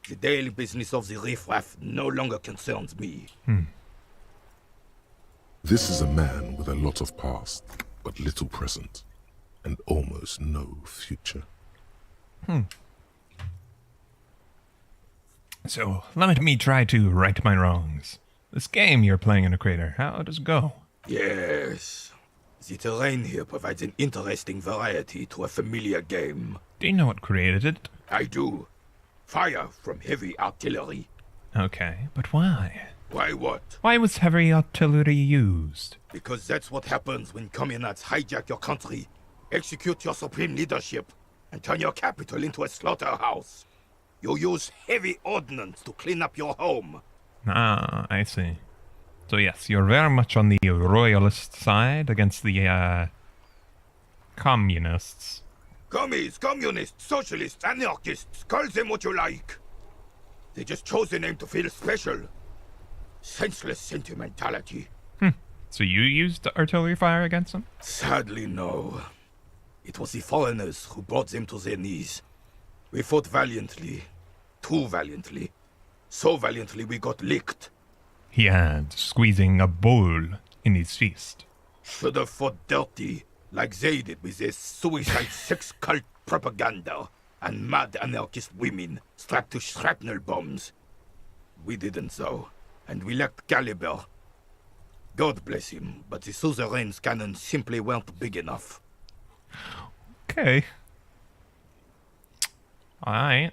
The daily business of the riffraff no longer concerns me. This is a man with a lot of past, but little present, and almost no future. So, let me try to right my wrongs. This game you're playing in a crater, how does it go? Yes. The terrain here provides an interesting variety to a familiar game. Do you know what created it? I do. Fire from heavy artillery. Okay, but why? Why what? Why was heavy artillery used? Because that's what happens when communards hijack your country, execute your supreme leadership, and turn your capital into a slaughterhouse. You use heavy ordnance to clean up your home. Ah, I see. So yes, you're very much on the royalist side against the, communists. Commies, communists, socialists, anarchists, call them what you like. They just chose a name to feel special. Senseless sentimentality. So you used artillery fire against them? Sadly, no. It was the foreigners who brought them to their knees. We fought valiantly. Too valiantly. So valiantly we got licked. He had squeezing a bowl in his fist. Should have fought dirty, like they did with their suicide sex cult propaganda and mad anarchist women strapped to shrapnel bombs. We didn't though, and we lacked caliber. God bless him, but the suzerain's cannons simply weren't big enough. Okay. Alright.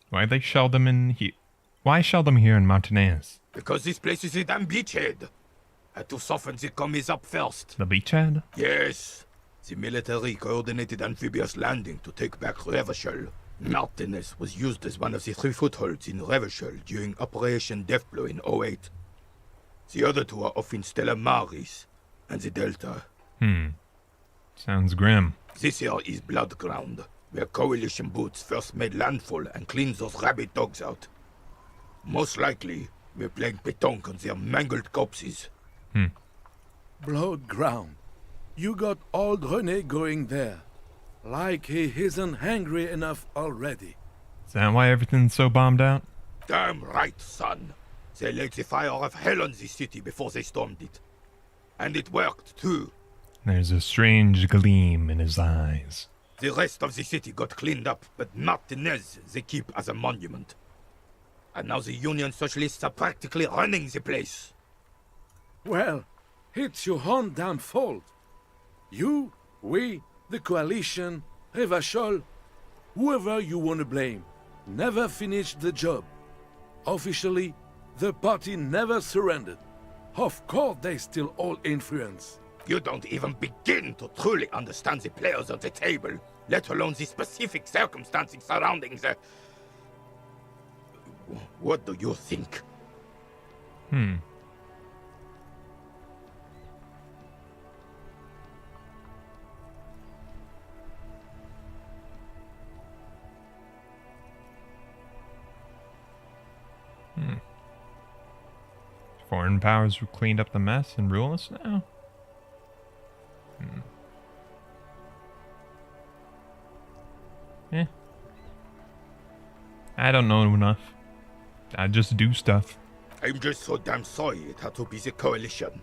Why they shell them in here? Why shell them here in Martinez? Because this place is a damn beachhead. Had to soften the commies up first. The beachhead? Yes. The military coordinated amphibious landing to take back Revachol. Martinez was used as one of the 3 footholds in Revachol during Operation Deathblow in 08. The other 2 are off in Stella Maris and the Delta. Sounds grim. This here is Blood Ground, where coalition boots first made landfall and cleaned those rabid dogs out. Most likely, we're playing pétanque on their mangled corpses. Blood ground. You got old René going there. Like he isn't hungry enough already. Is that why everything's so bombed out? Damn right, son. They laid the fire of hell on the city before they stormed it. And it worked, too. There's a strange gleam in his eyes. The rest of the city got cleaned up, but Martinez they keep as a monument. And now the Union Socialists are practically running the place. Well, it's your own damn fault. You, we, the coalition, Revachol, whoever you want to blame, never finished the job. Officially, the party never surrendered. Of course they still all influence. You don't even begin to truly understand the players at the table, let alone the specific circumstances surrounding the... What do you think? Foreign powers have cleaned up the mess and rule us now? I don't know enough. I just do stuff. I'm just so damn sorry it had to be the coalition.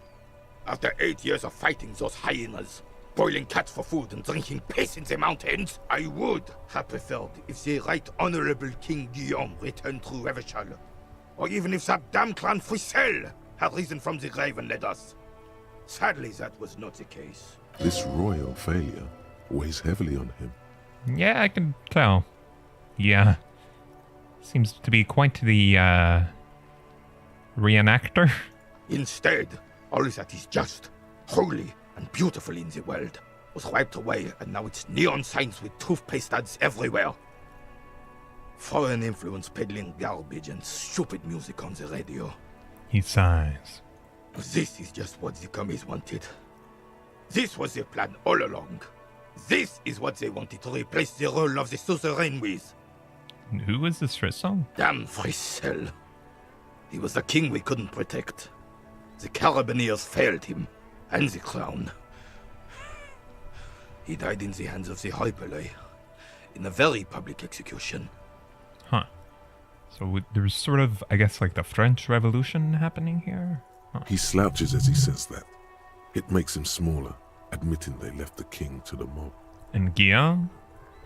After 8 years of fighting those hyenas, boiling cats for food and drinking piss in the mountains, I would have preferred if the Right Honorable King Guillaume returned through Revachol. Or even if that damn clan Frisell had risen from the grave and led us. Sadly, that was not the case. This royal failure weighs heavily on him. Yeah, I can tell. Yeah. Seems to be quite the, reenactor. Instead, all that is just, holy, and beautiful in the world was wiped away, and now it's neon signs with toothpaste ads everywhere. Foreign influence peddling garbage and stupid music on the radio. He sighs. This is just what the commies wanted. This was their plan all along. This is what they wanted to replace the role of the suzerain with. Who was this Frissel? Damn Frissel. He was the king we couldn't protect. The Carabineers failed him, and the crown. He died in the hands of the Hyperlay, in a very public execution. Huh. So there's sort of, I guess, like the French Revolution happening here? Huh. He slouches as he says that. It makes him smaller, admitting they left the king to the mob. And Guillaume?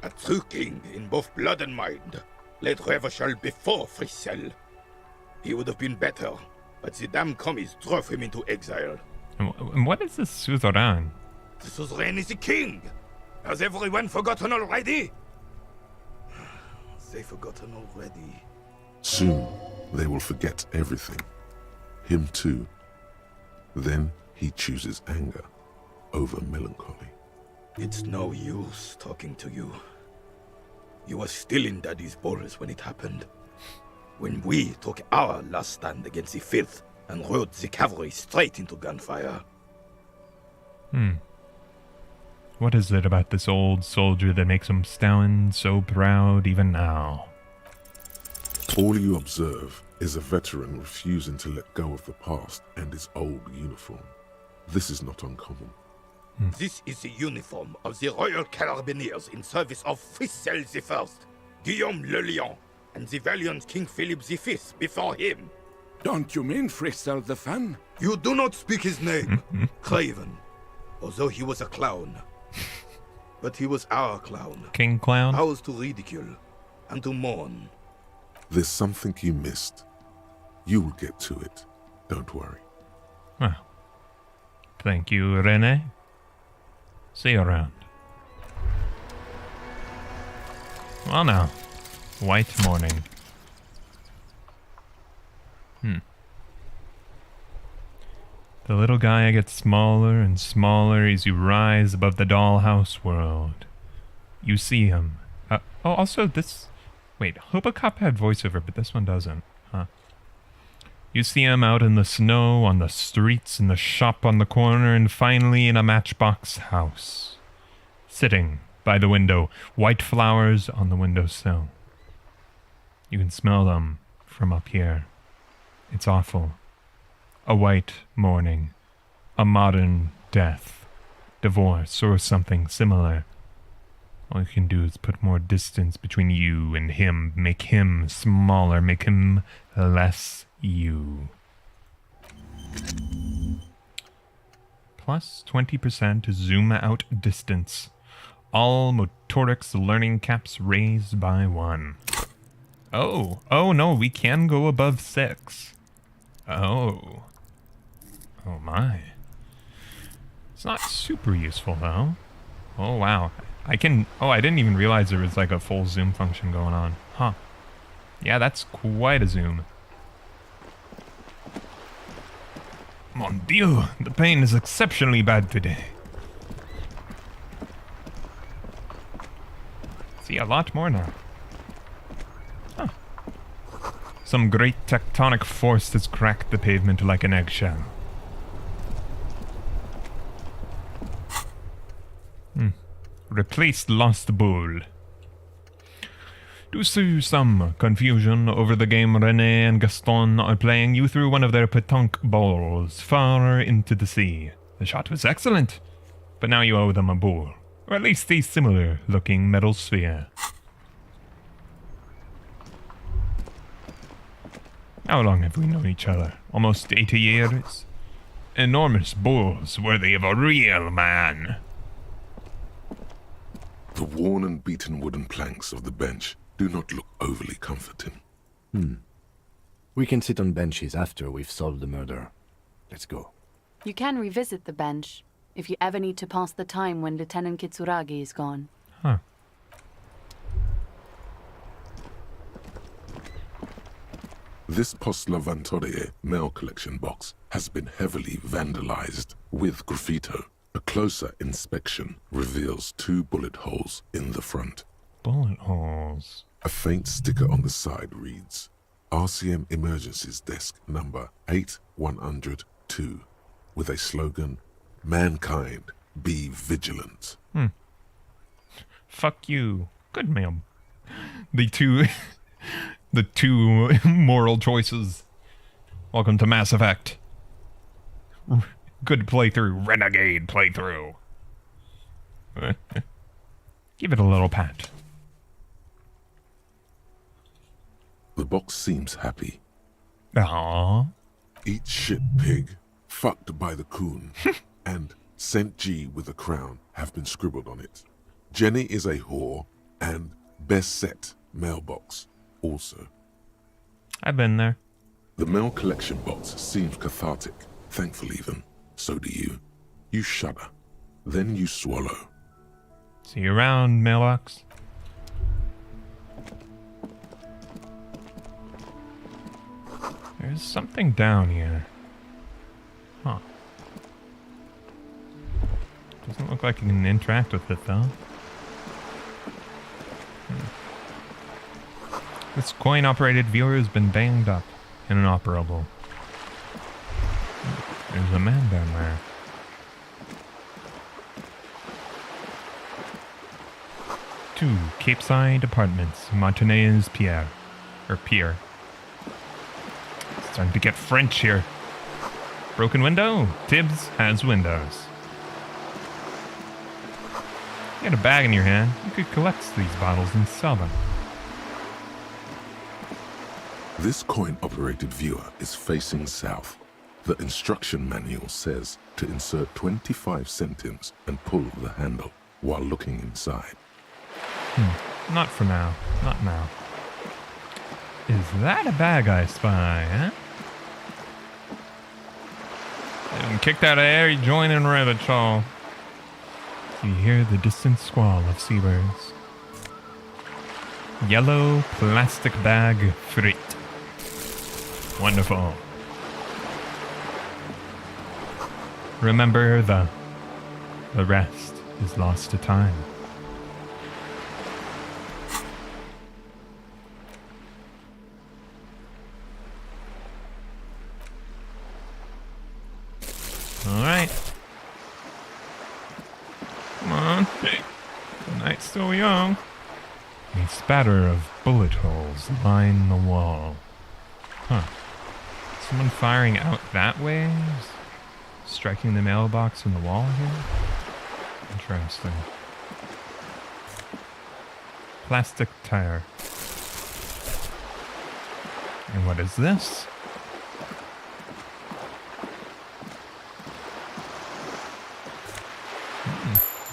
A true king in both blood and mind led Revachol before Frissel. He would have been better, but the damn commies drove him into exile. And what is this suzerain? The suzerain is the king! Has everyone forgotten already? They've forgotten already. Soon, they will forget everything. Him too. Then he chooses anger over melancholy. It's no use talking to you. You were still in Daddy's balls when it happened. When we took our last stand against the filth and rode the cavalry straight into gunfire. What is it about this old soldier that makes him stand so proud even now? All you observe is a veteran refusing to let go of the past and his old uniform. This is not uncommon. This is the uniform of the Royal Carabineers in service of Frissel I, Guillaume le Lion, and the valiant King Philip V before him. Don't you mean Frissel the Fan? You do not speak his name, Craven, although he was a clown. But he was our clown. King Clown? Ours to ridicule and to mourn. There's something you missed. You will get to it. Don't worry. Well, thank you, Rene. See you around. Well now, white morning. The little guy gets smaller and smaller as you rise above the dollhouse world. You see him. Also this... Wait, Hobocop had voiceover, but this one doesn't. Huh. You see him out in the snow, on the streets, in the shop on the corner, and finally in a matchbox house. Sitting by the window, white flowers on the windowsill. You can smell them from up here. It's awful. A white morning. A modern death. Divorce or something similar. All you can do is put more distance between you and him. Make him smaller. Make him less you. Plus 20% zoom out distance. All motorics learning caps raised by 1. Oh no, we can go above 6. Oh my. It's not super useful though. Oh wow. I didn't even realize there was like a full zoom function going on. Huh. Yeah, that's quite a zoom. Mon Dieu, the pain is exceptionally bad today. See a lot more now. Huh. Some great tectonic force has cracked the pavement like an eggshell. Replaced lost bull. To soothe some confusion over the game René and Gaston are playing, you threw one of their pétanque balls far into the sea. The shot was excellent, but now you owe them a bull, or at least a similar-looking metal sphere. How long have we known each other? Almost 80 years? Enormous bulls worthy of a real man. The worn and beaten wooden planks of the bench do not look overly comforting. We can sit on benches after we've solved the murder. Let's go. You can revisit the bench if you ever need to pass the time when Lieutenant Kitsuragi is gone. Huh. This Post Lavantorie mail collection box has been heavily vandalized with graffito. A closer inspection reveals 2 bullet holes in the front. Bullet holes? A faint sticker on the side reads, RCM Emergencies Desk number 8102, with a slogan, Mankind Be vigilant. Fuck you. Good, ma'am. The two moral choices. Welcome to Mass Effect. Good playthrough. Renegade playthrough. Give it a little pat. The box seems happy. Aww. Eat shit pig, fucked by the coon, and St. G with a crown have been scribbled on it. Jenny is a whore, and best set mailbox also. I've been there. The mail collection box seems cathartic, thankful even. So do you. You shudder. Then you swallow. See you around, mailbox. There's something down here. Huh. Doesn't look like you can interact with it, though. This coin-operated viewer has been banged up and inoperable. There's a man down there. Two Capeside Apartments, Martinez Pier. It's time to get French here. Broken window? Tibbs has windows. You got a bag in your hand. You could collect these bottles and sell them. This coin-operated viewer is facing south. The instruction manual says to insert 25 centimes and pull the handle while looking inside. Not for now. Not now. Is that a bag I spy, huh? Getting kicked out of air, you join in Reddit, Tchau. You hear the distant squall of seabirds. Yellow plastic bag frit. Wonderful. Remember, the rest is lost to time. Alright. Come on. The night's still young. A spatter of bullet holes line the wall. Huh. Someone firing out that way? Striking the mailbox in the wall here? Interesting. Plastic tire. And what is this?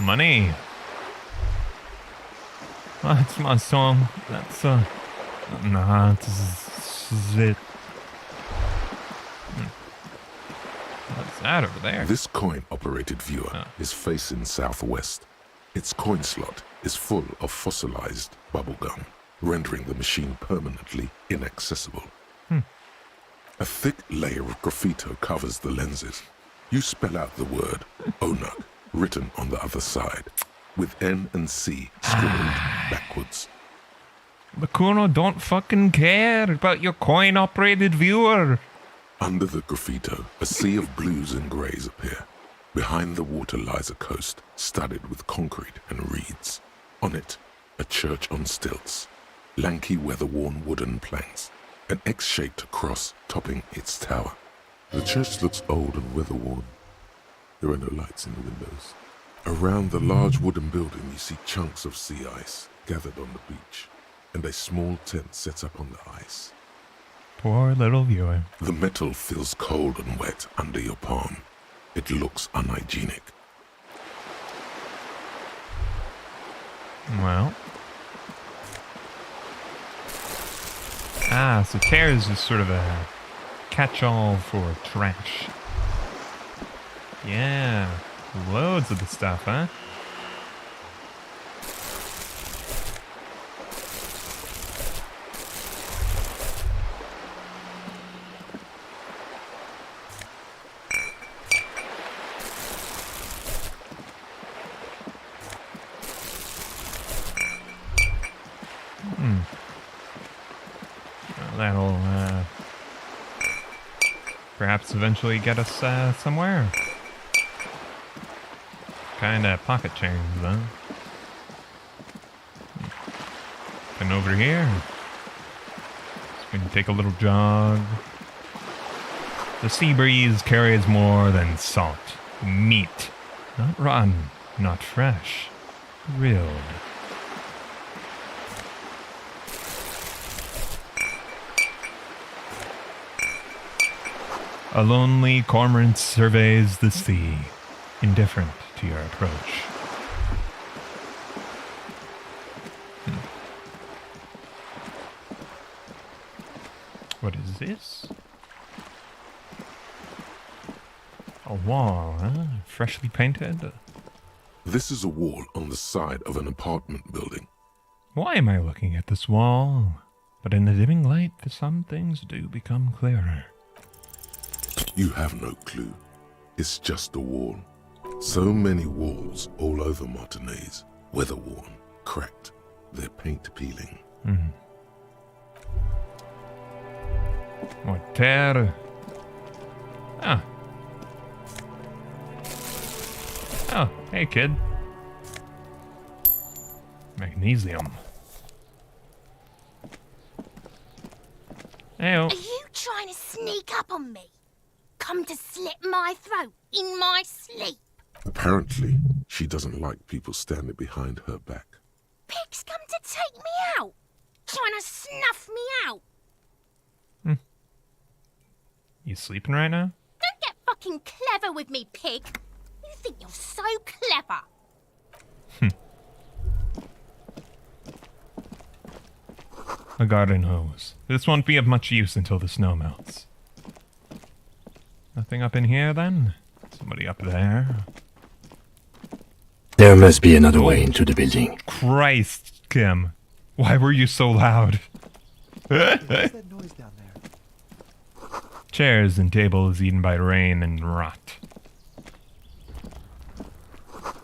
Money. That's my song. That's nah, this is it. What's that over there? This coin-operated viewer is facing southwest. Its coin slot is full of fossilized bubblegum, rendering the machine permanently inaccessible. A thick layer of graffito covers the lenses. You spell out the word Onuk, written on the other side, with N and C scribbled backwards. The Kuno don't fucking care about your coin-operated viewer. Under the graffito, a sea of blues and greys appear. Behind the water lies a coast, studded with concrete and reeds. On it, a church on stilts, lanky weather-worn wooden planks, an X-shaped cross topping its tower. The church looks old and weather-worn. There are no lights in the windows. Around the large wooden building, you see chunks of sea ice gathered on the beach, and a small tent set up on the ice. Poor little viewer. The metal feels cold and wet under your palm. It looks unhygienic. Well. So tear is just sort of a catch-all for trash. Yeah. Loads of the stuff, huh? That'll perhaps eventually get us somewhere. kind of pocket change, though. And over here, we can take a little jog. The sea breeze carries more than salt. Meat. Not rotten, not fresh. Grilled. A lonely cormorant surveys the sea, indifferent to your approach. What is this? A wall, huh? Freshly painted? This is a wall on the side of an apartment building. Why am I looking at this wall? But in the dimming light, some things do become clearer. You have no clue. It's just a wall. So many walls all over Martinaise. Weather-worn, cracked, their paint peeling. More terre. Ah. Oh, hey kid. Magnesium. Heyo. Are you trying to sneak up on me? Come to slit my throat in my sleep? Apparently, she doesn't like people standing behind her back. Pig's come to take me out. Trying to snuff me out. You sleeping right now? Don't get fucking clever with me, pig. You think you're so clever. A garden hose. This won't be of much use until the snow melts. Nothing up in here, then? Somebody up there? There must be another way into the building. Christ, Kim. Why were you so loud? What's that noise down there? Chairs and tables eaten by rain and rot.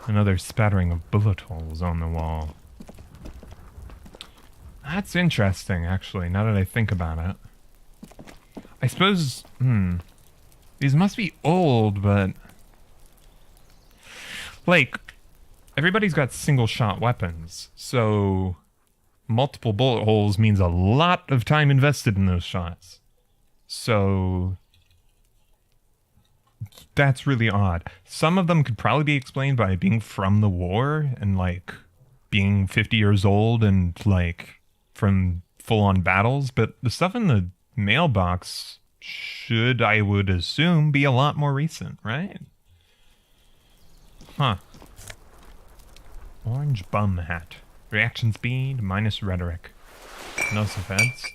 Another spattering of bullet holes on the wall. That's interesting, actually, now that I think about it. I suppose, these must be old, but... like, everybody's got single-shot weapons, so... multiple bullet holes means a lot of time invested in those shots. So... that's really odd. Some of them could probably be explained by being from the war and, like, being 50 years old and, like, from full-on battles, but the stuff in the mailbox should, I would assume, be a lot more recent, right? Huh. Orange bum hat. Reaction speed, minus rhetoric. No offense.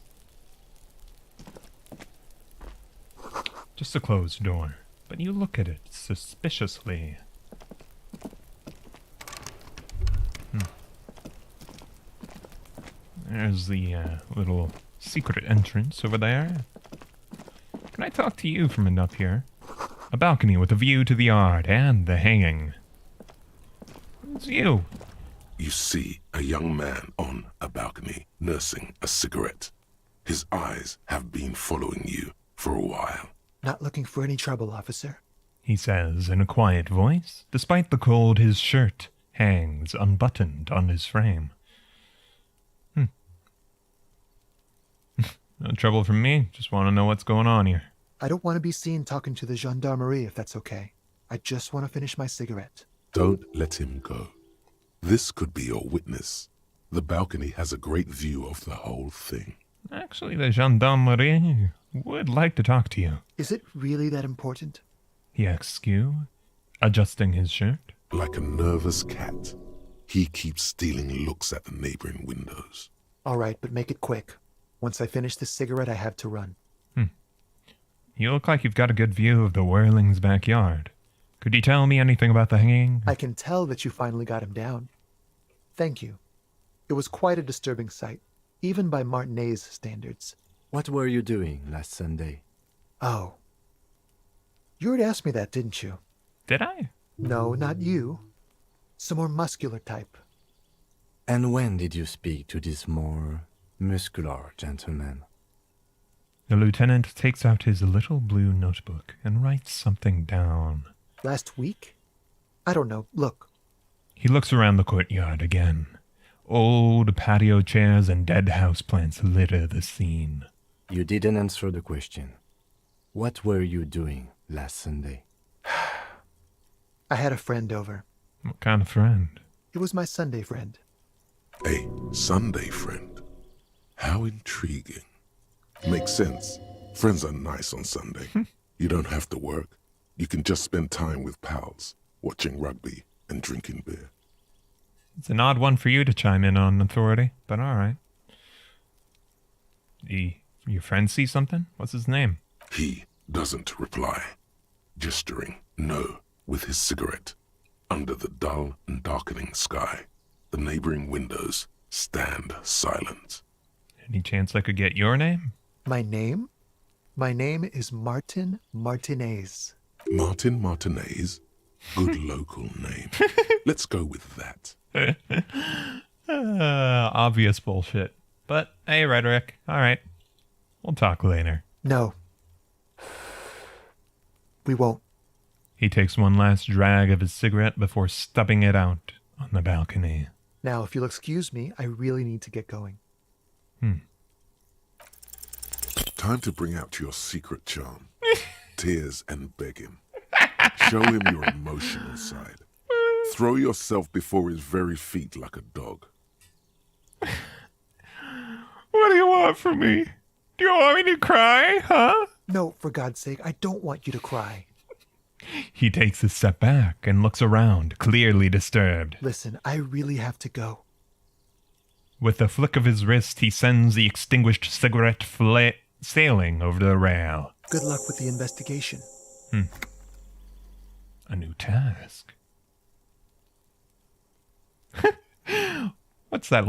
Just a closed door. But you look at it suspiciously. There's the little secret entrance over there. Can I talk to you from up here? A balcony with a view to the yard and the hanging. It's you. You see a young man on a balcony nursing a cigarette. His eyes have been following you for a while. Not looking for any trouble, officer. He says in a quiet voice. Despite the cold, his shirt hangs unbuttoned on his frame. No trouble from me. Just want to know what's going on here. I don't want to be seen talking to the gendarmerie, if that's okay. I just want to finish my cigarette. Don't let him go. This could be your witness. The balcony has a great view of the whole thing. Actually, the gendarmerie would like to talk to you. Is it really that important? He asks you, adjusting his shirt. Like a nervous cat, he keeps stealing looks at the neighboring windows. All right, but make it quick. Once I finish this cigarette, I have to run. You look like you've got a good view of the Whirling's backyard. Could you tell me anything about the hanging? I can tell that you finally got him down. Thank you. It was quite a disturbing sight, even by Martinez standards. What were you doing last Sunday? Oh. You already asked me that, didn't you? Did I? No, not you. Some more muscular type. And when did you speak to this more muscular gentleman? The lieutenant takes out his little blue notebook and writes something down. Last week? I don't know. Look, He looks around the courtyard again. Old patio chairs and dead houseplants litter the scene. You didn't answer the question. What were you doing last Sunday? I had a friend over. What kind of friend? It was my Sunday friend. A Sunday friend. How intriguing. Makes sense. Friends are nice on Sunday. You don't have to work. You can just spend time with pals, watching rugby and drinking beer. It's an odd one for you to chime in on, Authority, but all right. Your friend see something? What's his name? He doesn't reply, gesturing no with his cigarette. Under the dull and darkening sky, the neighboring windows stand silent. Any chance I could get your name? My name? My name is Martin Martinez. Martin Martinez? Good local name. Let's go with that. Obvious bullshit. But hey, Rhetoric. All right. We'll talk later. No. We won't. He takes one last drag of his cigarette before stubbing it out on the balcony. Now, if you'll excuse me, I really need to get going. Time to bring out your secret charm. Tears and begging. Show him your emotional side. Throw yourself before his very feet like a dog. What do you want from me? Do you want me to cry, huh? No, for God's sake, I don't want you to cry. He takes a step back and looks around, clearly disturbed. Listen, I really have to go. With a flick of his wrist, he sends the extinguished cigarette sailing over the rail. Good luck with the investigation. A new task. What's that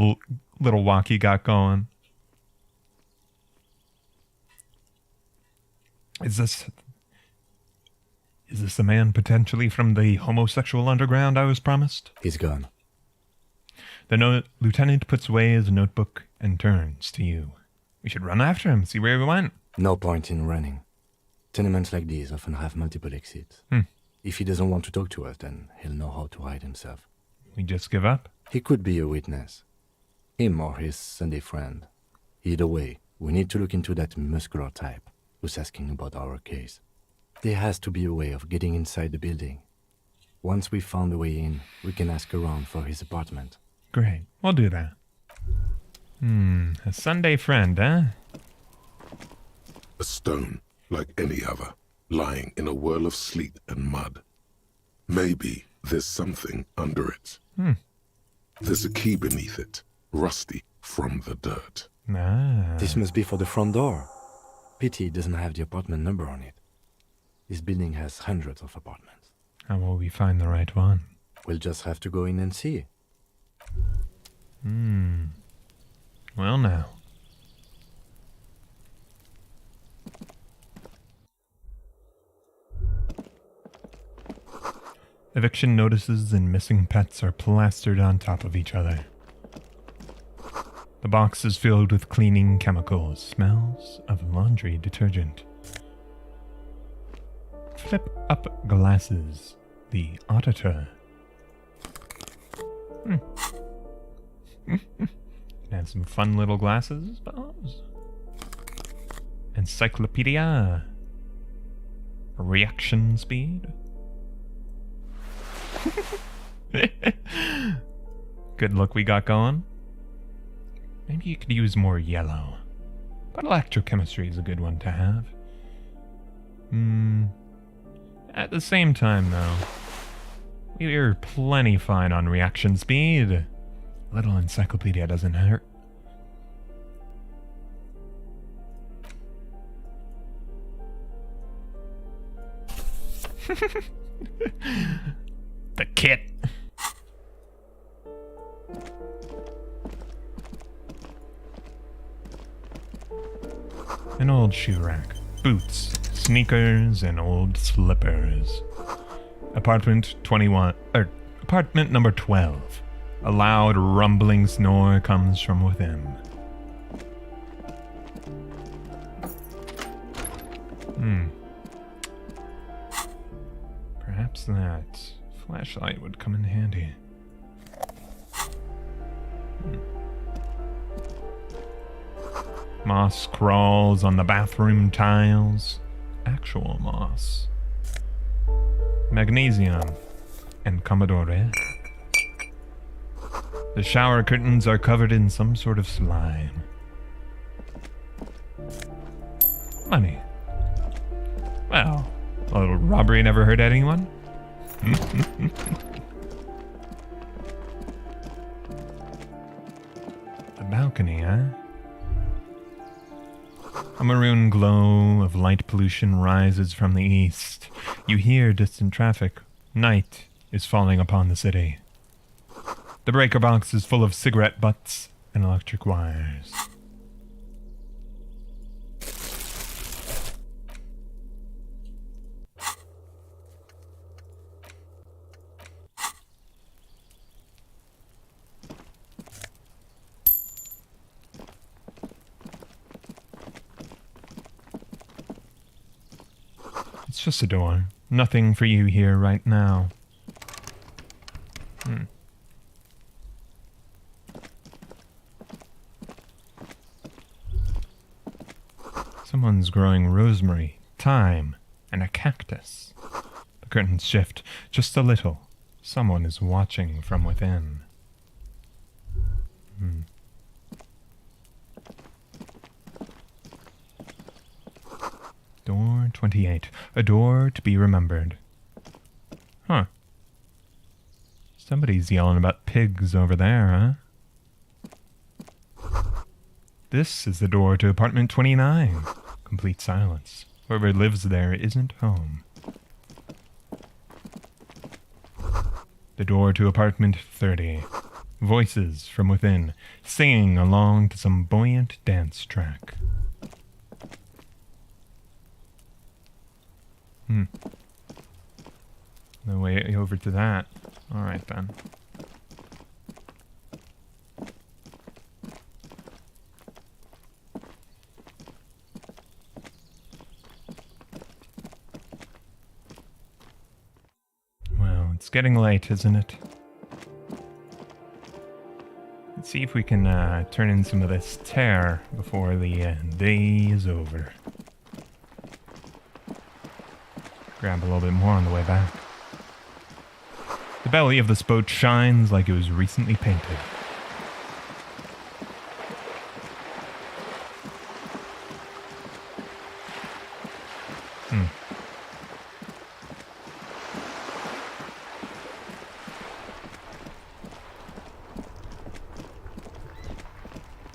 little walk he got going? Is this a man potentially from the homosexual underground I was promised? He's gone. The lieutenant puts away his notebook and turns to you. We should run after him, see where he went. No point in running. Tenements like these often have multiple exits. If he doesn't want to talk to us, then he'll know how to hide himself. We just give up? He could be a witness. Him or his Sunday friend. Either way, we need to look into that muscular type who's asking about our case. There has to be a way of getting inside the building. Once we've found a way in, we can ask around for his apartment. Great, we'll do that. A Sunday friend, eh? A stone, like any other, lying in a whirl of sleet and mud. Maybe there's something under it. There's a key beneath it, rusty from the dirt. This must be for the front door. Pity it doesn't have the apartment number on it. This building has hundreds of apartments. How will we find the right one? We'll just have to go in and see. Well, now. Eviction notices and missing pets are plastered on top of each other. The box is filled with cleaning chemicals, smells of laundry detergent. Flip up glasses. The auditor. Have some fun little glasses, I suppose. Encyclopedia. Reaction speed. Good look we got going. Maybe you could use more yellow. But electrochemistry is a good one to have. At the same time, though, we're plenty fine on reaction speed. A little encyclopedia doesn't hurt. The kit. An old shoe rack, boots, sneakers, and old slippers. Apartment number 12. A loud rumbling snore comes from within. Perhaps that flashlight would come in handy. Moss crawls on the bathroom tiles. Actual moss. Magnesium and Commodore. The shower curtains are covered in some sort of slime. Money. Well, a little robbery never hurt anyone. The balcony, huh? A maroon glow of light pollution rises from the east. You hear distant traffic. Night is falling upon the city. The breaker box is full of cigarette butts and electric wires. It's just a door. Nothing for you here right now. Someone's growing rosemary, thyme, and a cactus. The curtains shift just a little. Someone is watching from within. Door 28. A door to be remembered. Huh. Somebody's yelling about pigs over there, huh? This is the door to apartment 29. Complete silence. Whoever lives there isn't home. The door to apartment 30. Voices from within, singing along to some buoyant dance track. No way over to that. Alright then. Well, it's getting late, isn't it? Let's see if we can turn in some of this tear before the day is over. Grab a little bit more on the way back. The belly of this boat shines like it was recently painted.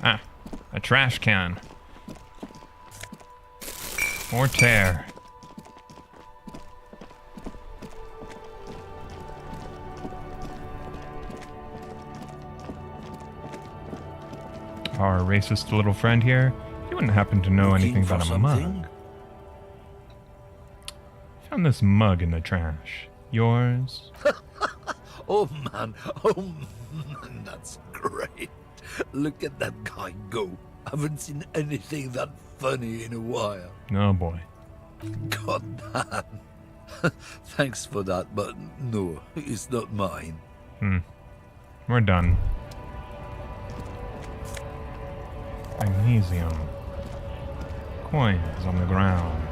Ah, a trash can. More tear. Our racist little friend here, he wouldn't happen to know anything about a mug. Found this mug in the trash. Yours? Oh man, that's great. Look at that guy go. Haven't seen anything that funny in a while. Oh boy. God damn. Thanks for that, but no, it's not mine. We're done. Magnesium. Coins on the ground.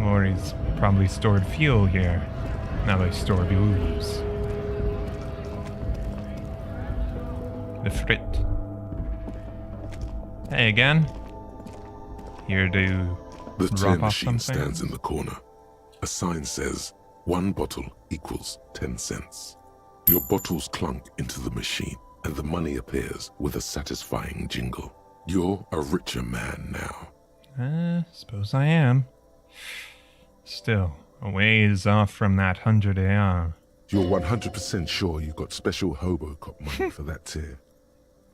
Or he's probably stored fuel here. Now they store booze. The frit. Hey again. Here to The tear drop off machine something. stands in the corner. A sign says, 1 bottle equals 10 cents. Your bottles clunk into the machine, and the money appears with a satisfying jingle. You're a richer man now. Suppose I am. Still, a ways off from that 100 AR. You're 100% sure you got special Hobo cop money for that tier.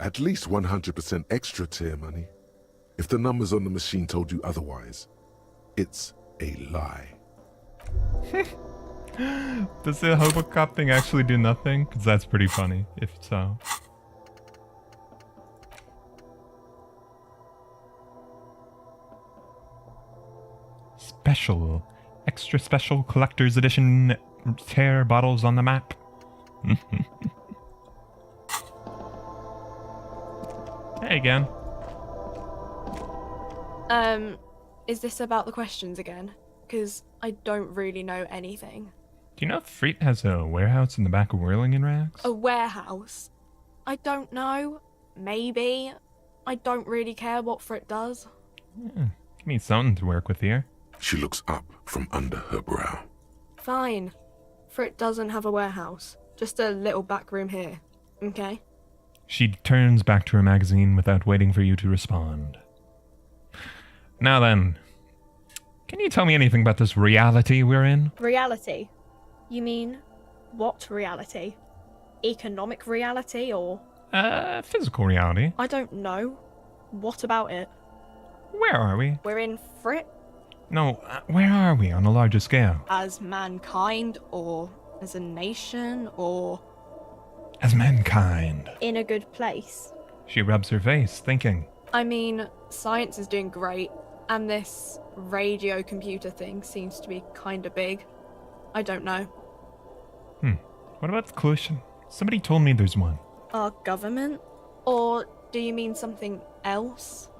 At least 100% extra tier money. If the numbers on the machine told you otherwise, it's a lie. Does the Hobo cop thing actually do nothing? Because that's pretty funny, if so. Special extra special collector's edition tear bottles on the map. Hey again. Is this about the questions again? Because I don't really know anything. Do you know if Freet has a warehouse in the back of Whirling in Rags? A warehouse? I don't know. Maybe. I don't really care what Frit does. Yeah, give me something to work with here. She looks up from under her brow. Fine. Frit doesn't have a warehouse. Just a little back room here. Okay? She turns back to her magazine without waiting for you to respond. Now then, can you tell me anything about this reality we're in? Reality? You mean, what reality? Economic reality or? Physical reality. I don't know. What about it? Where are we? We're in Frit? No, where are we on a larger scale? As mankind or as a nation or? As mankind. In a good place. She rubs her face, thinking. I mean, science is doing great, and this radio computer thing seems to be kinda big. I don't know. What about the coalition? Somebody told me there's one. Our government? Or do you mean something else?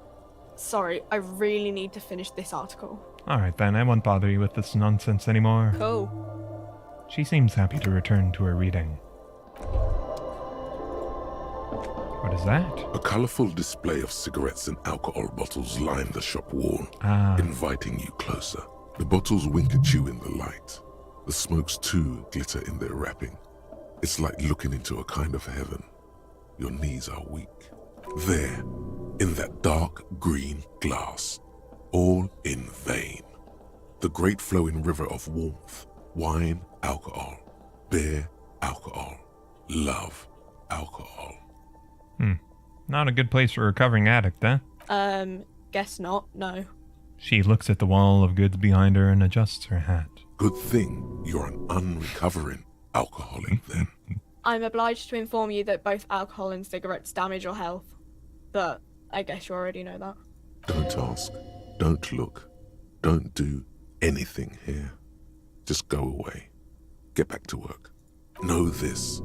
Sorry, I really need to finish this article. Alright then, I won't bother you with this nonsense anymore. Cool. She seems happy to return to her reading. What is that? A colorful display of cigarettes and alcohol bottles line the shop wall, inviting you closer. The bottles wink at you in the light. The smokes too glitter in their wrapping. It's like looking into a kind of heaven. Your knees are weak. There, in that dark green glass, all in vain. The great flowing river of warmth, wine, alcohol, beer, alcohol, love, alcohol. Not a good place for a recovering addict, eh? Guess not, no. She looks at the wall of goods behind her and adjusts her hat. Good thing you're an unrecovering alcoholic then. I'm obliged to inform you that both alcohol and cigarettes damage your health. But I guess you already know that. Don't ask. Don't look. Don't do anything here. Just go away. Get back to work. Know this.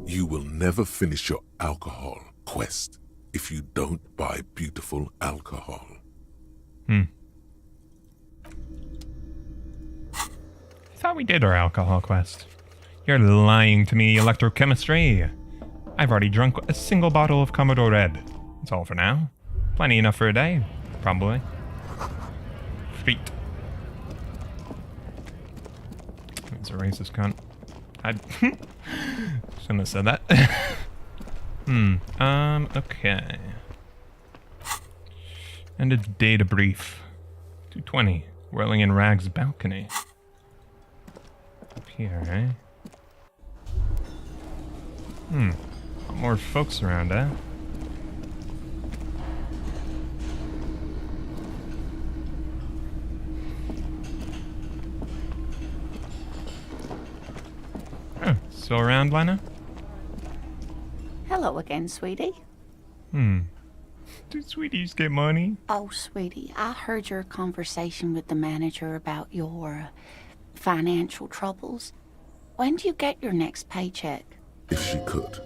You will never finish your alcohol quest if you don't buy beautiful alcohol. I thought we did our alcohol quest. You're lying to me, electrochemistry. I've already drunk a single bottle of Commodore Red. That's all for now. Plenty enough for a day, probably. Feet. It's a racist cunt. I shouldn't have said that. Okay. And a data brief. 220. Whirling in Rag's balcony. Up here, eh? More folks around, eh? Still around, Lena? Hello again, sweetie. Do sweeties get money? Oh, sweetie, I heard your conversation with the manager about your financial troubles. When do you get your next paycheck? If she could,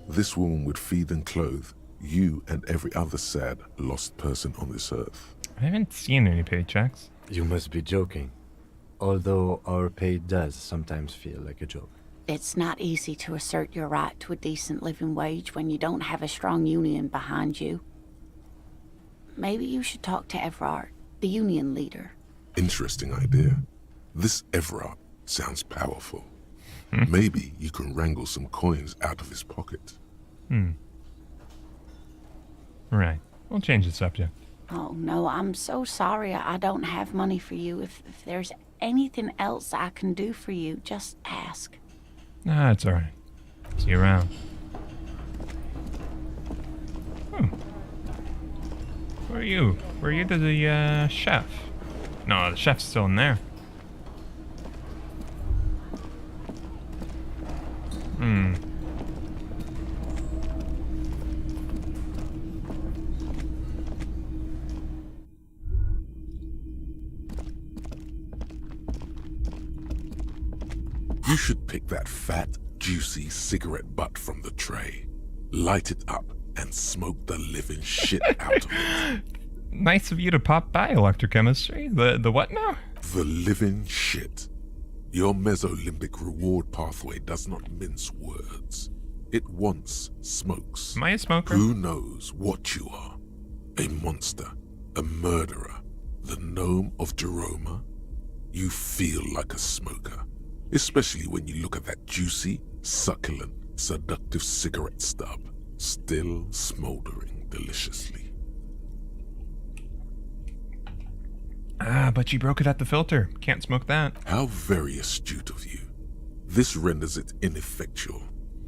this woman would feed and clothe you and every other sad, lost person on this earth. I haven't seen any paychecks. You must be joking. Although our pay does sometimes feel like a joke. It's not easy to assert your right to a decent living wage when you don't have a strong union behind you. Maybe you should talk to Everard, the union leader. Interesting idea. This Everard sounds powerful. Maybe you can wrangle some coins out of his pocket. Right. We'll change the subject. Oh, no, I'm so sorry I don't have money for you. If there's anything else I can do for you, just ask. Nah, it's alright. See you around. Where are you? Where are you to the, chef? No, the chef's still in there. pick that fat, juicy cigarette butt from the tray, light it up, and smoke the living shit out of it. Nice of you to pop by, electrochemistry. The what now? The living shit. Your mesolimbic reward pathway does not mince words. It once smokes. Am I a smoker? Who knows what you are? A monster, a murderer, the gnome of Jeroma? You feel like a smoker, especially when you look at that juicy, succulent, seductive cigarette stub, still smoldering deliciously. Ah, but you broke it at the filter. Can't smoke that. How very astute of you. This renders it ineffectual.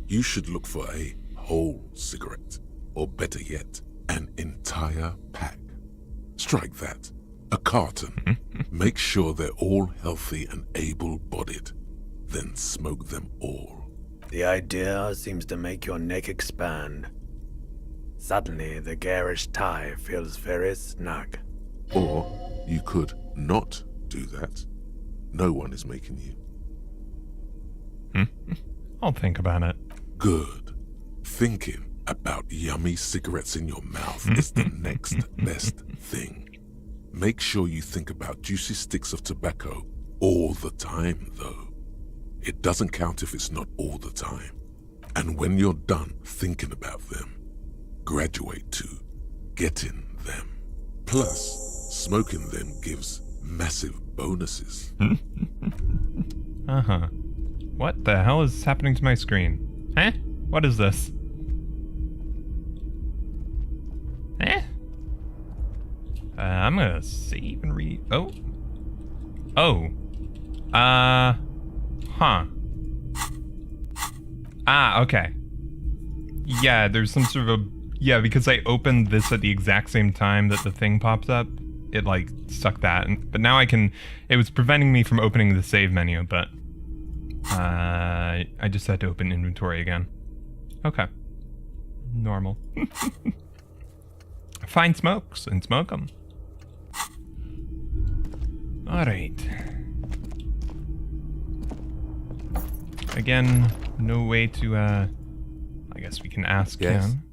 You should look for a whole cigarette, or better yet, an entire pack. Strike that. A carton. Make sure they're all healthy and able-bodied. Then smoke them all. The idea seems to make your neck expand. Suddenly, the garish tie feels very snug. Or you could not do that. No one is making you. I'll think about it. Good. Thinking about yummy cigarettes in your mouth is the next best thing. Make sure you think about juicy sticks of tobacco all the time, though. It doesn't count if it's not all the time. And when you're done thinking about them, graduate to getting them. Plus, smoking them gives massive bonuses. Uh-huh. What the hell is happening to my screen? Eh? What is this? Eh? I'm gonna save and read. Oh. Oh. Huh. Ah, okay. Yeah, there's some sort of a... Yeah, because I opened this at the exact same time that the thing pops up. It, like, stuck that. But now I can... It was preventing me from opening the save menu, but... I just had to open inventory again. Okay. Normal. Find smokes and smoke them. Alright. Again, no way to, I guess we can ask him.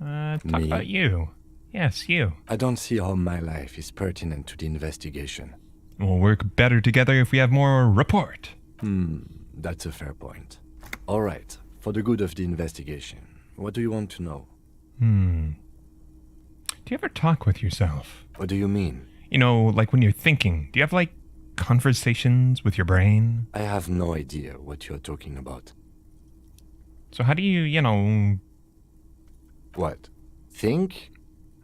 Talk Me? about you. Yes, you. I don't see how my life is pertinent to the investigation. We'll work better together if we have more report. That's a fair point. All right, for the good of the investigation, what do you want to know? Do you ever talk with yourself? What do you mean? You know, like when you're thinking. Do you have, like, conversations with your brain? I have no idea what you're talking about. So how do you, you know... What? Think?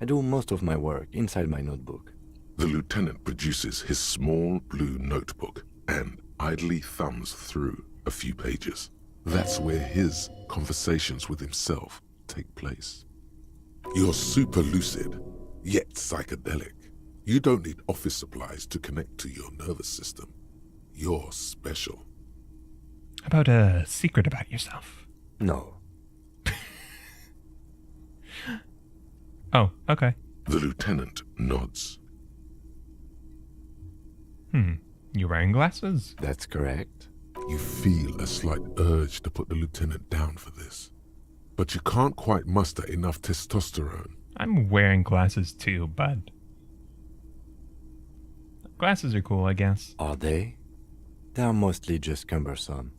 I do most of my work inside my notebook. The lieutenant produces his small blue notebook and idly thumbs through a few pages. That's where his conversations with himself take place. You're super lucid, yet psychedelic. You don't need office supplies to connect to your nervous system. You're special. How about a secret about yourself? No. Oh, okay. The lieutenant nods. You wearing glasses? That's correct. You feel a slight urge to put the lieutenant down for this, but you can't quite muster enough testosterone. I'm wearing glasses too, bud. Glasses are cool, I guess. Are they? They're mostly just cumbersome.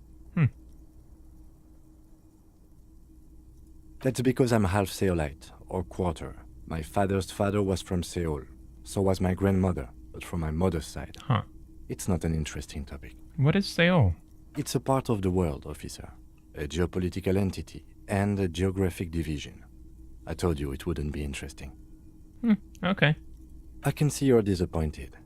That's because I'm half Seolite, or quarter. My father's father was from Seoul. So was my grandmother, but from my mother's side. Huh. It's not an interesting topic. What is Seoul? It's a part of the world, officer. A geopolitical entity and a geographic division. I told you it wouldn't be interesting. Okay. I can see you're disappointed.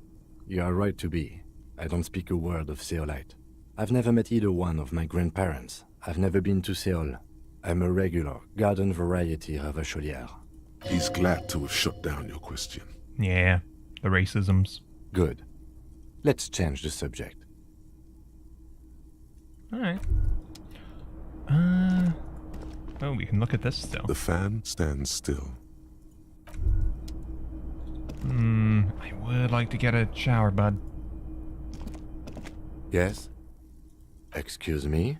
You are right to be. I don't speak a word of Seolite. I've never met either one of my grandparents. I've never been to Seoul. I'm a regular, garden variety ravacholière. He's glad to have shut down your question. Yeah, the racisms. Good. Let's change the subject. Alright. Oh, we can look at this still. The fan stands still. I would like to get a shower, bud. Yes? Excuse me?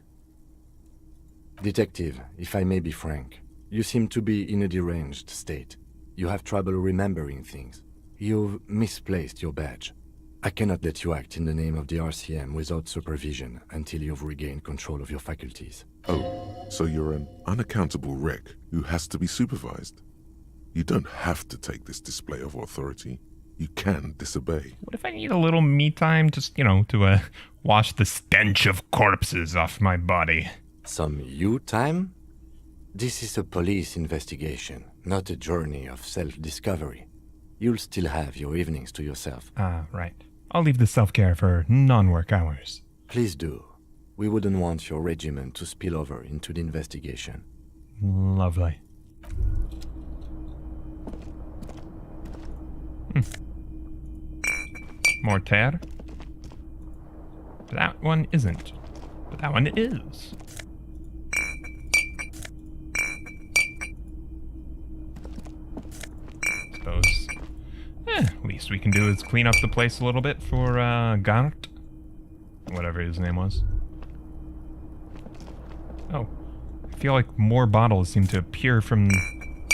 Detective, if I may be frank, you seem to be in a deranged state. You have trouble remembering things. You've misplaced your badge. I cannot let you act in the name of the RCM without supervision until you've regained control of your faculties. Oh, so you're an unaccountable wreck who has to be supervised? You don't have to take this display of authority. You can disobey. What if I need a little me time just, to wash the stench of corpses off my body? Some you time? This is a police investigation, not a journey of self-discovery. You'll still have your evenings to yourself. Ah, right. I'll leave the self-care for non-work hours. Please do. We wouldn't want your regimen to spill over into the investigation. Lovely. Mortar. But that one isn't. But that one is. Suppose. Least we can do is clean up the place a little bit for Gart. Whatever his name was. Oh. I feel like more bottles seem to appear from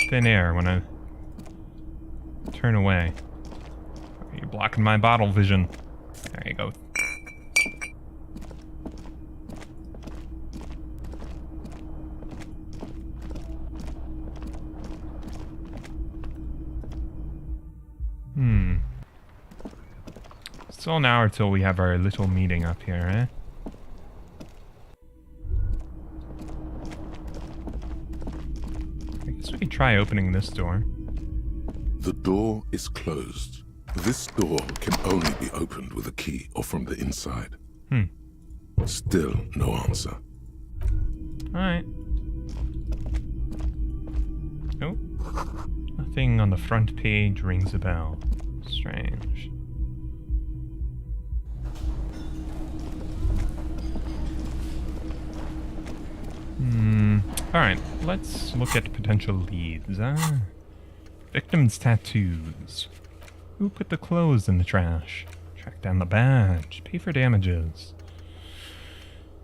thin air when I turn away. You're blocking my bottle vision. There you go. Still an hour till we have our little meeting up here, eh? I guess we could try opening this door. The door is closed. This door can only be opened with a key or from the inside. Still no answer. Alright. Oh. Nothing on the front page rings a bell. Strange. Alright, let's look at potential leads. Victim's tattoos. Who put the clothes in the trash? Track down the badge. Pay for damages.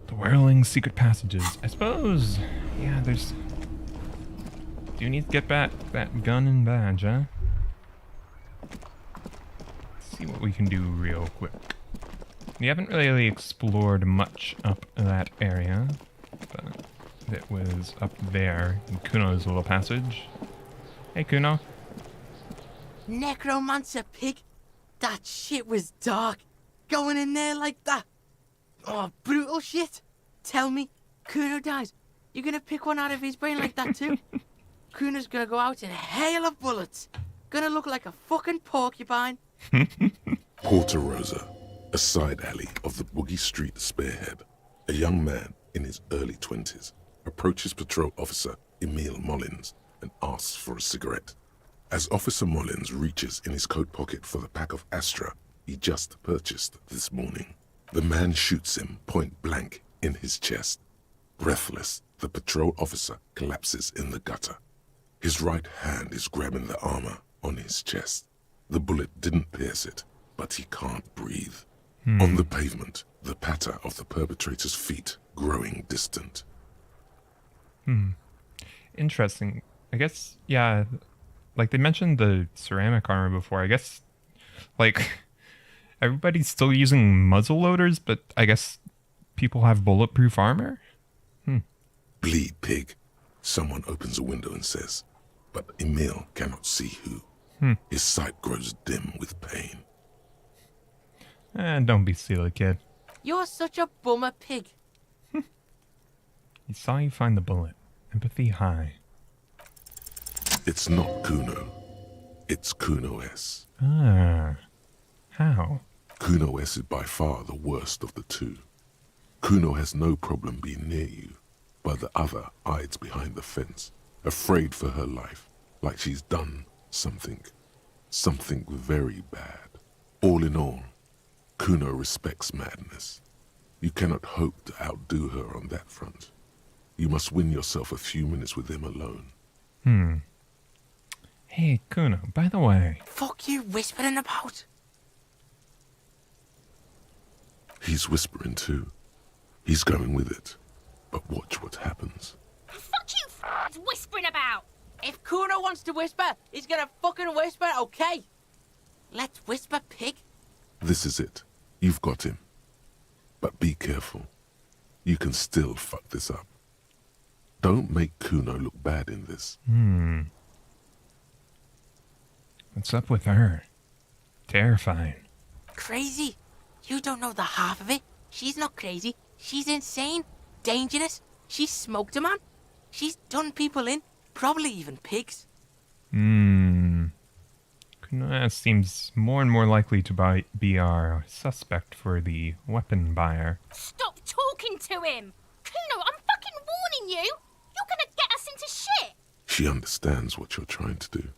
The whirling secret passages. I suppose, yeah, there's... Do you need to get back that gun and badge, huh? Let's see what we can do real quick. We haven't really explored much up that area, but it was up there in Kuno's little passage. Hey, Kuno. Necromancer pig? That shit was dark. Going in there like that. Oh, brutal shit. Tell me, Kuno dies. You gonna pick one out of his brain like that too? Kuno's gonna go out in a hail of bullets. Gonna look like a fucking porcupine. Porta Rosa, a side alley of the Boogie Street Spearhead. A young man in his early 20s approaches patrol officer Emile Mullins and asks for a cigarette. As Officer Mullins reaches in his coat pocket for the pack of Astra he just purchased this morning, the man shoots him point blank in his chest. Breathless, the patrol officer collapses in the gutter. His right hand is grabbing the armor on his chest. The bullet didn't pierce it, but he can't breathe. On the pavement, the patter of the perpetrator's feet growing distant. Interesting. I guess, yeah, like they mentioned the ceramic armor before. I guess, like, everybody's still using muzzle loaders, but I guess people have bulletproof armor? Bleed, pig. Someone opens a window and says, but Emile cannot see who. His sight grows dim with pain. Don't be silly, kid. You're such a bummer pig. He saw you find the bullet. Empathy high. It's not Kuno. It's Kuno S. Ah. How? Kuno S is by far the worst of the two. Kuno has no problem being near you, but the other hides behind the fence, afraid for her life, like she's done something very bad. All in all, Kuno respects madness. You cannot hope to outdo her on that front. You must win yourself a few minutes with him alone. Hey, Kuno, by the way. Fuck you whispering about? He's whispering too. He's going with it. But watch what happens. Fuck you whispering about! If Kuno wants to whisper, he's gonna fucking whisper, okay? Let's whisper, pig. This is it. You've got him. But be careful. You can still fuck this up. Don't make Kuno look bad in this. What's up with her? Terrifying. Crazy? You don't know the half of it. She's not crazy. She's insane. Dangerous. She's smoked a man. She's done people in. Probably even pigs. Kuno seems more and more likely to be our suspect for the weapon buyer. Stop talking to him! Kuno, I'm fucking warning you! You're gonna get us into shit! She understands what you're trying to do.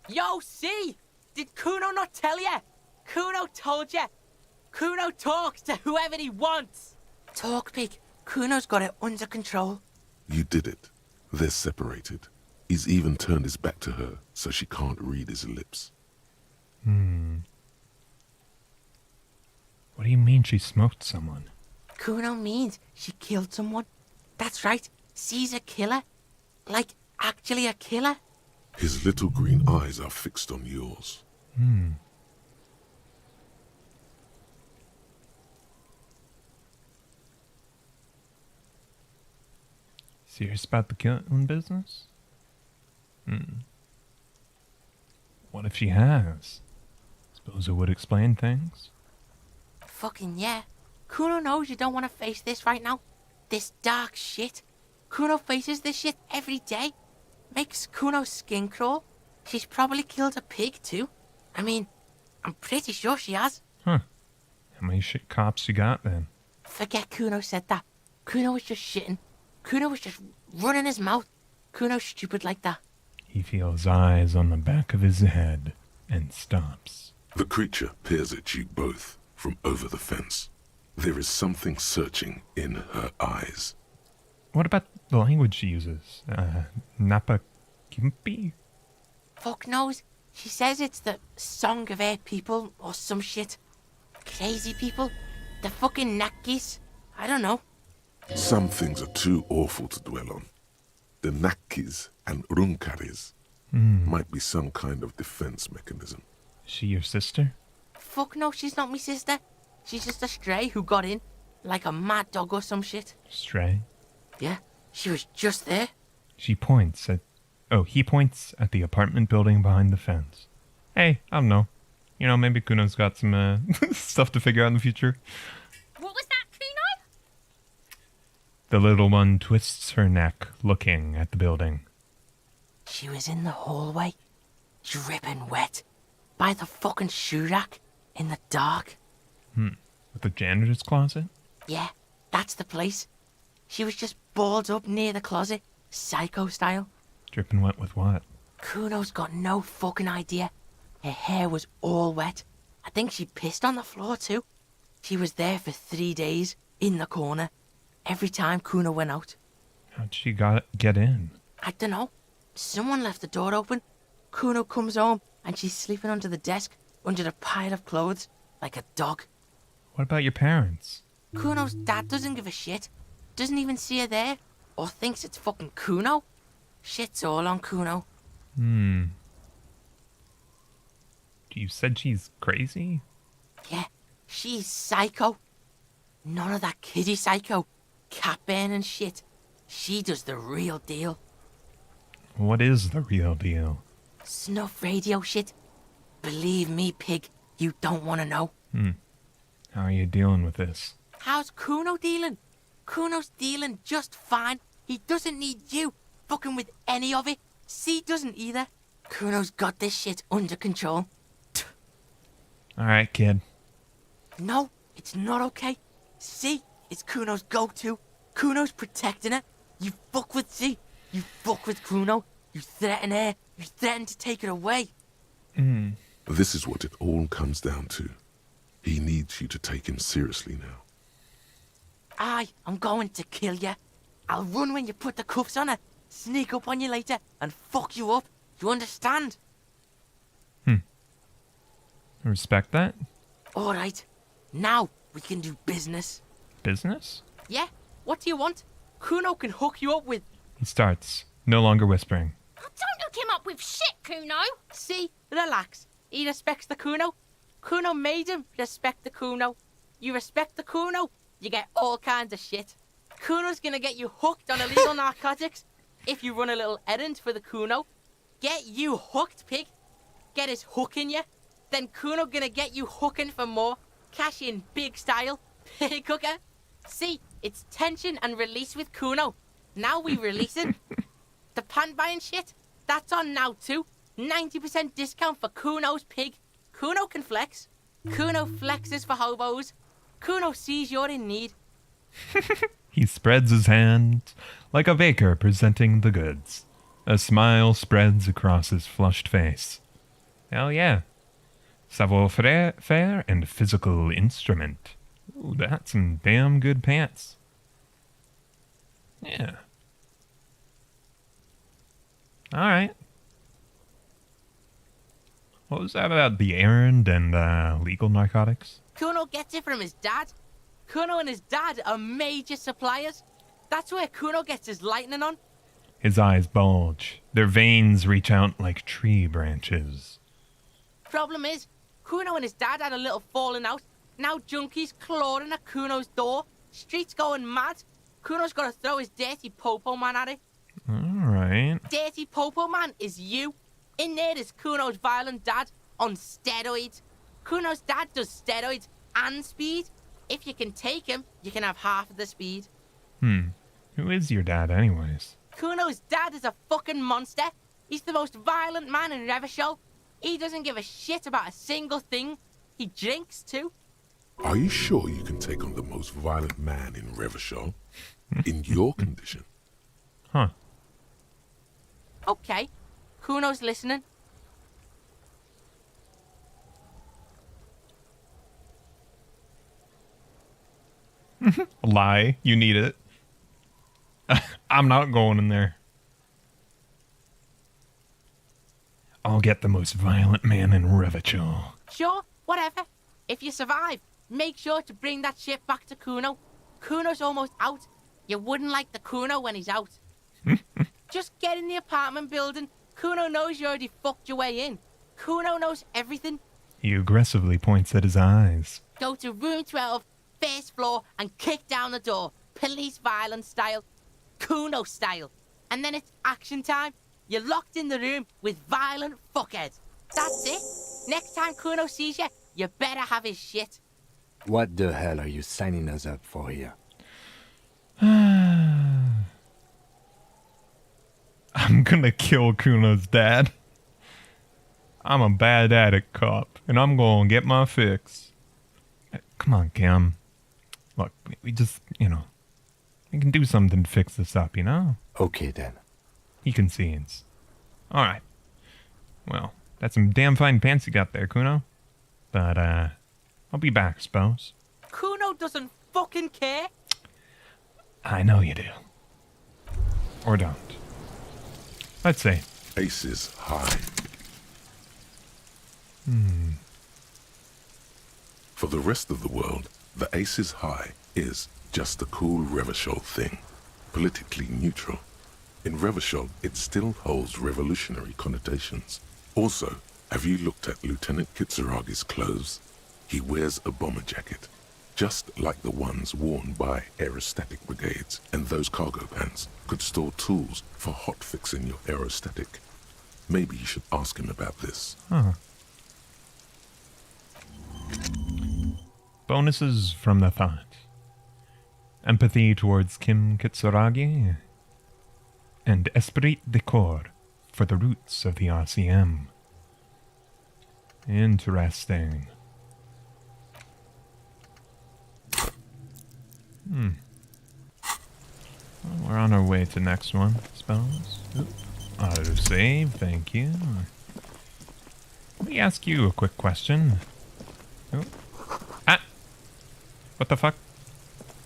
Yo, see? Did Kuno not tell you? Kuno told you. Kuno talks to whoever he wants. Talk, pig. Kuno's got it under control. You did it. They're separated. He's even turned his back to her, so she can't read his lips. What do you mean she smoked someone? Kuno means she killed someone. That's right. She's a killer. Like, actually a killer. His little green eyes are fixed on yours. Serious about the killing business? What if she has? Suppose it would explain things. Fucking yeah. Kuno knows you don't want to face this right now. This dark shit. Kuno faces this shit every day. Makes Kuno's skin crawl. She's probably killed a pig too. I mean, I'm pretty sure she has. Huh. How many shit cops you got then? Forget Kuno said that. Kuno was just shitting. Kuno was just running his mouth. Kuno's stupid like that. He feels eyes on the back of his head and stops. The creature peers at you both from over the fence. There is something searching in her eyes. What about the language she uses? Napa Kimpi? Fuck knows. She says it's the song of her people or some shit. Crazy people. The fucking Nakis. I don't know. Some things are too awful to dwell on. The Nakis and Runkaris might be some kind of defense mechanism. She your sister? Fuck no, she's not me sister. She's just a stray who got in. Like a mad dog or some shit. Stray? Yeah, she was just there. He points at the apartment building behind the fence. Hey, I don't know. You know, maybe Kuno's got some stuff to figure out in the future. What was that, Kuno? The little one twists her neck, looking at the building. She was in the hallway, dripping wet, by the fucking shoe rack, in the dark. With the janitor's closet? Yeah, that's the place. She was just balled up near the closet, psycho style. Dripping wet with what? Kuno's got no fucking idea. Her hair was all wet. I think she pissed on the floor too. She was there for 3 days, in the corner, every time Kuno went out. How'd she get in? I dunno. Someone left the door open. Kuno comes home and she's sleeping under the desk, under the pile of clothes, like a dog. What about your parents? Kuno's dad doesn't give a shit. Doesn't even see her there, or thinks it's fucking Kuno. Shit's all on Kuno. You said she's crazy? Yeah, she's psycho. None of that kiddie psycho, cat burning shit. She does the real deal. What is the real deal? Snuff radio shit. Believe me, pig, you don't want to know. How are you dealing with this? How's Kuno dealing? Kuno's dealing just fine. He doesn't need you fucking with any of it. C doesn't either. Kuno's got this shit under control. Alright, kid. No, it's not okay. C is Kuno's go-to. Kuno's protecting her. You fuck with C. You fuck with Kuno. You threaten her. You threaten to take her away. This is what it all comes down to. He needs you to take him seriously now. I'm going to kill you. I'll run when you put the cuffs on her, sneak up on you later, and fuck you up. You understand? I respect that. Alright. Now we can do business. Business? Yeah, What do you want? Kuno can hook you up with... He starts, no longer whispering. Don't hook him up with shit, Kuno. See? Relax. He respects the Kuno. Kuno made him respect the Kuno. You respect the Kuno, you get all kinds of shit. Kuno's gonna get you hooked on illegal narcotics if you run a little errand for the Kuno. Get you hooked, pig. Get his hook in you. Then Kuno gonna get you hooking for more. Cash in big style. Pig hooker. See, it's tension and release with Kuno. Now we release it. The pan buying shit, that's on now too. 90% discount for Kuno's pig. Kuno can flex. Kuno flexes for hobos. Kuno sees you're in need. He spreads his hands like a baker presenting the goods. A smile spreads across his flushed face. Hell yeah. Savoir-faire and physical instrument. Ooh, that's some damn good pants. Yeah. Alright. What was that about the errand and legal narcotics? Kuno gets it from his dad. Kuno and his dad are major suppliers. That's where Kuno gets his lightning on. His eyes bulge. Their veins reach out like tree branches. Problem is, Kuno and his dad had a little falling out. Now junkies clawing at Kuno's door. Streets going mad. Kuno's got to throw his dirty popo man at it. Alright. Dirty popo man is you. In there is Kuno's violent dad on steroids. Kuno's dad does steroids and speed. If you can take him, you can have half of the speed. Who is your dad anyways? Kuno's dad is a fucking monster. He's the most violent man in Revachol. He doesn't give a shit about a single thing. He drinks too. Are you sure you can take on the most violent man in Revachol? In your condition? Huh. Okay. Kuno's listening. Lie. You need it. I'm not going in there. I'll get the most violent man in Revachol. Sure, whatever. If you survive, make sure to bring that shit back to Kuno. Kuno's almost out. You wouldn't like the Kuno when he's out. Just get in the apartment building. Kuno knows you already fucked your way in. Kuno knows everything. He aggressively points at his eyes. Go to room 12, first floor, and kick down the door. Police violence style. Kuno style. And then it's action time. You're locked in the room with violent fuckheads. That's it. Next time Kuno sees you, you better have his shit. What the hell are you signing us up for here? I'm gonna kill Kuno's dad. I'm a bad addict cop, and I'm gonna get my fix. Come on, Kim. Look, we just, we can do something to fix this up, Okay, then. He concedes. Alright. Well, that's some damn fine pants you got there, Kuno. But, I'll be back, suppose. Kuno doesn't fucking care. I know you do. Or don't. Let's see. Aces high. For the rest of the world, the aces high is just a cool Revachol thing. Politically neutral. In Revachol, it still holds revolutionary connotations. Also, have you looked at Lieutenant Kitsuragi's clothes? He wears a bomber jacket, just like the ones worn by aerostatic brigades, and those cargo pants could store tools for hot-fixing your aerostatic. Maybe you should ask him about this. Huh. Bonuses from the thought. Empathy towards Kim Kitsuragi, and esprit de corps for the roots of the RCM. Interesting. Well, we're on our way to next one, I suppose. Autosave, thank you. Let me ask you a quick question. What the fuck?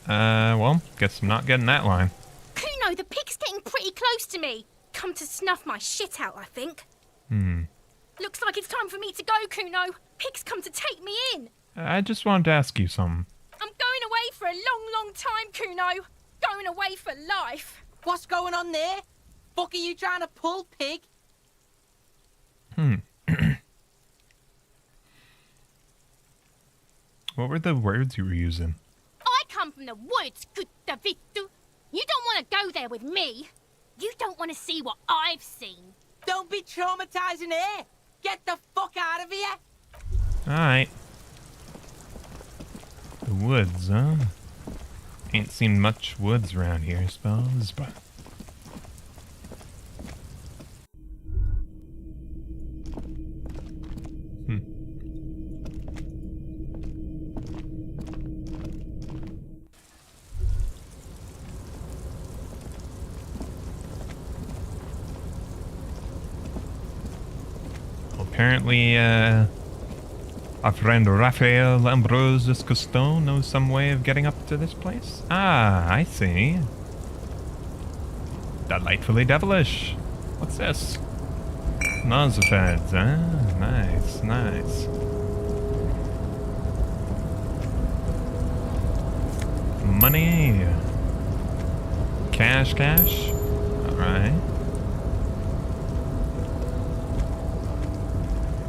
Well, guess I'm not getting that line. Kuno, the pig's getting pretty close to me. Come to snuff my shit out, I think. Looks like it's time for me to go, Kuno. Pig's come to take me in. I just wanted to ask you something. I'm going away for a long, long time, Kuno. going away for life. What's going on there? Fuck are you trying to pull, pig? What were the words you were using? I come from the woods, good Davidu. You don't want to go there with me. You don't want to see what I've seen. Don't be traumatizing her. Get the fuck out of here. Alright. The woods, huh? Ain't seen much woods around here, I suppose, but... Apparently, our friend Raphael Ambrosius Cousteau knows some way of getting up to this place. Ah, I see. Delightfully devilish. What's this? Nosopeds, ah, nice, nice. Money. Cash. Alright.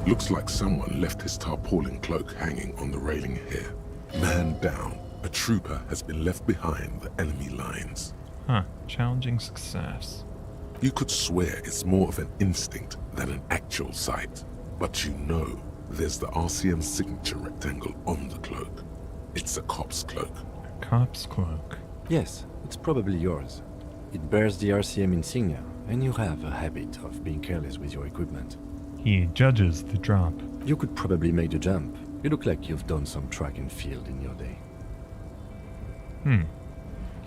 Looks like someone left his tarpaulin cloak hanging on the railing here. Man down, a trooper has been left behind the enemy lines. Huh, challenging success. You could swear it's more of an instinct than an actual sight. But you know, there's the RCM signature rectangle on the cloak. It's a cop's cloak. A cop's cloak? Yes, it's probably yours. It bears the RCM insignia, and you have a habit of being careless with your equipment. He judges the drop. You could probably make the jump. You look like you've done some track and field in your day.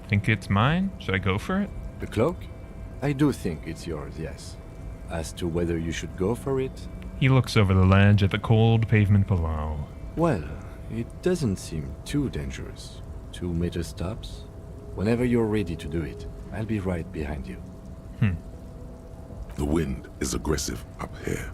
Think it's mine? Should I go for it? The cloak? I do think it's yours, yes. As to whether you should go for it... He looks over the ledge at the cold pavement below. Well, it doesn't seem too dangerous. 2 meter stops. Whenever you're ready to do it, I'll be right behind you. The wind is aggressive up here.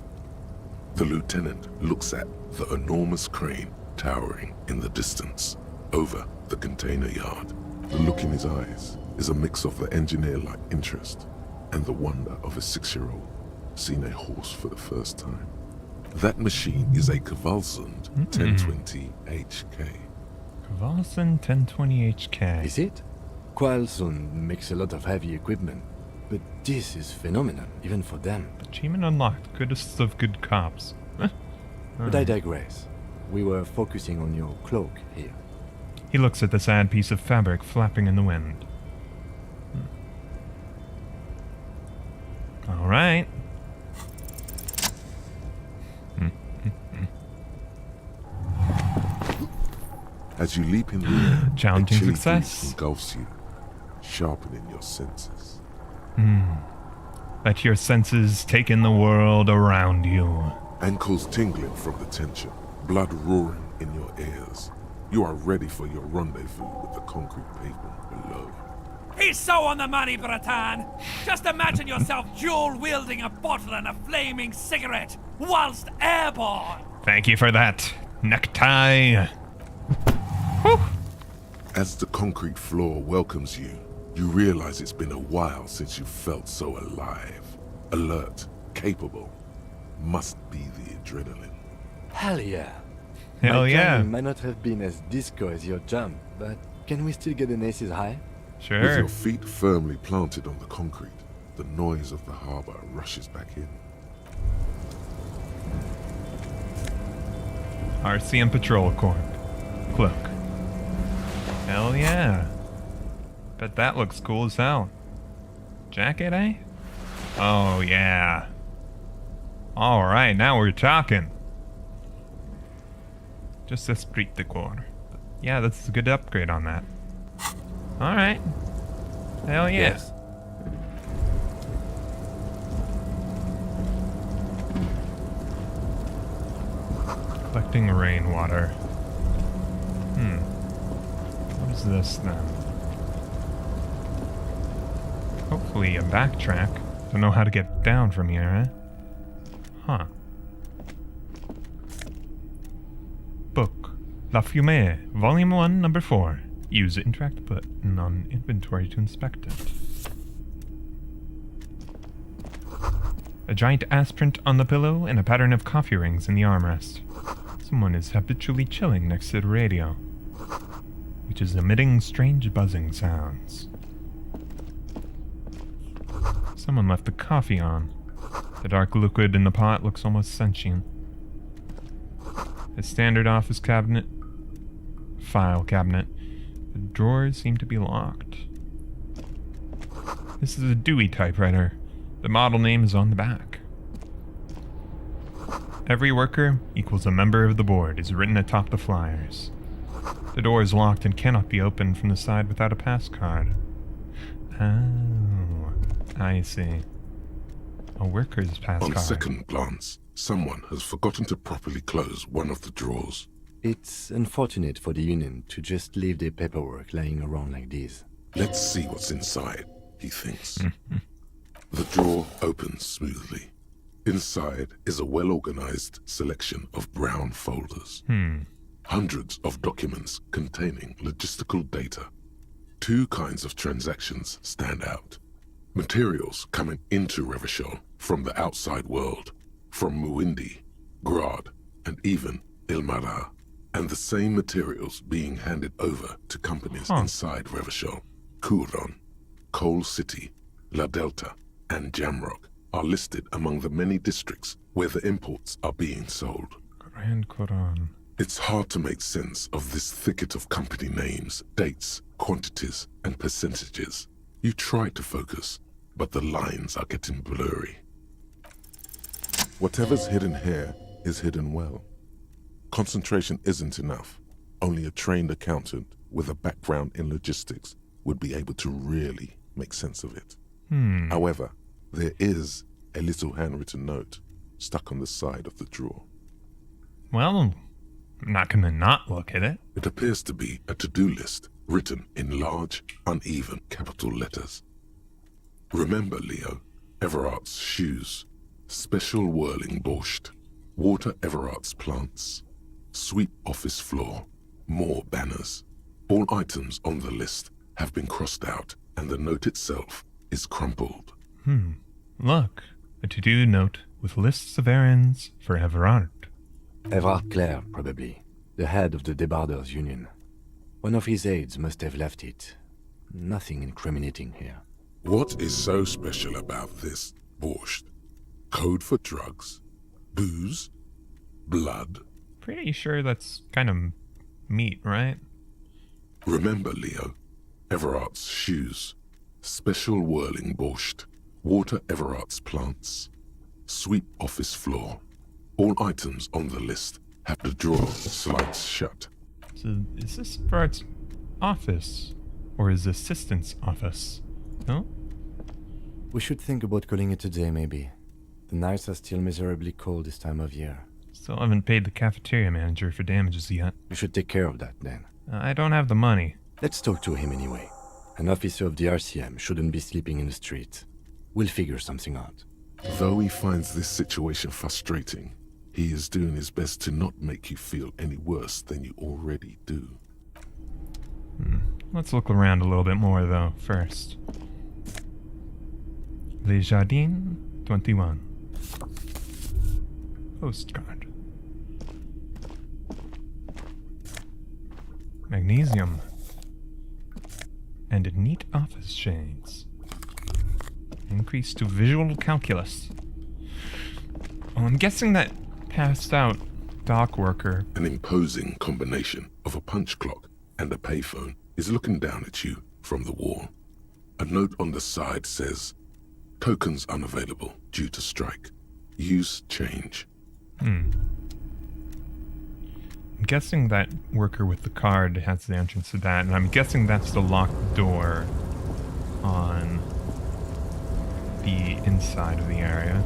The lieutenant looks at the enormous crane towering in the distance over the container yard. The look in his eyes is a mix of the engineer-like interest and the wonder of a 6-year-old seeing a horse for the first time. That machine is a Kvalsund 1020 HK. Kvalsund 1020 HK. Is it? Kvalsund makes a lot of heavy equipment, but this is phenomenal, even for them. Achievement unlocked. Goodest of good cops. But I digress. We were focusing on your cloak here. He looks at the sad piece of fabric flapping in the wind. All right. As you leap in the air, challenging a chilly success. breeze engulfs you, sharpening your senses. Let your senses take in the world around you. Ankles tingling from the tension, blood roaring in your ears. You are ready for your rendezvous with the concrete pavement below. He's so on the money, Bratan. Just imagine yourself dual-wielding a bottle and a flaming cigarette whilst airborne. Thank you for that, necktie. As the concrete floor welcomes you, you realize it's been a while since you felt so alive, alert, capable. Must be the adrenaline. Hell yeah. Hell My yeah. timing might not have been as disco as your jump, but can we still get an aces high? Sure. With your feet firmly planted on the concrete, the noise of the harbor rushes back in. RCM Patrol Corp. Cloak. Hell yeah. Bet that looks cool as hell. Jacket, eh? Oh, yeah. Alright, now we're talking. Just esprit de corps. Yeah, that's a good upgrade on that. Alright. Hell yeah. Yes. Collecting rainwater. What is this then? Hopefully a backtrack. Don't know how to get down from here, eh? Huh. Book. La Fumée, Volume 1, Number 4. Use interact button on inventory to inspect it. A giant ass print on the pillow and a pattern of coffee rings in the armrest. Someone is habitually chilling next to the radio, which is emitting strange buzzing sounds. Someone left the coffee on. The dark liquid in the pot looks almost sentient. A standard office cabinet. File cabinet. The drawers seem to be locked. This is a Dewey typewriter. The model name is on the back. Every worker equals a member of the board is written atop the flyers. The door is locked and cannot be opened from the side without a pass card. Oh, I see. A worker's pass card. On second glance, someone has forgotten to properly close one of the drawers. It's unfortunate for the Union to just leave their paperwork lying around like this. Let's see what's inside, he thinks. The drawer opens smoothly. Inside is a well-organized selection of brown folders. Hundreds of documents containing logistical data. Two kinds of transactions stand out. Materials coming into Revachol from the outside world, from Muindi, Grad, and even Ilmara. And the same materials being handed over to companies inside Revachol. Kuron, Coal City, La Delta, and Jamrock are listed among the many districts where the imports are being sold. Grand Quran. It's hard to make sense of this thicket of company names, dates, quantities, and percentages. You try to focus, but the lines are getting blurry. Whatever's hidden here is hidden well. Concentration isn't enough. Only a trained accountant with a background in logistics would be able to really make sense of it. However, there is a little handwritten note stuck on the side of the drawer. Well, I'm not gonna not look at it. It appears to be a to-do list written in large, uneven capital letters. Remember, Leo, Everard's shoes, special whirling borscht, water Everard's plants, sweep office floor, more banners. All items on the list have been crossed out, and the note itself is crumpled. Look, a to-do note with lists of errands for Everard. Everard Clare, probably. The head of the Debarders Union. One of his aides must have left it. Nothing incriminating here. What is so special about this borscht? Code for drugs? Booze? Blood? Pretty sure that's kind of meat, right? Remember, Leo, Everard's shoes, special whirling borscht, water Everard's plants, sweep office floor. All items on the list have the drawer slides shut. So is this Everard's office? Or his assistant's office? No? We should think about calling it a day, maybe. The nights are still miserably cold this time of year. Still haven't paid the cafeteria manager for damages yet. We should take care of that, then. I don't have the money. Let's talk to him anyway. An officer of the RCM shouldn't be sleeping in the street. We'll figure something out. Though he finds this situation frustrating, he is doing his best to not make you feel any worse than you already do. Let's look around a little bit more, though, first. Les Jardins 21. Postcard. Magnesium. And neat office shades. Increase to visual calculus. Oh, I'm guessing that passed out dock worker. An imposing combination of a punch clock and a payphone is looking down at you from the wall. A note on the side says, tokens unavailable due to strike. Use change. I'm guessing that worker with the card has the entrance to that, and I'm guessing that's the locked door on the inside of the area.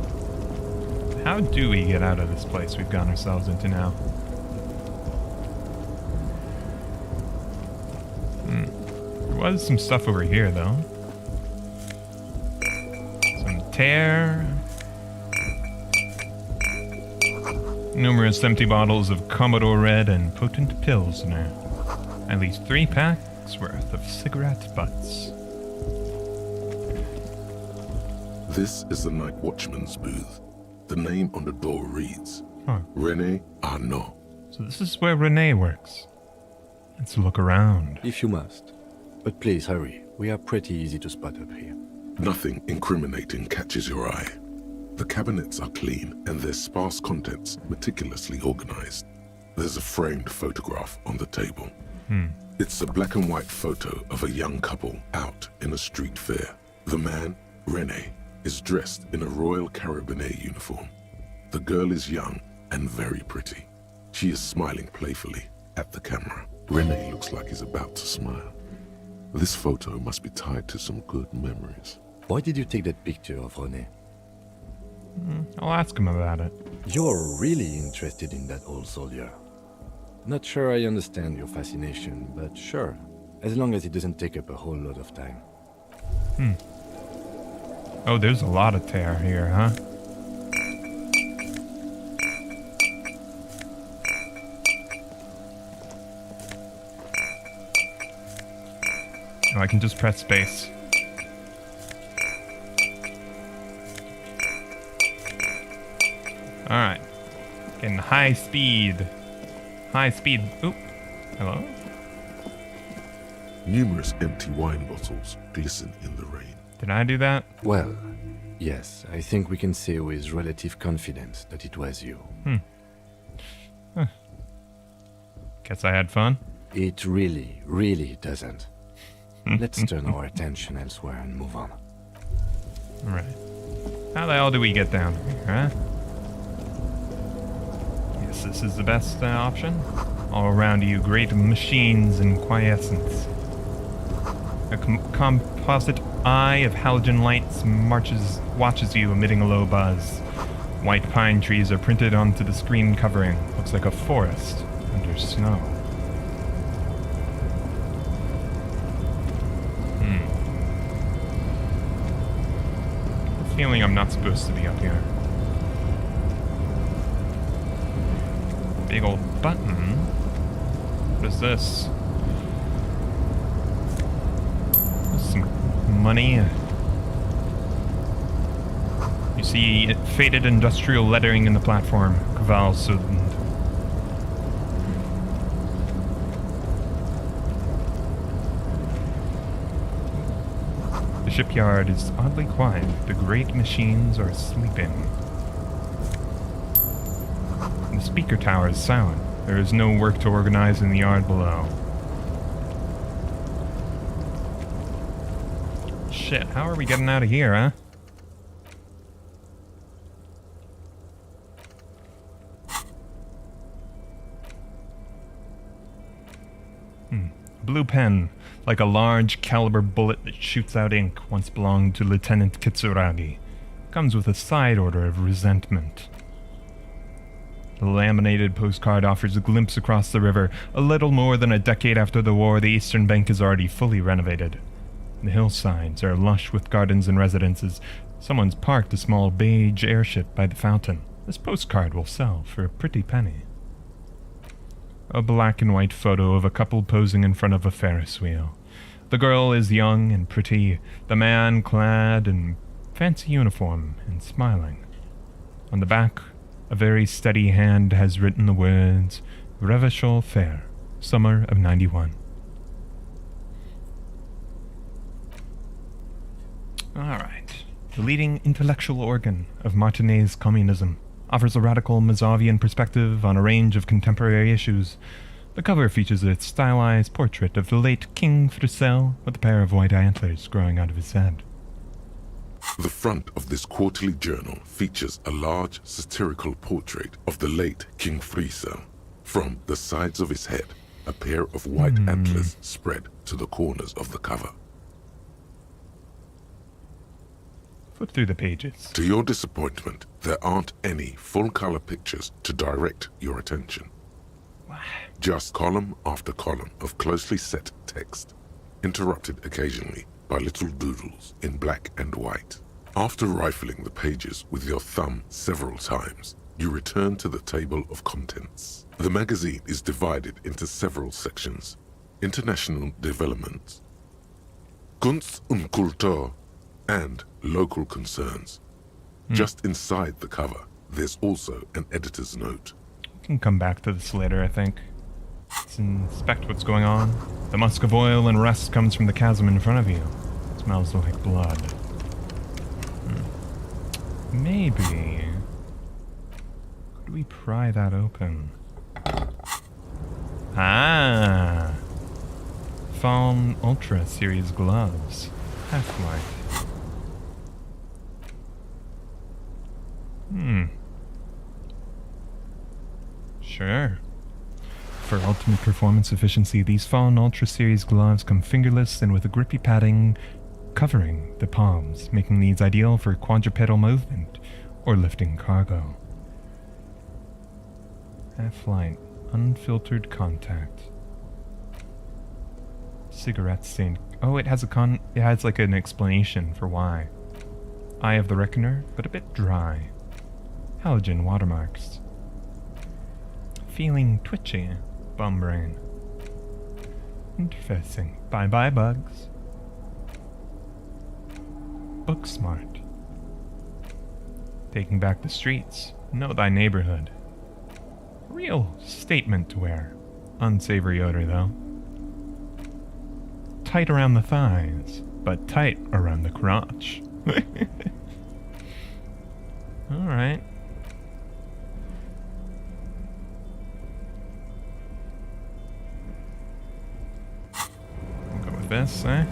How do we get out of this place we've gotten ourselves into now? There was some stuff over here, though. Some tear. Numerous empty bottles of Commodore Red and potent Pilsner. At least 3-pack bucks worth of cigarette butts. This is the night watchman's booth. The name on the door reads, René Arnaud. So this is where René works. Let's look around. If you must. But please hurry. We are pretty easy to spot up here. Nothing incriminating catches your eye. The cabinets are clean and their sparse contents meticulously organized. There's a framed photograph on the table. It's a black and white photo of a young couple out in a street fair. The man, René, is dressed in a Royal Carabinier uniform. The girl is young and very pretty. She is smiling playfully at the camera. René looks like he's about to smile. This photo must be tied to some good memories. Why did you take that picture of René? I'll ask him about it. You're really interested in that old soldier. Not sure I understand your fascination, but sure. As long as it doesn't take up a whole lot of time. Oh, there's a lot of tear here, huh? Oh, I can just press space. Alright. Getting high speed. High speed. Oop. Hello? Numerous empty wine bottles glisten in the rain. Did I do that? Well, yes, I think we can say with relative confidence that it was you. Huh. Guess I had fun? It really, really doesn't. Let's turn our attention elsewhere and move on. Alright. How the hell do we get down here, huh? Yes, this is the best option. All around you, great machines in quiescence. A composite eye of halogen lights watches you, emitting a low buzz. White pine trees are printed onto the screen covering. Looks like a forest under snow. Feeling I'm not supposed to be up here. Big old button. What is this? Some money. You see faded industrial lettering in the platform. Kvalsund. The shipyard is oddly quiet. The great machines are sleeping. The speaker tower is silent. There is no work to organize in the yard below. Shit, how are we getting out of here, huh? Blue pen, like a large caliber bullet that shoots out ink, once belonged to Lieutenant Kitsuragi. Comes with a side order of resentment. The laminated postcard offers a glimpse across the river. A little more than a decade after the war, the eastern bank is already fully renovated. The hillsides are lush with gardens and residences. Someone's parked a small beige airship by the fountain. This postcard will sell for a pretty penny. A black and white photo of a couple posing in front of a Ferris wheel. The girl is young and pretty, the man clad in fancy uniform and smiling. On the back, a very steady hand has written the words, Revachol Fair, summer of '91. Alright. The leading intellectual organ of Martinez communism offers a radical Mazovian perspective on a range of contemporary issues. The cover features a stylized portrait of the late King Frussel with a pair of white antlers growing out of his head. The front of this quarterly journal features a large satirical portrait of the late King Frussel. From the sides of his head, a pair of white antlers spread to the corners of the cover. Flip through the pages. To your disappointment, there aren't any full-color pictures to direct your attention. Just column after column of closely set text, interrupted occasionally by little doodles in black and white. After rifling the pages with your thumb several times, you return to the table of contents. The magazine is divided into several sections. international developments, Kunst und Kultur, and local concerns. Just inside the cover, there's also an editor's note. We can come back to this later, I think. Let's inspect what's going on. The musk of oil and rust comes from the chasm in front of you. It smells like blood. Maybe... Could we pry that open? Ah! Fawn Ultra Series gloves. Half-life. Sure. For ultimate performance efficiency, these Fawn Ultra Series gloves come fingerless and with a grippy padding covering the palms, making these ideal for quadrupedal movement or lifting cargo. Half-light, unfiltered contact. Cigarette stain. Oh, it has like an explanation for why. Eye of the Reckoner, but a bit dry. Halogen watermarks. Feeling twitchy, bum brain. Interesting. Bye-bye, bugs. Book smart. Taking back the streets. Know thy neighborhood. Real statement to wear. Unsavory odor, though. Tight around the thighs, but tight around the crotch. Alright. We'll go with this, eh?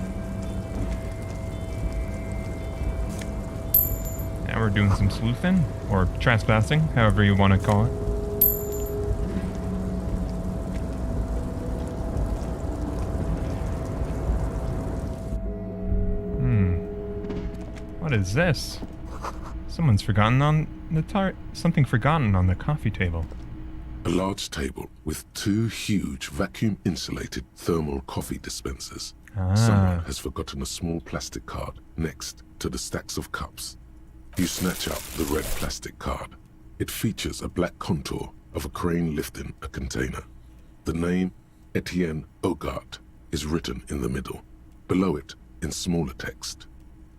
Now we're doing some sleuthing, or trespassing, however you want to call it. What is this? Someone's forgotten on the something forgotten on the coffee table. A large table with two huge vacuum-insulated thermal coffee dispensers. Someone has forgotten a small plastic card next to the stacks of cups. You snatch up the red plastic card. It features a black contour of a crane lifting a container. The name, Etienne Hogarth, is written in the middle. Below it, in smaller text,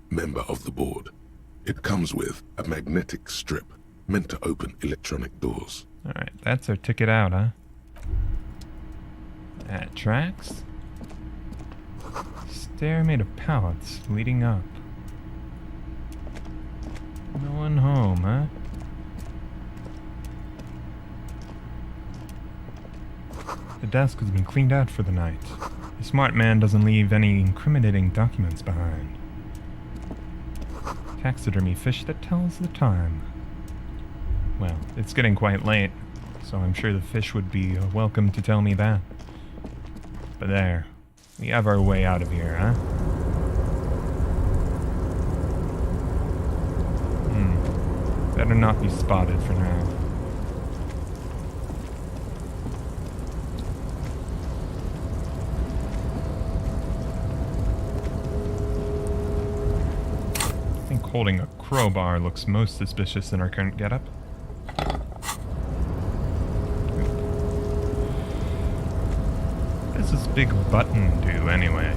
member of the board. It comes with a magnetic strip meant to open electronic doors. Alright, that's our ticket out, huh? That tracks. Stair made of pallets leading up. No one home, huh? The desk has been cleaned out for the night. The smart man doesn't leave any incriminating documents behind. Taxidermy fish that tells the time. Well, it's getting quite late, so I'm sure the fish would be welcome to tell me that. But there, we have our way out of here, huh? Better not be spotted for now. I think holding a crowbar looks most suspicious in our current getup. What does this big button do, anyway?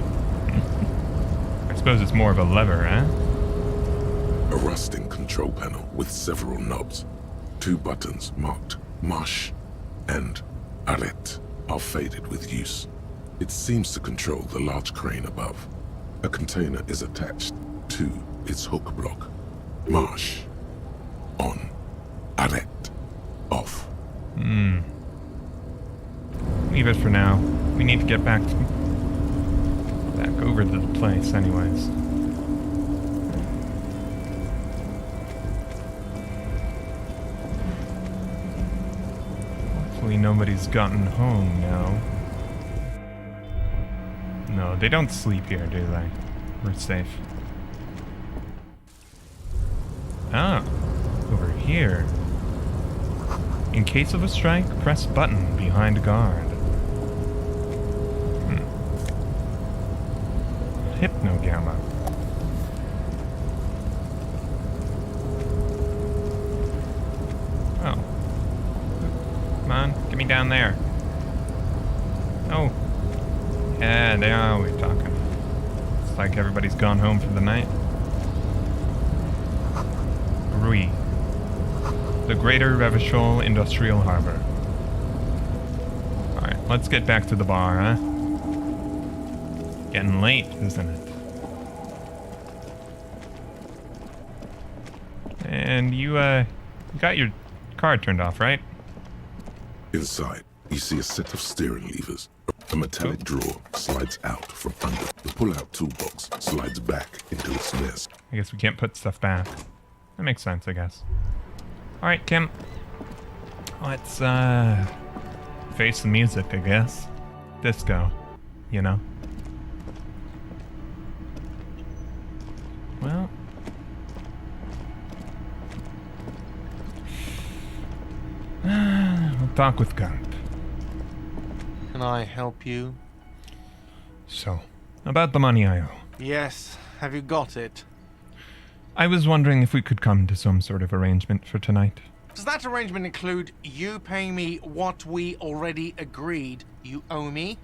I suppose it's more of a lever, eh? A rusting control panel with several knobs. Two buttons marked Marche and Arrête are faded with use. It seems to control the large crane above. A container is attached to its hook block. Marche. On. Arrête. Off. Leave it for now. We need to get back over to the place anyways. Hopefully nobody's gotten home now. No, they don't sleep here, do they? We're safe. Ah, over here. In case of a strike, press button behind guard. Hypnogamma. Oh. Come on, get me down there. Oh. Yeah, now we're talking. It's like everybody's gone home for the night. Rui. The Greater Revachol Industrial Harbor. Alright, let's get back to the bar, huh? Getting late, isn't it? And you got your car turned off, right? Inside, you see a set of steering levers. A metallic drawer slides out from under. The pull-out toolbox slides back into its nest. I guess we can't put stuff back. That makes sense, I guess. Alright, Kim. Let's, face the music, I guess. Disco, you know? Well... we'll talk with Gump. Can I help you? So, about the money I owe. Yes. Have you got it? I was wondering if we could come to some sort of arrangement for tonight. Does that arrangement include you paying me what we already agreed you owe me?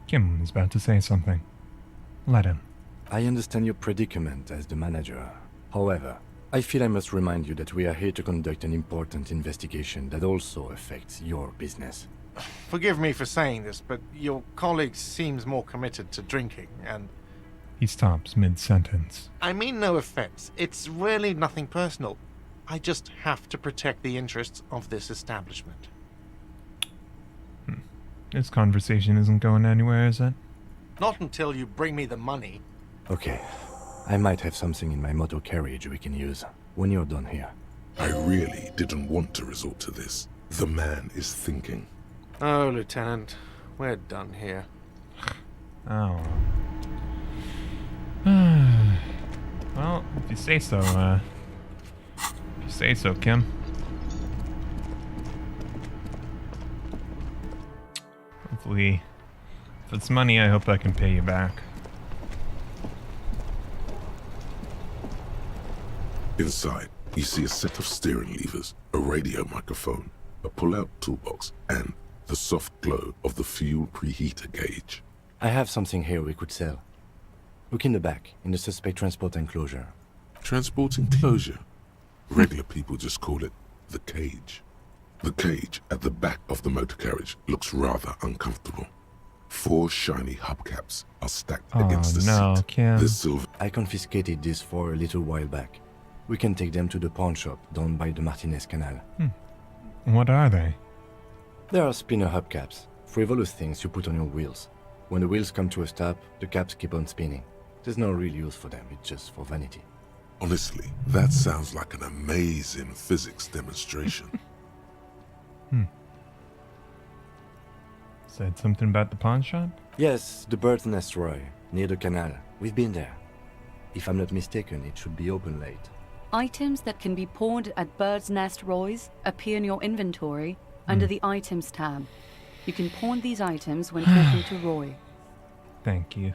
Kim was about to say something. Let him. I understand your predicament as the manager. However, I feel I must remind you that we are here to conduct an important investigation that also affects your business. Forgive me for saying this, but your colleague seems more committed to drinking, and... He stops mid-sentence. I mean no offense. It's really nothing personal. I just have to protect the interests of this establishment. This conversation isn't going anywhere, is it? Not until you bring me the money. Okay. I might have something in my motor carriage we can use when you're done here. I really didn't want to resort to this. The man is thinking. Oh, Lieutenant, we're done here. Oh. Well, if you say so, Kim. Hopefully, if it's money, I hope I can pay you back. Inside, you see a set of steering levers, a radio microphone, a pull-out toolbox, and the soft glow of the fuel preheater gauge. I have something here we could sell. Look in the back, in the suspect transport enclosure. Transport enclosure? Regular people just call it the cage. The cage at the back of the motor carriage looks rather uncomfortable. 4 shiny hubcaps are stacked against the seat. Kim. The silver... I confiscated this for a little while back. We can take them to the pawn shop down by the Martinez Canal. What are they? There are spinner hubcaps, frivolous things you put on your wheels. When the wheels come to a stop, the caps keep on spinning. There's no real use for them, it's just for vanity. Honestly, that sounds like an amazing physics demonstration. Said something about the pawn shop? Yes, the Bird's Nest Roy, near the canal. We've been there. If I'm not mistaken, it should be open late. Items that can be pawned at Bird's Nest Roy's appear in your inventory under the Items tab. You can pawn these items when talking to Roy. Thank you.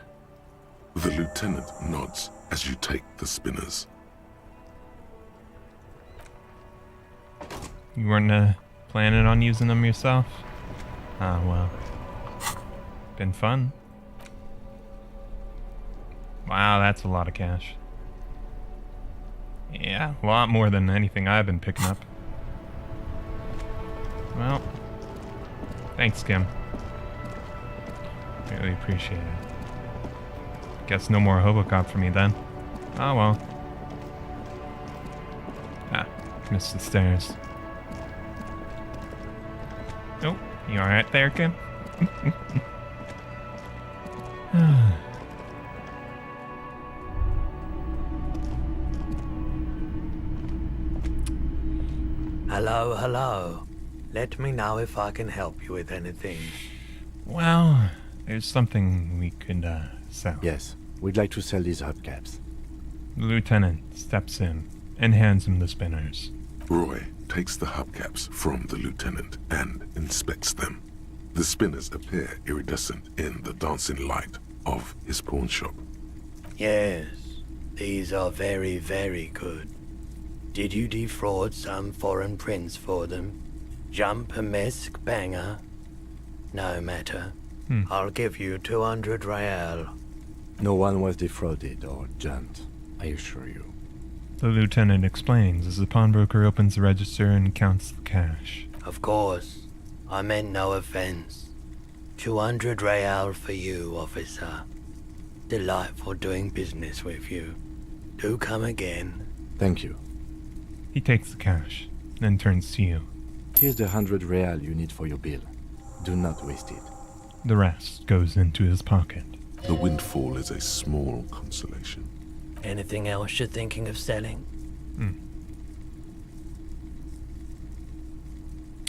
The lieutenant nods as you take the spinners. You weren't planning on using them yourself? Ah, well. Been fun. Wow, that's a lot of cash. Yeah, a lot more than anything I've been picking up. Well, thanks, Kim. Really appreciate it. Guess no more Hobocop for me then. Oh well. Ah, missed the stairs. Oh, you alright there, Kim? Hello, hello. Let me know if I can help you with anything. Well, there's something we could, sell. Yes, we'd like to sell these hubcaps. The lieutenant steps in and hands him the spinners. Roy takes the hubcaps from the lieutenant and inspects them. The spinners appear iridescent in the dancing light of his pawn shop. Yes, these are very, very good. Did you defraud some foreign prince for them? Jump a mesk banger? No matter. I'll give you 200 real. No one was defrauded or jumped, I assure you. The lieutenant explains as the pawnbroker opens the register and counts the cash. Of course, I meant no offense. 200 real for you, officer. Delightful doing business with you. Do come again. Thank you. He takes the cash, then turns to you. Here's the 100 real you need for your bill. Do not waste it. The rest goes into his pocket. The windfall is a small consolation. Anything else you're thinking of selling?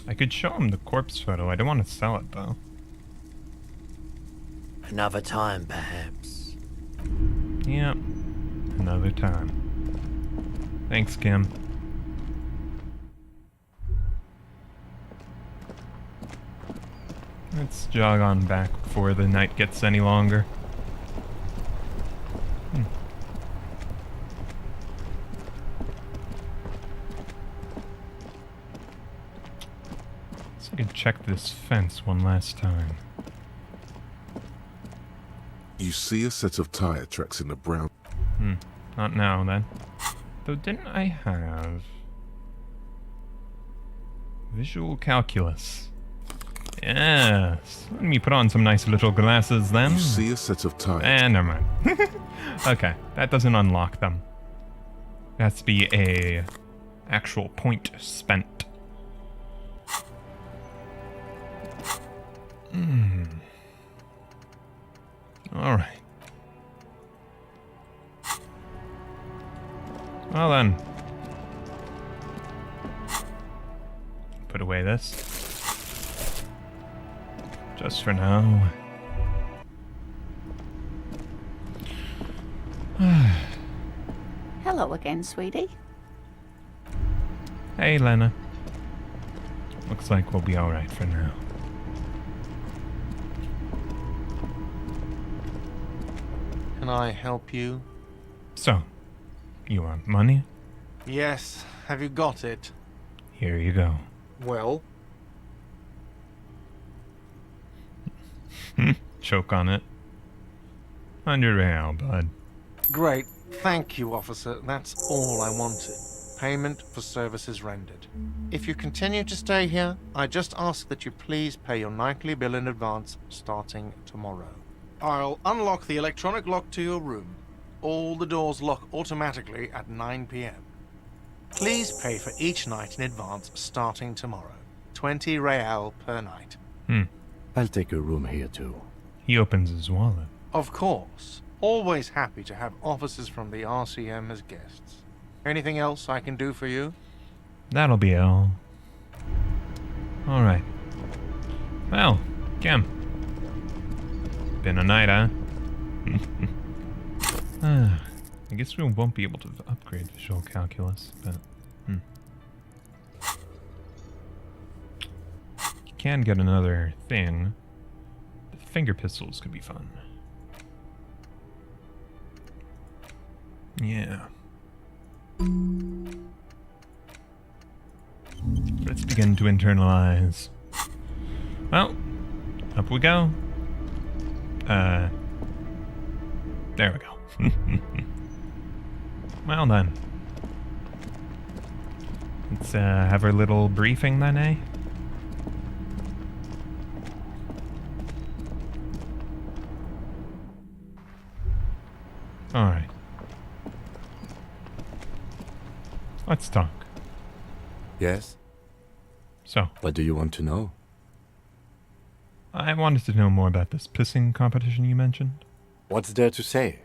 I could show him the corpse photo. I don't want to sell it, though. Another time, perhaps. Yep. Another time. Thanks, Kim. Let's jog on back before the night gets any longer. So I can check this fence one last time. You see a set of tire tracks in the brown. Not now, then. Though didn't I have... visual calculus? Yes. Let me put on some nice little glasses then. You see a set of tires. Never mind. Okay, that doesn't unlock them. It has to be a actual point spent. Alright. Well then. Put away this. Just for now. Hello again, sweetie. Hey, Lena. Looks like we'll be alright for now. Can I help you? So, you want money? Yes. Have you got it? Here you go. Well? Choke on it. 100 real, bud. Great. Thank you, officer. That's all I wanted. Payment for services rendered. If you continue to stay here, I just ask that you please pay your nightly bill in advance starting tomorrow. I'll unlock the electronic lock to your room. All the doors lock automatically at 9 p.m. Please pay for each night in advance starting tomorrow. 20 real per night. I'll take a room here too. He opens his wallet. Of course. Always happy to have officers from the RCM as guests. Anything else I can do for you? That'll be all. Alright. Well, Kim. Been a night, huh? I guess we won't be able to upgrade visual calculus, but... You can get another thing. The finger pistols could be fun. Yeah. Let's begin to internalize. Well, up we go. There we go. Well then. Let's have our little briefing then, eh? Alright. Let's talk. Yes? So? What do you want to know? I wanted to know more about this pissing competition you mentioned. What's there to say?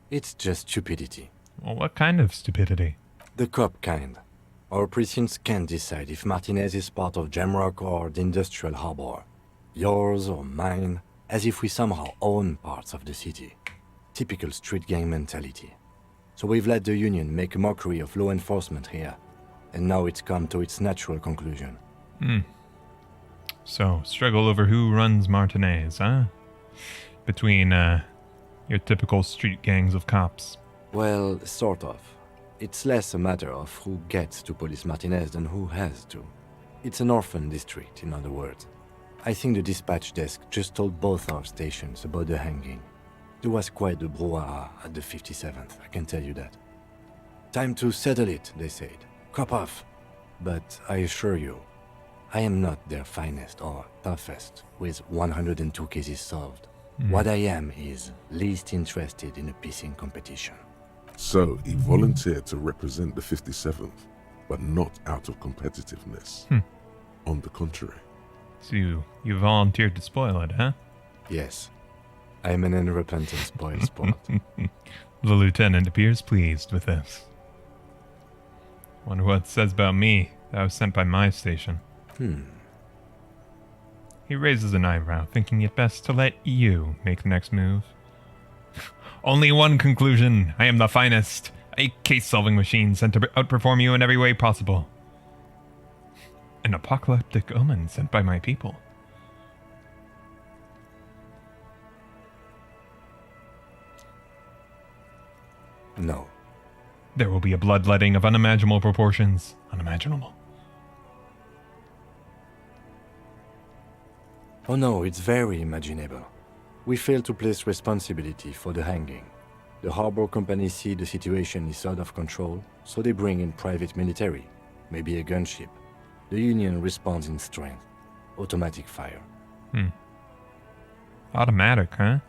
It's just stupidity. Well, what kind of stupidity? The cop kind. Our precincts can't decide if Martinez is part of Jamrock or the industrial harbor. Yours or mine, as if we somehow own parts of the city. Typical street gang mentality. So we've let the Union make a mockery of law enforcement here. And now it's come to its natural conclusion. So, struggle over who runs Martinez, huh? Between, your typical street gangs of cops. Well, sort of. It's less a matter of who gets to police Martinez than who has to. It's an orphan district, in other words. I think the dispatch desk just told both our stations about the hanging. There was quite the brouhaha at the 57th, I can tell you that. Time to settle it, they said. Cop off. But I assure you, I am not their finest or toughest, with 102 cases solved. What I am is least interested in a pissing competition. So he volunteered to represent the 57th, but not out of competitiveness. On the contrary. So you volunteered to spoil it, huh? Yes. I am an unrepentant spoil sport. The lieutenant appears pleased with this. Wonder what it says about me that I was sent by my station. He raises an eyebrow, thinking it best to let you make the next move. Only one conclusion. I am the finest. A case-solving machine sent to outperform you in every way possible. An apocalyptic omen sent by my people. No. There will be a bloodletting of unimaginable proportions. Unimaginable. Oh no, it's very imaginable. We fail to place responsibility for the hanging. The harbor company see the situation is out of control, so they bring in private military, maybe a gunship. The Union responds in strength. Automatic fire. Automatic, huh?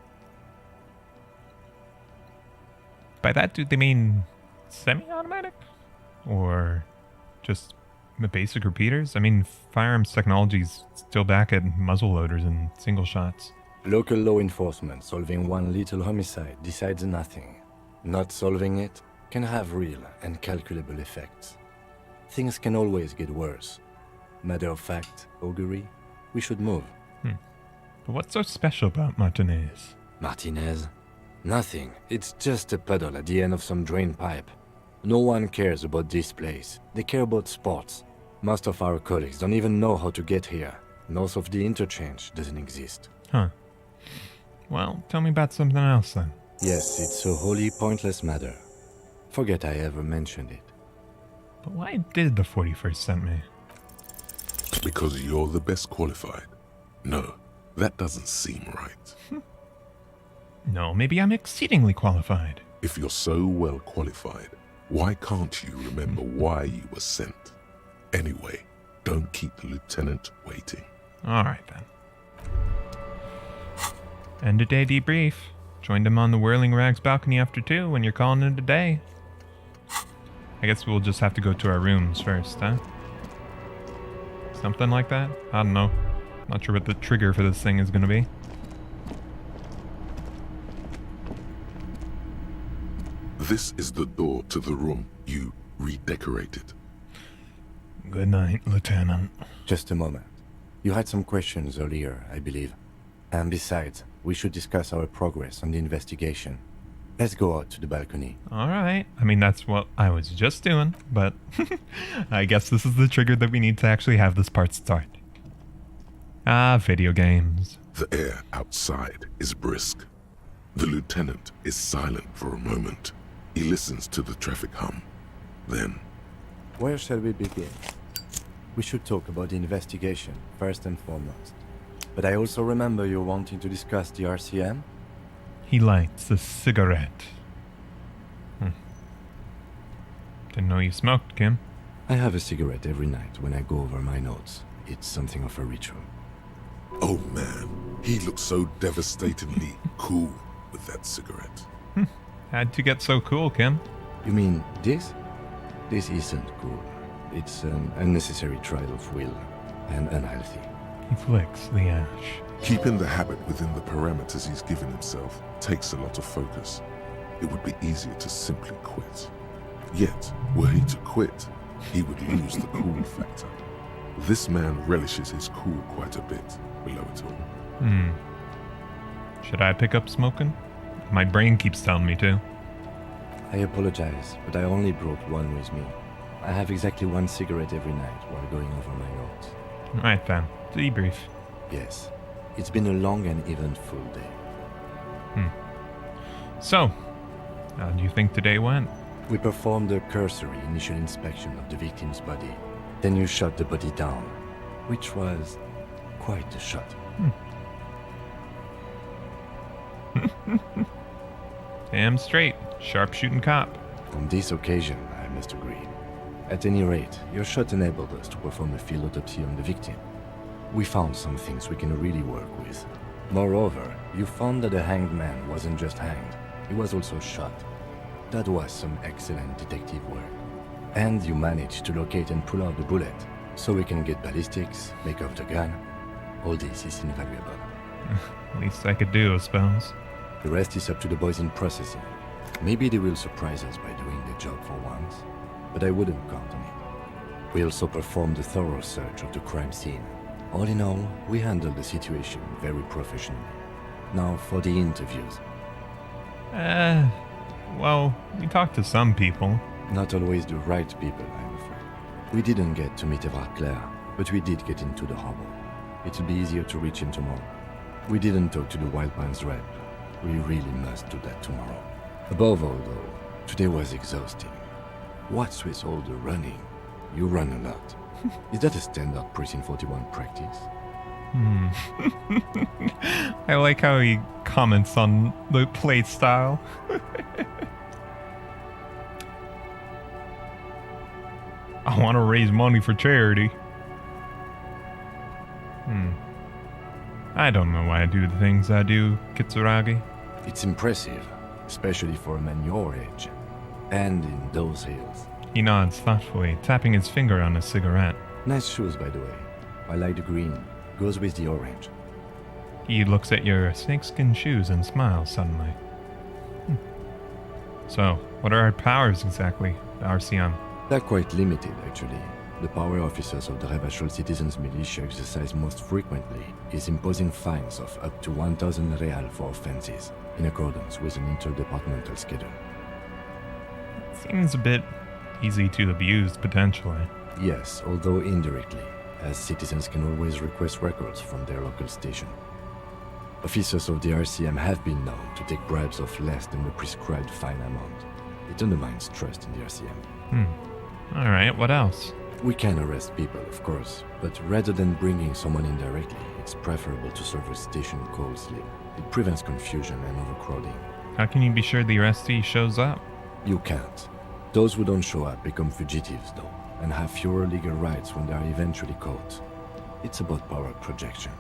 By that, do they mean semi-automatic? Or just the basic repeaters? I mean, firearms technology's still back at muzzle loaders and single shots. Local law enforcement solving one little homicide decides nothing. Not solving it can have real and calculable effects. Things can always get worse. Matter of fact, augury, we should move. But what's so special about Martinez? Martinez? Nothing. It's just a puddle at the end of some drain pipe. No one cares about this place. They care about sports. Most of our colleagues don't even know how to get here. North of the interchange doesn't exist. Huh. Well, tell me about something else then. Yes, it's a wholly pointless matter. Forget I ever mentioned it. But why did the 41st send me? Because you're the best qualified. No, that doesn't seem right. No, maybe I'm exceedingly qualified. If you're so well qualified, why can't you remember why you were sent? Anyway, don't keep the lieutenant waiting. Alright then. End of day debrief. Joined him on the Whirling Rags balcony after 2 when you're calling it a day. I guess we'll just have to go to our rooms first, huh? Something like that? I don't know. Not sure what the trigger for this thing is gonna be. This is the door to the room you redecorated. Good night, Lieutenant. Just a moment. You had some questions earlier, I believe. And besides, we should discuss our progress on the investigation. Let's go out to the balcony. Alright. I mean, that's what I was just doing, but I guess this is the trigger that we need to actually have this part start. Video games. The air outside is brisk. The lieutenant is silent for a moment. He listens to the traffic hum. Then... Where shall we begin? We should talk about the investigation, first and foremost. But I also remember you wanting to discuss the RCM? He lights a cigarette. Didn't know you smoked, Kim. I have a cigarette every night when I go over my notes. It's something of a ritual. Oh man, he looks so devastatingly cool with that cigarette. How'd you get so cool, Kim? You mean this? This isn't cool. It's an unnecessary trial of will, and unhealthy. He flicks the ash. Keeping the habit within the parameters he's given himself takes a lot of focus. It would be easier to simply quit. Yet, were he to quit, he would lose the cool factor. This man relishes his cool quite a bit below it all. Should I pick up smoking? My brain keeps telling me to. I apologize, but I only brought one with me. I have exactly one cigarette every night while going over my notes. Right then. Debrief. Yes. It's been a long and eventful day. So, how do you think today went? We performed a cursory initial inspection of the victim's body. Then you shot the body down, which was Quite the shot. Damn straight. Sharpshooting cop. On this occasion, I must agree. At any rate, your shot enabled us to perform a field autopsy on the victim. We found some things we can really work with. Moreover, you found that the hanged man wasn't just hanged, he was also shot. That was some excellent detective work. And you managed to locate and pull out the bullet, so we can get ballistics, make off the gun. All this is invaluable. Least I could do, I suppose. The rest is up to the boys in processing. Maybe they will surprise us by doing their job for once, but I wouldn't count on it. We also performed a thorough search of the crime scene. All in all, we handled the situation very professionally. Now for the interviews. Well, we talked to some people. Not always the right people, I'm afraid. We didn't get to meet Everard Clare, but we did get into the Hobo. It'll be easier to reach him tomorrow. We didn't talk to the Wild Pines rep. We really must do that tomorrow. Above all, though, today was exhausting. What's with all the running? You run a lot. Is that a standard Precinct 41 practice? I like how he comments on the play style. I want to raise money for charity. I don't know why I do the things I do, Kitsuragi. It's impressive, especially for a man your age. And in those hills. He nods thoughtfully, tapping his finger on a cigarette. Nice shoes, by the way. I like the green. Goes with the orange. He looks at your snakeskin shoes and smiles suddenly. So, what are our powers exactly, the RCM? They're quite limited, actually. The power officers of the Revachol Citizens Militia exercise most frequently is imposing fines of up to 1,000 real for offenses, in accordance with an interdepartmental schedule. Seems a bit easy to abuse, potentially. Yes, although indirectly, as citizens can always request records from their local station. Officers of the RCM have been known to take bribes of less than the prescribed fine amount. It undermines trust in the RCM. Alright, what else? We can arrest people, of course, but rather than bringing someone in directly, it's preferable to serve a station call slip. It prevents confusion and overcrowding. How can you be sure the arrestee shows up? You can't. Those who don't show up become fugitives, though, and have fewer legal rights when they are eventually caught. It's about power projection.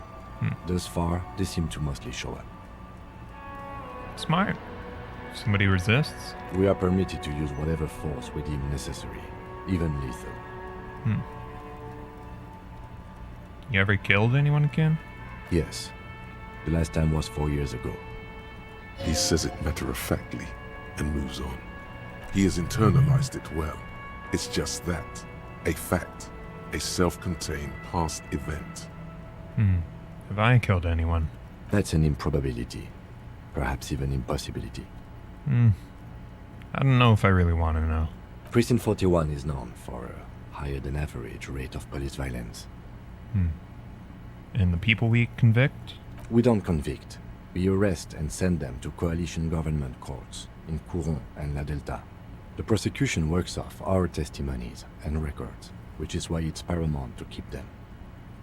Thus far, they seem to mostly show up. Smart. If somebody resists? We are permitted to use whatever force we deem necessary, even lethal. You ever killed anyone again? Yes. The last time was 4 years ago. He says it matter-of-factly and moves on. He has internalized it well. It's just that. A fact. A self-contained past event. Have I killed anyone? That's an improbability. Perhaps even impossibility. I don't know if I really want to know. Precinct 41 is known for a higher-than-average rate of police violence. And the people we convict? We don't convict. We arrest and send them to coalition government courts in Couron and La Delta. The prosecution works off our testimonies and records, which is why it's paramount to keep them.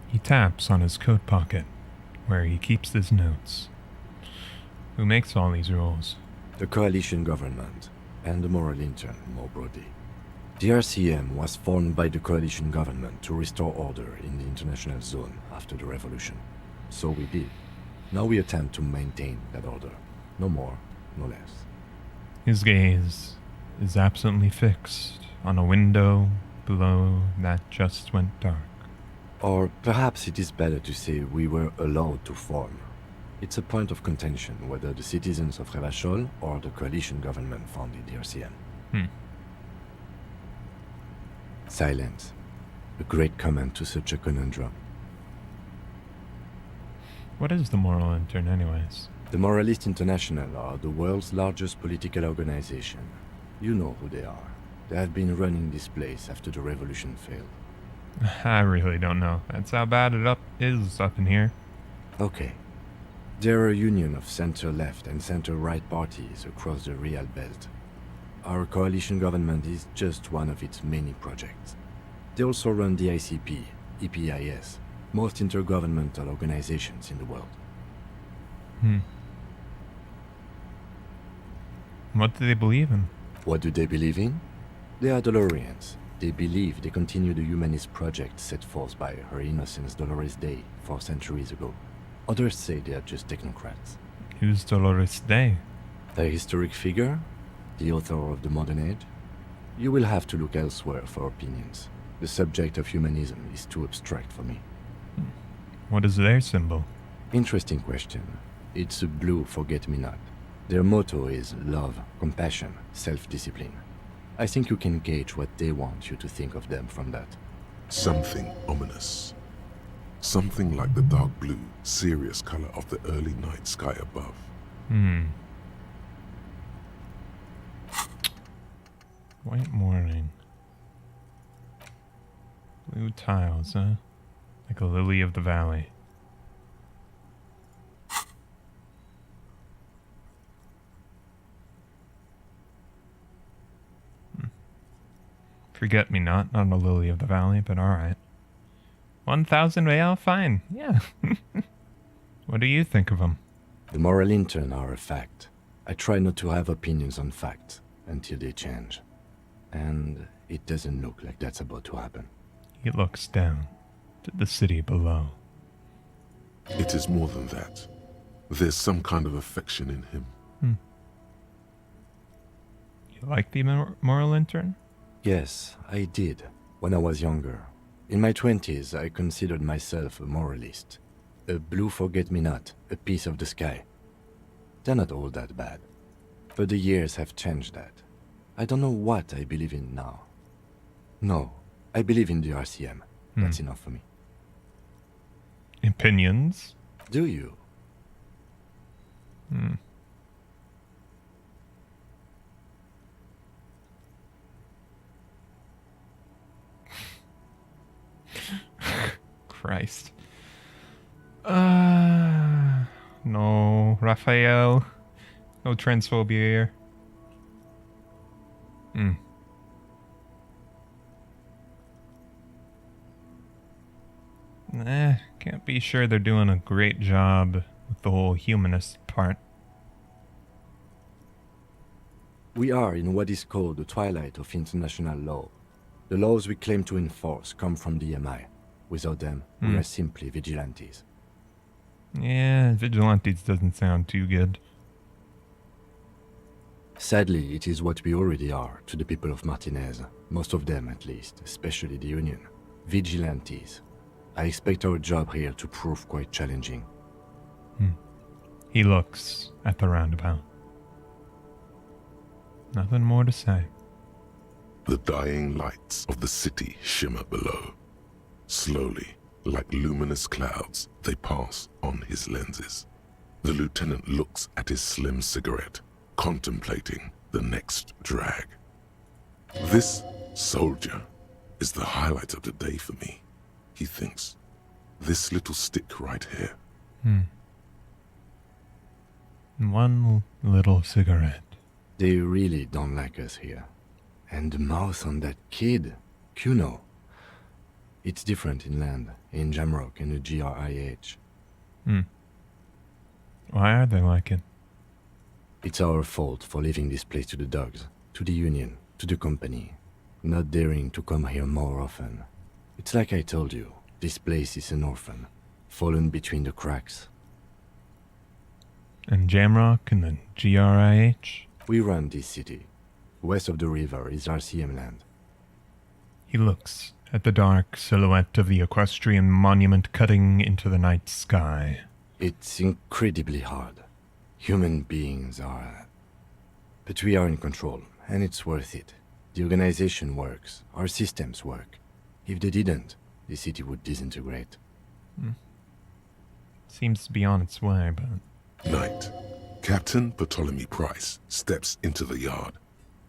He taps on his coat pocket, where he keeps his notes. Who makes all these rules? The coalition government, and the moral intern, more broadly. The RCM was formed by the coalition government to restore order in the international zone after the revolution. So we did. Now we attempt to maintain that order. No more, no less. His gaze is absently fixed on a window below that just went dark. Or perhaps it is better to say we were allowed to form. It's a point of contention whether the citizens of Revachol or the coalition government founded the RCM. Silence. A great comment to such a conundrum. What is the Moral Intern, anyways? The Moralist International are the world's largest political organization. You know who they are. They have been running this place after the revolution failed. I really don't know. That's how bad it is up in here. Okay. They're a union of center-left and center-right parties across the Real Belt. Our coalition government is just one of its many projects. They also run the ICP, EPIS, most intergovernmental organizations in the world. What do they believe in? What do they believe in? They are Dolorians. They believe they continue the humanist project set forth by Her Innocence Dolores Day 4 centuries ago. Others say they are just technocrats. Who's Dolores Day? A historic figure? The author of the modern age? You will have to look elsewhere for opinions. The subject of humanism is too abstract for me. What is their symbol? Interesting question. It's a blue forget-me-not. Their motto is love, compassion, self-discipline. I think you can gauge what they want you to think of them from that. Something ominous. Something like the dark blue, serious color of the early night sky above. White morning. Blue tiles, huh? Like a lily of the valley. Forget me not a lily of the valley, but alright. 1,000 real? Fine. Yeah. What do you think of them? The moral intern are a fact. I try not to have opinions on facts until they change. And it doesn't look like that's about to happen. He looks down to the city below. It is more than that. There's some kind of affection in him. You like the moral intern? Yes, I did, when I was younger. In my 20s, I considered myself a moralist. A blue forget-me-not, a piece of the sky. They're not all that bad. But the years have changed that. I don't know what I believe in now. No, I believe in the RCM. That's enough for me. Opinions? Do you? Christ. No, Raphael. No transphobia here. Can't be sure they're doing a great job with the whole humanist part. We are in what is called the twilight of international law. The laws we claim to enforce come from the MI. Without them, we are simply vigilantes. Yeah, vigilantes doesn't sound too good. Sadly, it is what we already are to the people of Martinez. Most of them, at least, especially the Union. Vigilantes. I expect our job here to prove quite challenging. He looks at the roundabout. Nothing more to say. The dying lights of the city shimmer below. Slowly, like luminous clouds, they pass on his lenses. The lieutenant looks at his slim cigarette, contemplating the next drag. This soldier is the highlight of the day for me, he thinks. This little stick right here. One little cigarette. They really don't like us here. And the mouth on that kid, Kuno. It's different in land, in Jamrock and the GRIH. Why are they like it? It's our fault for leaving this place to the dogs, to the Union, to the company. Not daring to come here more often. It's like I told you, this place is an orphan, fallen between the cracks. And Jamrock and the GRIH? We run this city. West of the river is RCM land. He looks at the dark silhouette of the equestrian monument cutting into the night sky. It's incredibly hard. Human beings are... But we are in control, and it's worth it. The organization works. Our systems work. If they didn't, the city would disintegrate. Seems to be on its way, but... Night. Captain Ptolemy Price steps into the yard.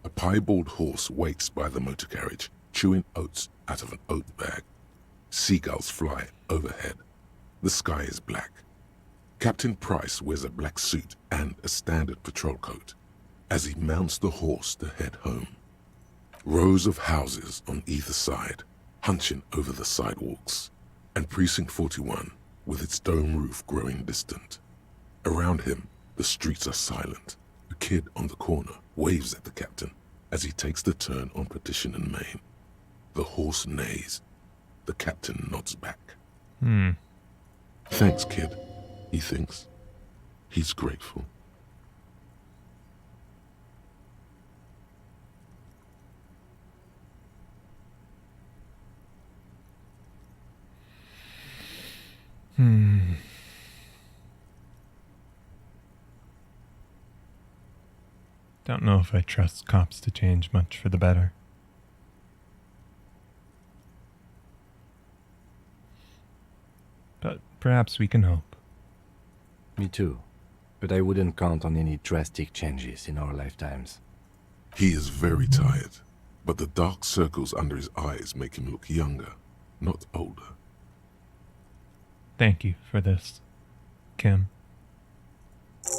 A piebald horse waits by the motor carriage, chewing oats out of an oat bag. Seagulls fly overhead. The sky is black. Captain Price wears a black suit and a standard patrol coat as he mounts the horse to head home. Rows of houses on either side, hunching over the sidewalks. and Precinct 41, with its dome roof growing distant. Around him, the streets are silent. A kid on the corner waves at the captain as he takes the turn on Petition and Main. The horse neighs. The captain nods back. Thanks, kid, he thinks. He's grateful. Don't know if I trust cops to change much for the better. But perhaps we can hope. Me too. But I wouldn't count on any drastic changes in our lifetimes. He is very tired, but the dark circles under his eyes make him look younger, not older. Thank you for this, Kim.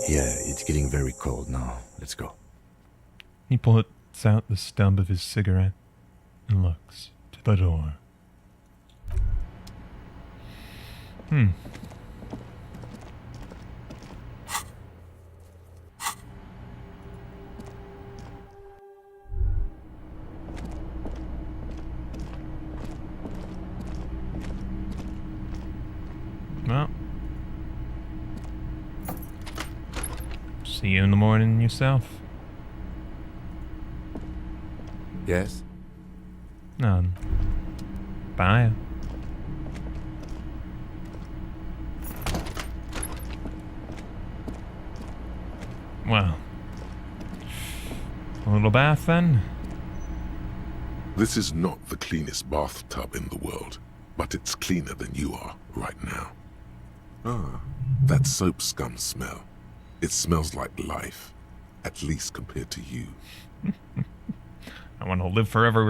Yeah, it's getting very cold now. Let's go. He pulls out the stub of his cigarette and looks to the door. Well, see you in the morning yourself. Yes? None. Bye. Well, a little bath then? This is not the cleanest bathtub in the world, but it's cleaner than you are right now. Ah, that soap scum smell. It smells like life, at least compared to you. I want to live forever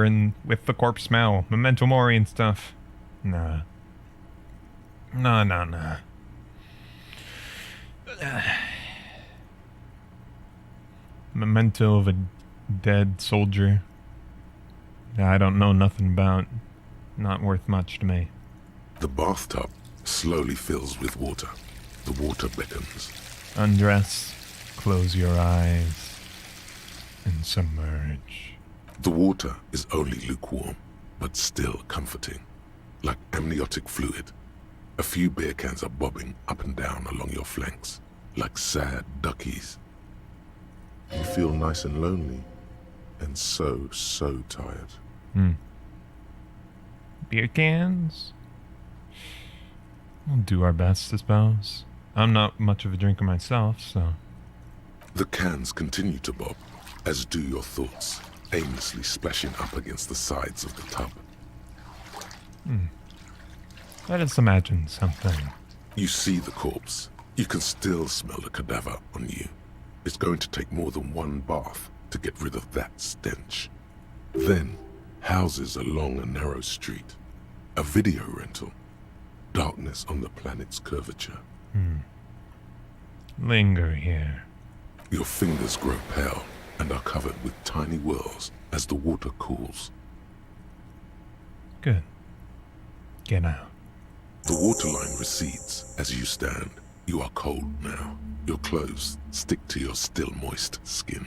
with the corpse smell, memento mori and stuff. Nah. Nah. Memento of a dead soldier. I don't know nothing about. Not worth much to me. The bathtub slowly fills with water. The water beckons. Undress, close your eyes, and submerge. The water is only lukewarm, but still comforting. Like amniotic fluid. A few beer cans are bobbing up and down along your flanks, like sad duckies. You feel nice and lonely, and so tired. Beer cans? We'll do our best, I suppose. I'm not much of a drinker myself, so... The cans continue to bob, as do your thoughts, aimlessly splashing up against the sides of the tub. Let us imagine something. You see the corpse. You can still smell the cadaver on you. It's going to take more than one bath to get rid of that stench. Then, houses along a narrow street. A video rental. Darkness on the planet's curvature. Linger here. Your fingers grow pale and are covered with tiny whirls as the water cools. Good. Get out. The waterline recedes as you stand. You are cold now. Your clothes stick to your still moist skin.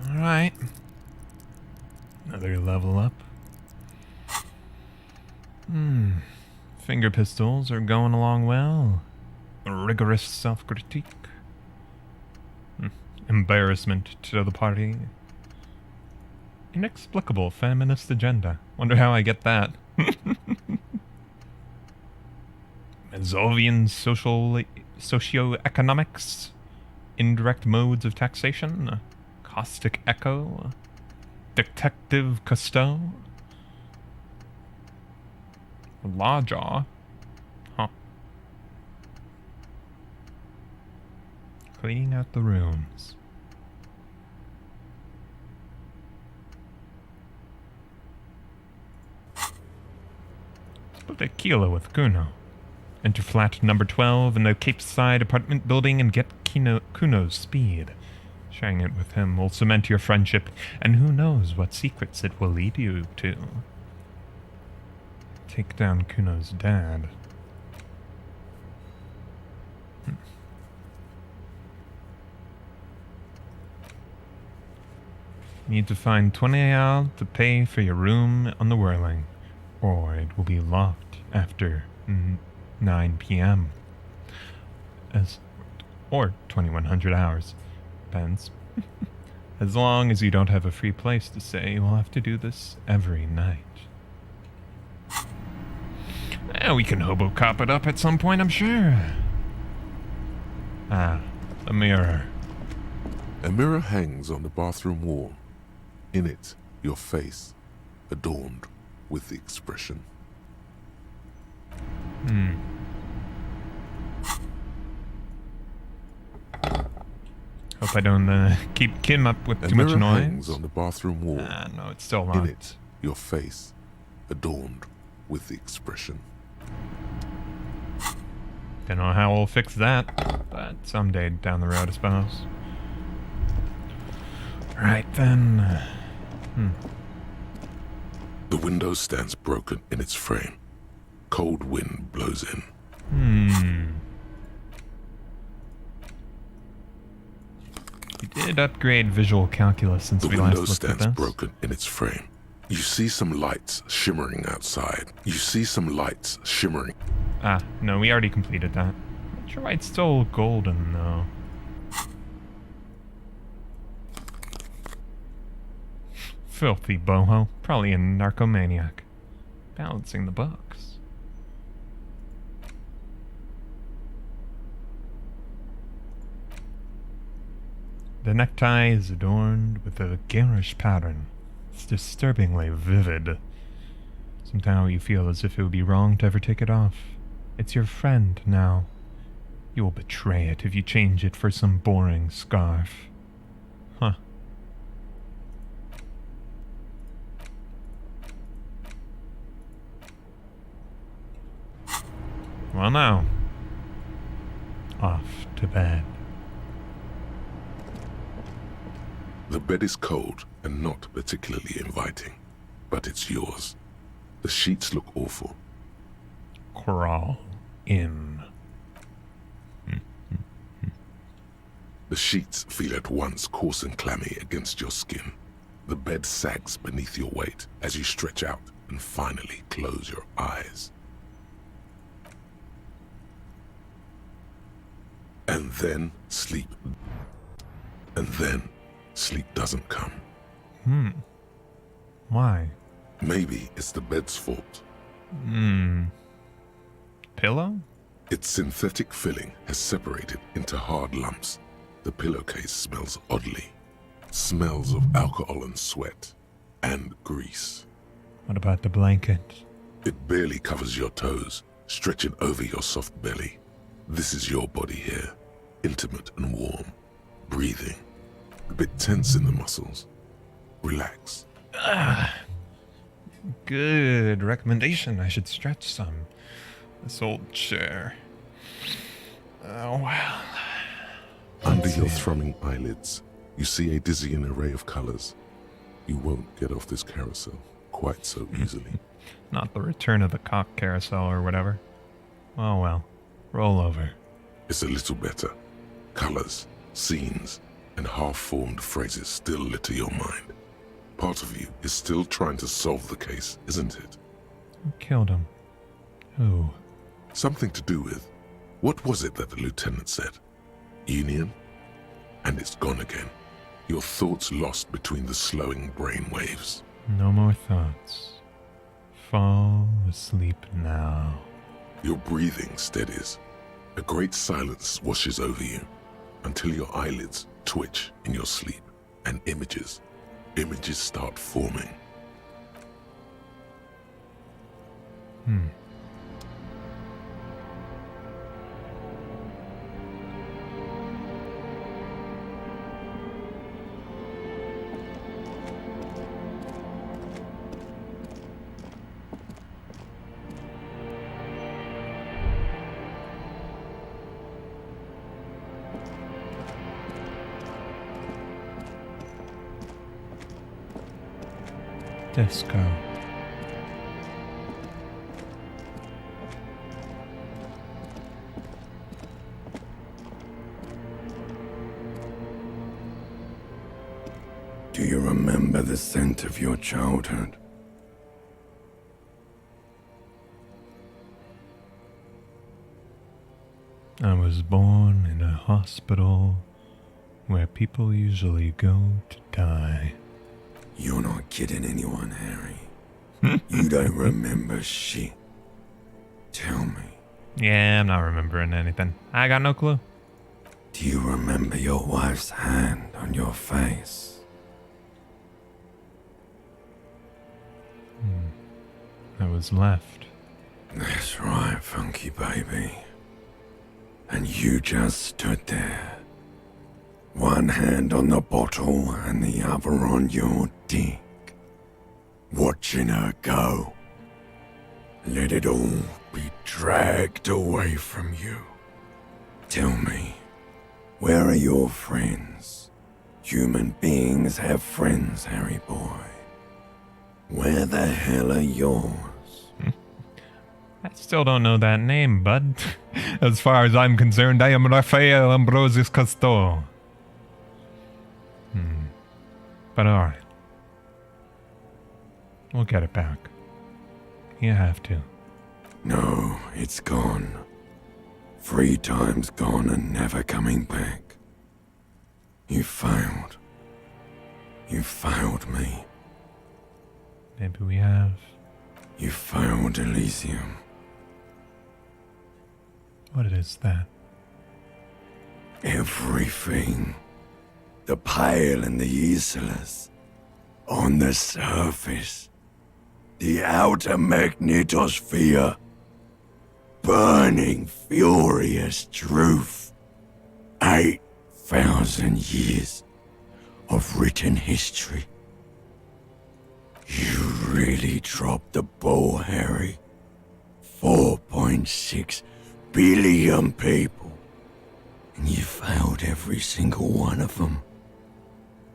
Alright. Another level up. Finger pistols are going along well. Rigorous self-critique. Embarrassment to the party. Inexplicable feminist agenda. Wonder how I get that. Mazovian socioeconomics. Indirect modes of taxation. Caustic echo. Detective Cousteau. Lawjaw. Huh. Cleaning out the rooms. Split a kilo with Kuno. Enter flat number 12 in the Cape Side apartment building and get Kuno's speed. Sharing it with him will cement your friendship, and who knows what secrets it will lead you to. take down Kuno's dad. Need to find 20 AL to pay for your room on the Whirling, or it will be locked after 9 p.m. Or 2100 hours. Depends. As long as you don't have a free place to stay, you'll have to do this every night. We can hobo cop it up at some point, I'm sure. Ah, a mirror. A mirror hangs on the bathroom wall. In it, your face, adorned with the expression. Hope I don't keep Kim up with too much A mirror noise. hangs on the bathroom wall. No, it's still locked. In it, your face, adorned with the expression. Don't know how we'll fix that, but someday down the road, I suppose. Right then. The window stands broken in its frame. Cold wind blows in. You did upgrade visual calculus since we last looked at this. The window stands broken in its frame. You see some lights shimmering outside. You see some lights shimmering. Ah, no, we already completed that. Not sure why it's still golden, though. Filthy boho. Probably a narcomaniac. Balancing the books. The necktie is adorned with a garish pattern. It's disturbingly vivid. Somehow you feel as if it would be wrong to ever take it off. It's your friend now. You will betray it if you change it for some boring scarf. Huh. Well now. Off to bed. The bed is cold and not particularly inviting, but it's yours. The sheets look awful. Crawl in. The sheets feel at once coarse and clammy against your skin. The bed sags beneath your weight as you stretch out and finally close your eyes. And then sleep. And then sleep doesn't come. Why? Maybe it's the bed's fault. Pillow? Its synthetic filling has separated into hard lumps. The pillowcase smells oddly. Smells of alcohol and sweat. And grease. What about the blanket? It barely covers your toes, stretching over your soft belly. This is your body here. Intimate and warm. Breathing. A bit tense in the muscles. Relax. Good recommendation. I should stretch some. This old chair. Oh, well. Under your thrumming eyelids, you see a dizzying array of colors. You won't get off this carousel quite so easily. Not the return of the cock carousel or whatever. Oh well. Roll over. It's a little better. Colors, scenes, and half-formed phrases still litter your mind. Part of you is still trying to solve the case, isn't it? Who killed him? Who? Something to do with... What was it that the lieutenant said? Union? And it's gone again. Your thoughts lost between the slowing brain waves. No more thoughts. Fall asleep now. Your breathing steadies. A great silence washes over you until your eyelids twitch in your sleep and images start forming. Disco. scent of your childhood. I was born in a hospital where people usually go to die. You're not kidding anyone, Harry. You don't remember shit. Tell me, Yeah, I'm not remembering anything. I got no clue. do you remember your wife's hand on your face? I was left. That's right, funky baby. And you just stood there. One hand on the bottle and the other on your dick. Watching her go. Let it all be dragged away from you. Tell me, where are your friends? Human beings have friends, Harry boy. Where the hell are yours? I still don't know that name, bud. As far as I'm concerned, I am Raphael Ambrosius Cousteau. But alright. We'll get it back. You have to. No, it's gone. 3 times gone and never coming back. You failed. You failed me. Maybe we have. You failed Elysium. What is that? Everything. The Pale and the Isolas. On the surface. The outer magnetosphere. Burning, furious truth. 8,000 years of written history. You really dropped the ball, Harry. 4.6 billion people. And you failed every single one of them.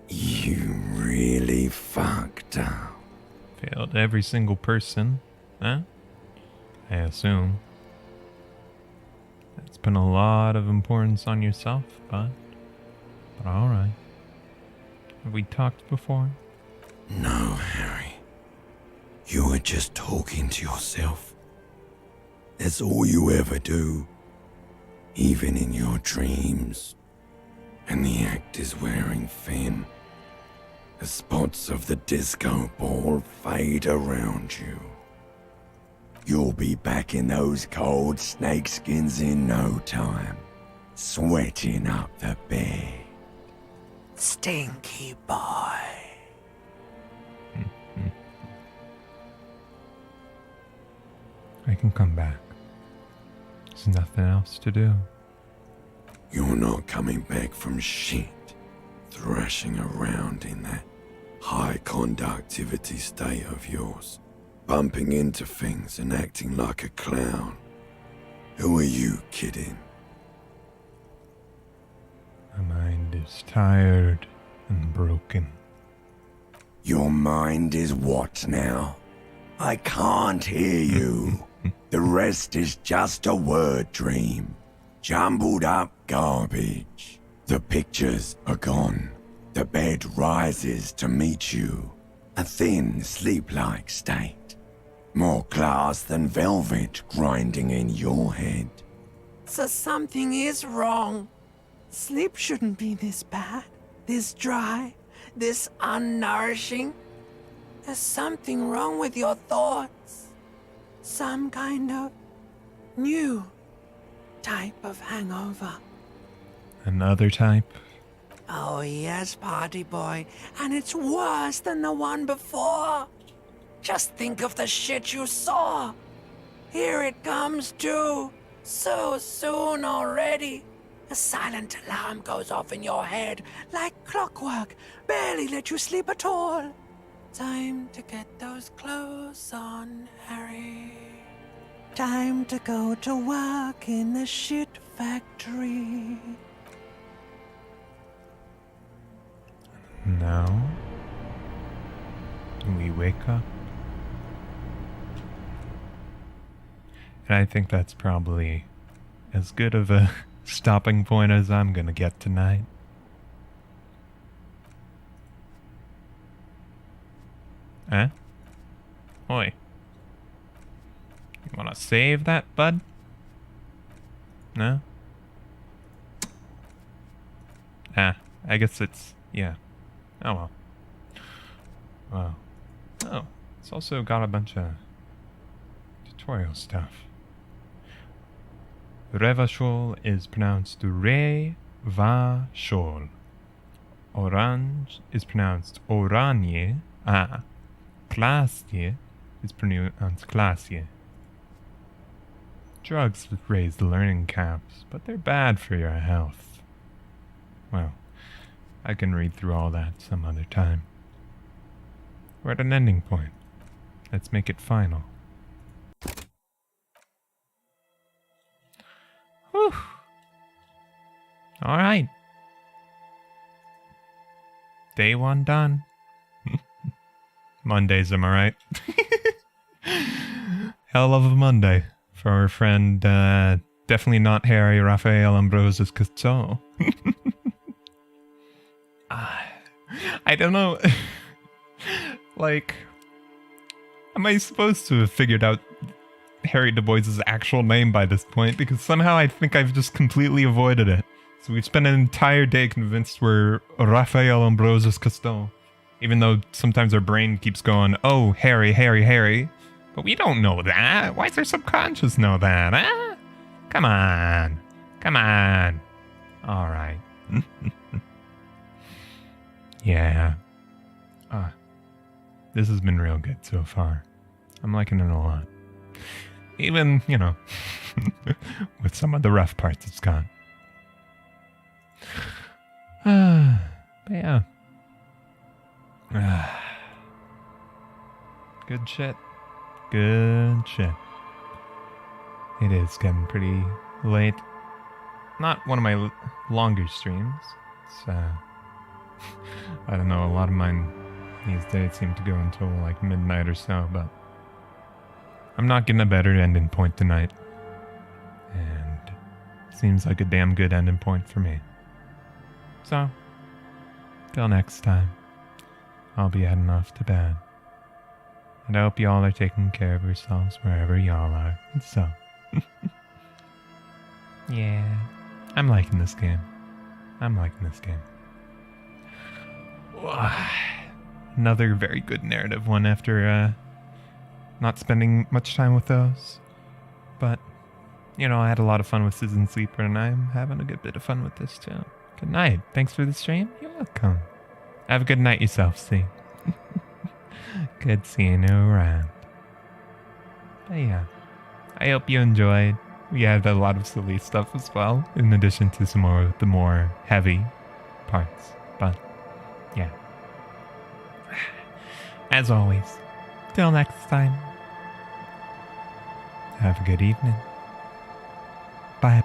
You really fucked up. Failed every single person, huh? I assume. That's been a lot of importance on yourself, bud. But alright. Have we talked before? No, Harry. You were just talking to yourself. That's all you ever do. Even in your dreams. And the act is wearing thin. The spots of the disco ball fade around you. You'll be back in those cold snakeskins in no time. Sweating up the bed. Stinky boy. I can come back. There's nothing else to do. You're not coming back from shit. Thrashing around in that high conductivity state of yours. Bumping into things and acting like a clown. Who are you kidding? My mind is tired and broken. Your mind is what now? I can't hear you. The rest is just a word dream. Jumbled up garbage. The pictures are gone. The bed rises to meet you. A thin, sleep-like state. More glass than velvet grinding in your head. So something is wrong. Sleep shouldn't be this bad, this dry, this unnourishing. There's something wrong with your thoughts. Some kind of new type of hangover. Another type? Oh yes, party boy, and it's worse than the one before. Just think of the shit you saw. Here it comes too. So soon already. A silent alarm goes off in your head like clockwork. Barely let you sleep at all. Time to get those clothes on, Harry. Time to go to work in the shit factory. Now, we wake up. And I think that's probably as good of a stopping point as I'm gonna get tonight. Eh? Oi. You wanna save that, bud? No? Ah, I guess it's... yeah. Oh well. Wow. Oh, it's also got a bunch of tutorial stuff. Revachol is pronounced Re-va-chol. Orange is pronounced Oranje. Ah. Klasje is pronounced Klasje. Drugs raise the learning caps, but they're bad for your health. Well, I can read through all that some other time. We're at an ending point. Let's make it final. Whew. Alright. Day 1 done. Mondays, am I right? Hell of a Monday for our friend, definitely not Harry Raphael Ambrosius Tchau. I don't know. Like, am I supposed to have figured out Harry Du Bois' actual name by this point? Because somehow I think I've just completely avoided it. So we've spent an entire day convinced we're Raphael Ambrosius Tchau. Even though sometimes our brain keeps going, oh, Harry, Harry, Harry. But we don't know that. Why does our subconscious know that, huh? Come on. Come on. Alright. Yeah. This has been real good so far. I'm liking it a lot. Even, you know, with some of the rough parts it's got. But yeah. Good shit. Good shit. It is getting pretty late. Not one of my longer streams. It's, I don't know, a lot of mine these days seem to go until like midnight or so, but I'm not getting a better ending point tonight. And seems like a damn good ending point for me. So, till next time, I'll be heading off to bed. And I hope y'all are taking care of yourselves wherever y'all are. And so, yeah, I'm liking this game. I'm liking this game. Another very good narrative one after not spending much time with those. But, you know, I had a lot of fun with Citizen Sleeper, and I'm having a good bit of fun with this too. Good night. Thanks for the stream. You're welcome. Have a good night yourself, C. Good seeing you around. But yeah, I hope you enjoyed. We had a lot of silly stuff as well, in addition to some more the more heavy parts. But yeah. As always, till next time. Have a good evening. Bye.